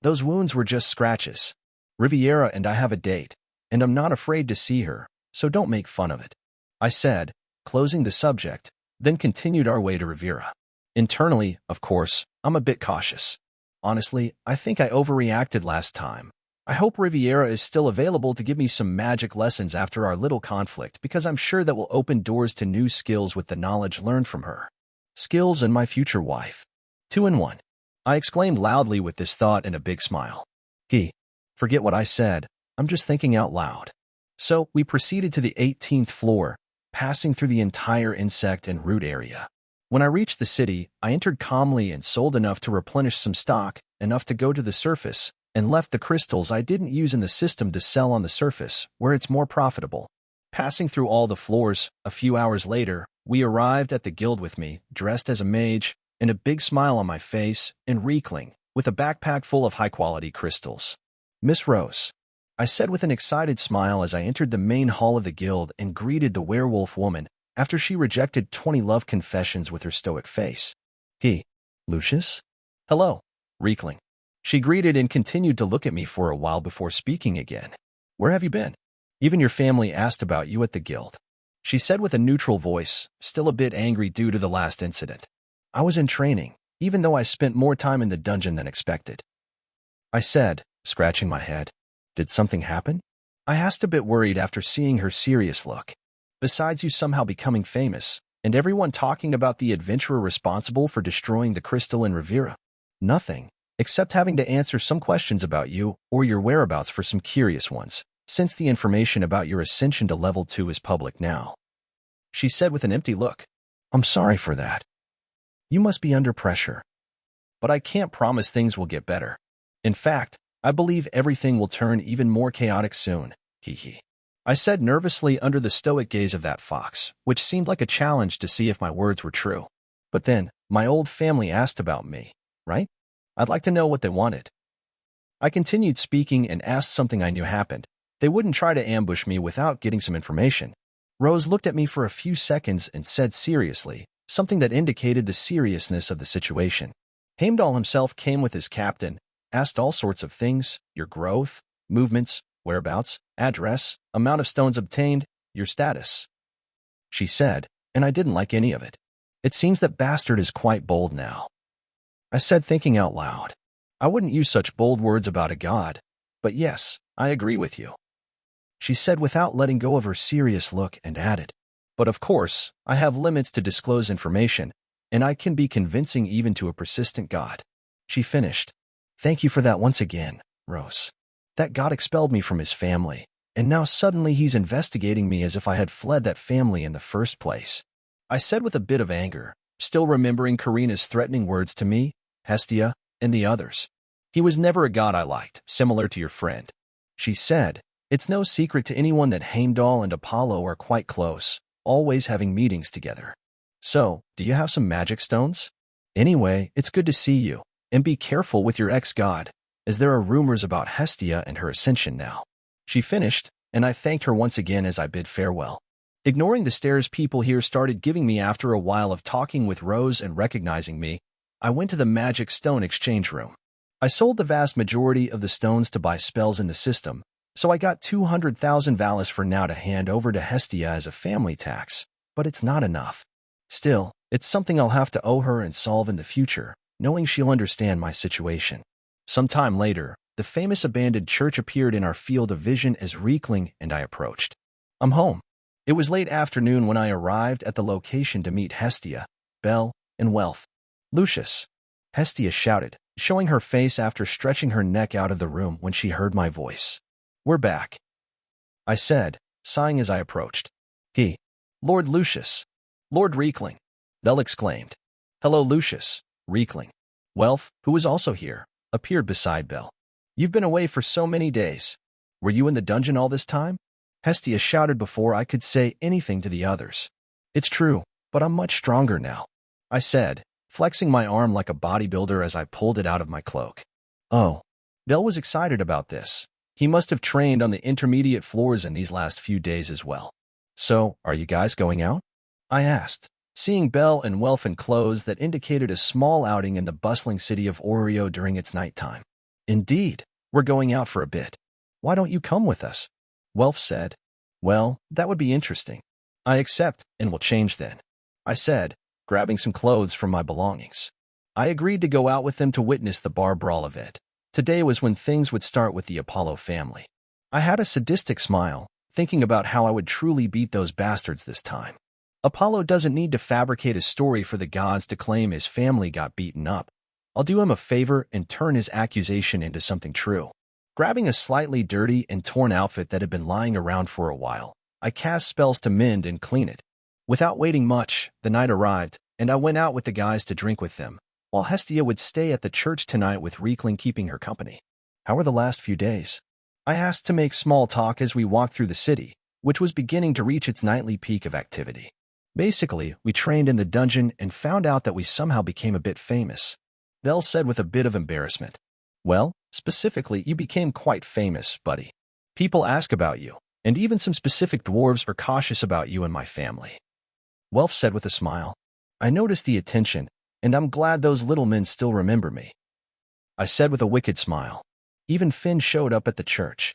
Those wounds were just scratches. Riviera and I have a date, and I'm not afraid to see her, so don't make fun of it. I said, closing the subject, then continued our way to Riviera. Internally, of course, I'm a bit cautious. Honestly, I think I overreacted last time. I hope Riviera is still available to give me some magic lessons after our little conflict because I'm sure that will open doors to new skills with the knowledge learned from her. Skills and my future wife. 2 in 1. I exclaimed loudly with this thought and a big smile. Forget what I said, I'm just thinking out loud. So, we proceeded to the 18th floor, passing through the entire insect and root area. When I reached the city, I entered calmly and sold enough to replenish some stock, enough to go to the surface, and left the crystals I didn't use in the system to sell on the surface, where it's more profitable. Passing through all the floors, a few hours later, we arrived at the guild with me, dressed as a mage, and a big smile on my face, and Riekling, with a backpack full of high-quality crystals. Miss Rose, I said with an excited smile as I entered the main hall of the guild and greeted the werewolf woman after she rejected 20 love confessions with her stoic face. Lucius? Hello, Riekling. She greeted and continued to look at me for a while before speaking again. Where have you been? Even your family asked about you at the guild. She said with a neutral voice, still a bit angry due to the last incident. I was in training, even though I spent more time in the dungeon than expected. I said, scratching my head. Did something happen? I asked a bit worried after seeing her serious look. Besides you somehow becoming famous, and everyone talking about the adventurer responsible for destroying the crystal in Rivera. Nothing, except having to answer some questions about you or your whereabouts for some curious ones, since the information about your ascension to level 2 is public now. She said with an empty look. I'm sorry for that. You must be under pressure. But I can't promise things will get better. In fact, I believe everything will turn even more chaotic soon, hee. I said nervously under the stoic gaze of that fox, which seemed like a challenge to see if my words were true. But then, my old family asked about me, right? I'd like to know what they wanted. I continued speaking and asked something I knew happened. They wouldn't try to ambush me without getting some information. Rose looked at me for a few seconds and said seriously, something that indicated the seriousness of the situation. Heimdall himself came with his captain, asked all sorts of things, your growth, movements, whereabouts, address, amount of stones obtained, your status. She said, and I didn't like any of it. It seems that bastard is quite bold now. I said thinking out loud. I wouldn't use such bold words about a god, but yes, I agree with you. She said without letting go of her serious look and added, but of course, I have limits to disclose information, and I can be convincing even to a persistent god. She finished. Thank you for that once again, Rose. That god expelled me from his family, and now suddenly he's investigating me as if I had fled that family in the first place. I said with a bit of anger, still remembering Karina's threatening words to me, Hestia, and the others. He was never a god I liked, similar to your friend. She said, it's no secret to anyone that Heimdall and Apollo are quite close, always having meetings together. So, do you have some magic stones? Anyway, it's good to see you, and be careful with your ex-god, as there are rumors about Hestia and her ascension now. She finished, and I thanked her once again as I bid farewell. Ignoring the stares people here started giving me after a while of talking with Rose and recognizing me, I went to the magic stone exchange room. I sold the vast majority of the stones to buy spells in the system, so I got 200,000 Valis for now to hand over to Hestia as a family tax, but it's not enough. Still, it's something I'll have to owe her and solve in the future, knowing she'll understand my situation. Some time later, the famous abandoned church appeared in our field of vision as Riekling and I approached. I'm home. It was late afternoon when I arrived at the location to meet Hestia, Belle, and Wealth. Lucius, Hestia shouted, showing her face after stretching her neck out of the room when she heard my voice. We're back, I said, sighing as I approached. Lord Lucius. Lord Riekling, Belle exclaimed. Hello, Lucius, Riekling. Wealth, who was also here, appeared beside Belle. You've been away for so many days. Were you in the dungeon all this time? Hestia shouted before I could say anything to the others. It's true, but I'm much stronger now, I said, flexing my arm like a bodybuilder as I pulled it out of my cloak. Oh. Belle was excited about this. He must have trained on the intermediate floors in these last few days as well. So, are you guys going out? I asked, seeing Belle and Wealth in clothes that indicated a small outing in the bustling city of Orario during its nighttime. Indeed, we're going out for a bit. Why don't you come with us? Wealth said. Well, that would be interesting. I accept, and will change then, I said, grabbing some clothes from my belongings. I agreed to go out with them to witness the bar brawl event. Today was when things would start with the Apollo family. I had a sadistic smile, thinking about how I would truly beat those bastards this time. Apollo doesn't need to fabricate a story for the gods to claim his family got beaten up. I'll do him a favor and turn his accusation into something true. Grabbing a slightly dirty and torn outfit that had been lying around for a while, I cast spells to mend and clean it. Without waiting much, the night arrived, and I went out with the guys to drink with them, while Hestia would stay at the church tonight with Riekling keeping her company. How were the last few days? I asked to make small talk as we walked through the city, which was beginning to reach its nightly peak of activity. Basically, we trained in the dungeon and found out that we somehow became a bit famous. Belle said with a bit of embarrassment. Well, specifically, you became quite famous, buddy. People ask about you, and even some specific dwarves are cautious about you and my family. Wealth said with a smile. I noticed the attention, and I'm glad those little men still remember me. I said with a wicked smile. Even Finn showed up at the church.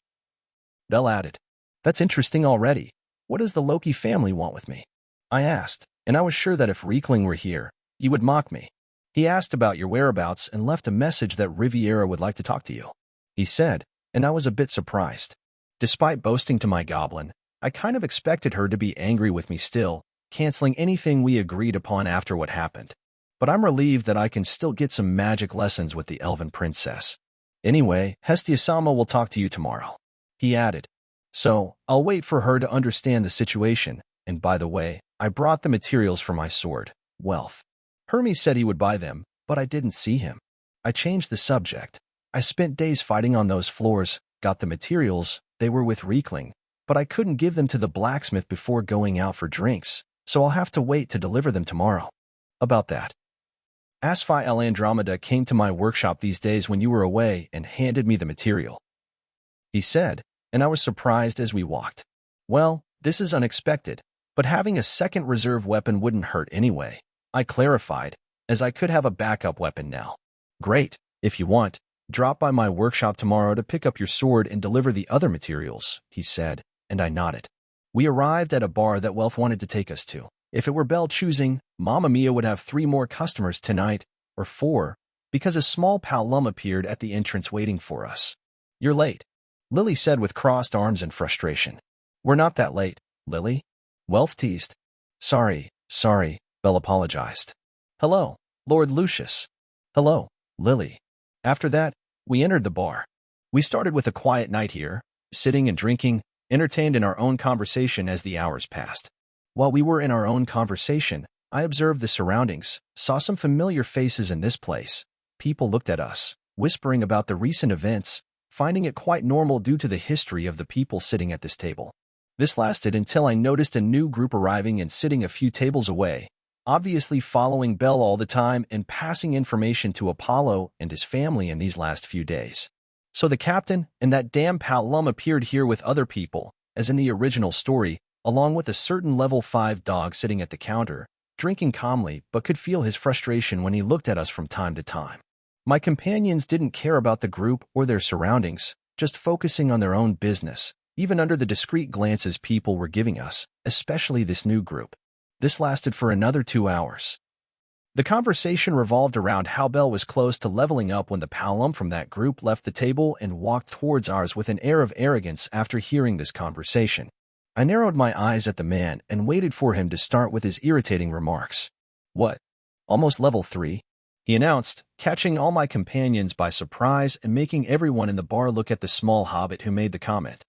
Belle added. That's interesting already. What does the Loki family want with me? I asked, and I was sure that if Riekling were here, he would mock me. He asked about your whereabouts and left a message that Riviera would like to talk to you. He said, and I was a bit surprised. Despite boasting to my goblin, I kind of expected her to be angry with me still, canceling anything we agreed upon after what happened. But I'm relieved that I can still get some magic lessons with the elven princess. Anyway, Hestia-sama will talk to you tomorrow. He added. So, I'll wait for her to understand the situation, and by the way, I brought the materials for my sword, Wealth. Hermes said he would buy them, but I didn't see him. I changed the subject. I spent days fighting on those floors, got the materials, they were with Riekling, but I couldn't give them to the blacksmith before going out for drinks, so I'll have to wait to deliver them tomorrow. About that. Asfi El Andromeda came to my workshop these days when you were away and handed me the material. He said, and I was surprised as we walked. Well, this is unexpected, but having a second reserve weapon wouldn't hurt anyway, I clarified, as I could have a backup weapon now. Great, if you want, drop by my workshop tomorrow to pick up your sword and deliver the other materials, he said, and I nodded. We arrived at a bar that Wealth wanted to take us to. If it were Belle choosing, Mamma Mia would have 3 more customers tonight, or 4, because a small palum appeared at the entrance waiting for us. You're late, Lily said with crossed arms in frustration. We're not that late, Lily. Wealth teased. Sorry, Belle apologized. Hello, Lord Lucius. Hello, Lily. After that, we entered the bar. We started with a quiet night here, sitting and drinking, entertained in our own conversation as the hours passed. While we were in our own conversation, I observed the surroundings, saw some familiar faces in this place. People looked at us, whispering about the recent events, finding it quite normal due to the history of the people sitting at this table. This lasted until I noticed a new group arriving and sitting a few tables away, obviously following Belle all the time and passing information to Apollo and his family in these last few days. So the captain and that damn palum appeared here with other people, as in the original story, along with a certain level 5 dog sitting at the counter, drinking calmly but could feel his frustration when he looked at us from time to time. My companions didn't care about the group or their surroundings, just focusing on their own business, even under the discreet glances people were giving us, especially this new group. This lasted for another 2 hours. The conversation revolved around how Belle was close to leveling up when the palum from that group left the table and walked towards ours with an air of arrogance after hearing this conversation. I narrowed my eyes at the man and waited for him to start with his irritating remarks. What? Almost level 3? He announced, catching all my companions by surprise and making everyone in the bar look at the small hobbit who made the comment.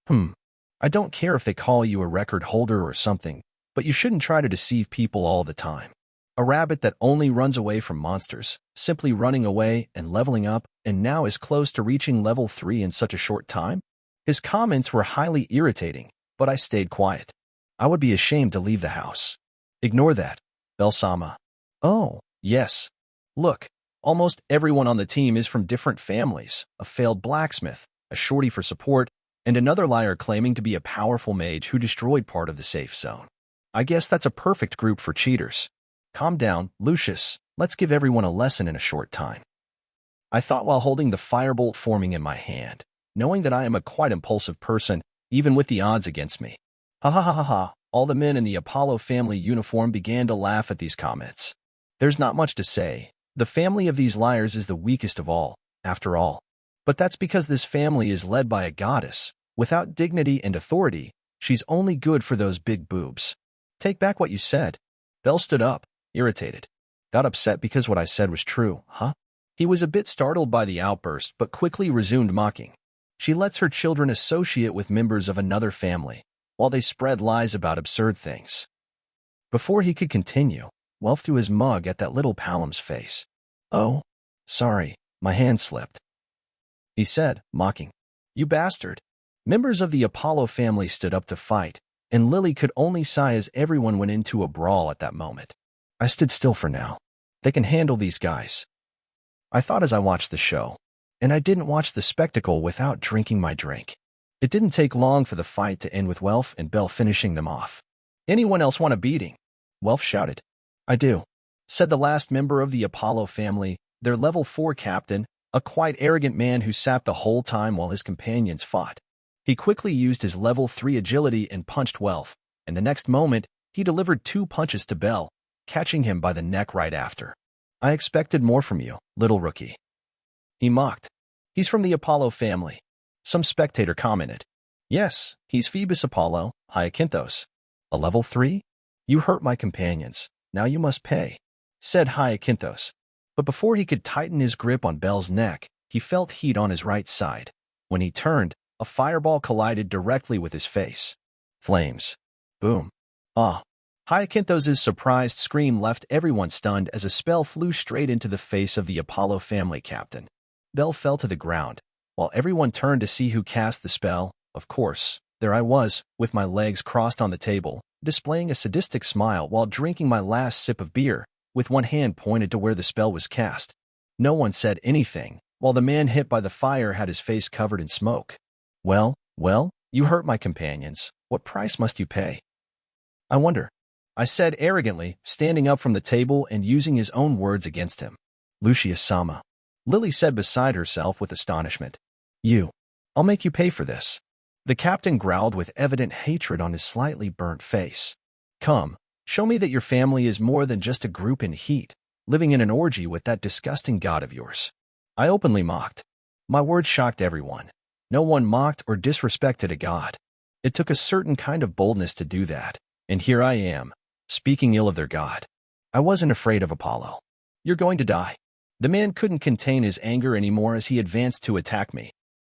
I don't care if they call you a record holder or something, but you shouldn't try to deceive people all the time. A rabbit that only runs away from monsters, simply running away and leveling up, and now is close to reaching level 3 in such a short time? His comments were highly irritating, but I stayed quiet. I would be ashamed to leave the house. Ignore that, Belle-sama. Oh, yes. Look, almost everyone on the team is from different families, a failed blacksmith, a shorty for support, and another liar claiming to be a powerful mage who destroyed part of the safe zone. I guess that's a perfect group for cheaters. Calm down, Lucius. Let's give everyone a lesson in a short time. I thought while holding the firebolt forming in my hand, knowing that I am a quite impulsive person, even with the odds against me. Ha ha ha ha ha. All the men in the Apollo family uniform began to laugh at these comments. There's not much to say. The family of these liars is the weakest of all, after all. But that's because this family is led by a goddess. Without dignity and authority, she's only good for those big boobs. Take back what you said. Belle stood up, irritated. Got upset because what I said was true, huh? He was a bit startled by the outburst, but quickly resumed mocking. She lets her children associate with members of another family, while they spread lies about absurd things. Before he could continue, Wealth threw his mug at that little palum's face. Oh, sorry, my hand slipped. He said, mocking. You bastard. Members of the Apollo family stood up to fight, and Lily could only sigh as everyone went into a brawl at that moment. I stood still for now. They can handle these guys. I thought as I watched the show, and I didn't watch the spectacle without drinking my drink. It didn't take long for the fight to end with Wealth and Belle finishing them off. Anyone else want a beating? Wealth shouted. I do, said the last member of the Apollo family, their level 4 captain, a quite arrogant man who sat the whole time while his companions fought. He quickly used his level 3 agility and punched Wealth, and the next moment, he delivered 2 punches to Bell, catching him by the neck right after. I expected more from you, little rookie. He mocked. He's from the Apollo family. Some spectator commented. Yes, he's Phoebus Apollo, Hyacinthos. A level 3? You hurt my companions. Now you must pay, said Hyacinthos. But before he could tighten his grip on Bell's neck, he felt heat on his right side. When he turned, a fireball collided directly with his face. Flames. Boom. Ah. Hyacinthos' surprised scream left everyone stunned as a spell flew straight into the face of the Apollo family captain. Bell fell to the ground. While everyone turned to see who cast the spell, of course, there I was, with my legs crossed on the table, displaying a sadistic smile while drinking my last sip of beer, with one hand pointed to where the spell was cast. No one said anything, while the man hit by the fire had his face covered in smoke. Well, you hurt my companions. What price must you pay? I wonder, I said arrogantly, standing up from the table and using his own words against him. Lucius-sama. Lily said beside herself with astonishment. I'll make you pay for this. The captain growled with evident hatred on his slightly burnt face. Come, show me that your family is more than just a group in heat, living in an orgy with that disgusting god of yours. I openly mocked. My words shocked everyone. No one mocked or disrespected a god. It took a certain kind of boldness to do that, and here I am, speaking ill of their god. I wasn't afraid of Apollo. You're going to die. The man couldn't contain his anger anymore as he advanced to attack me.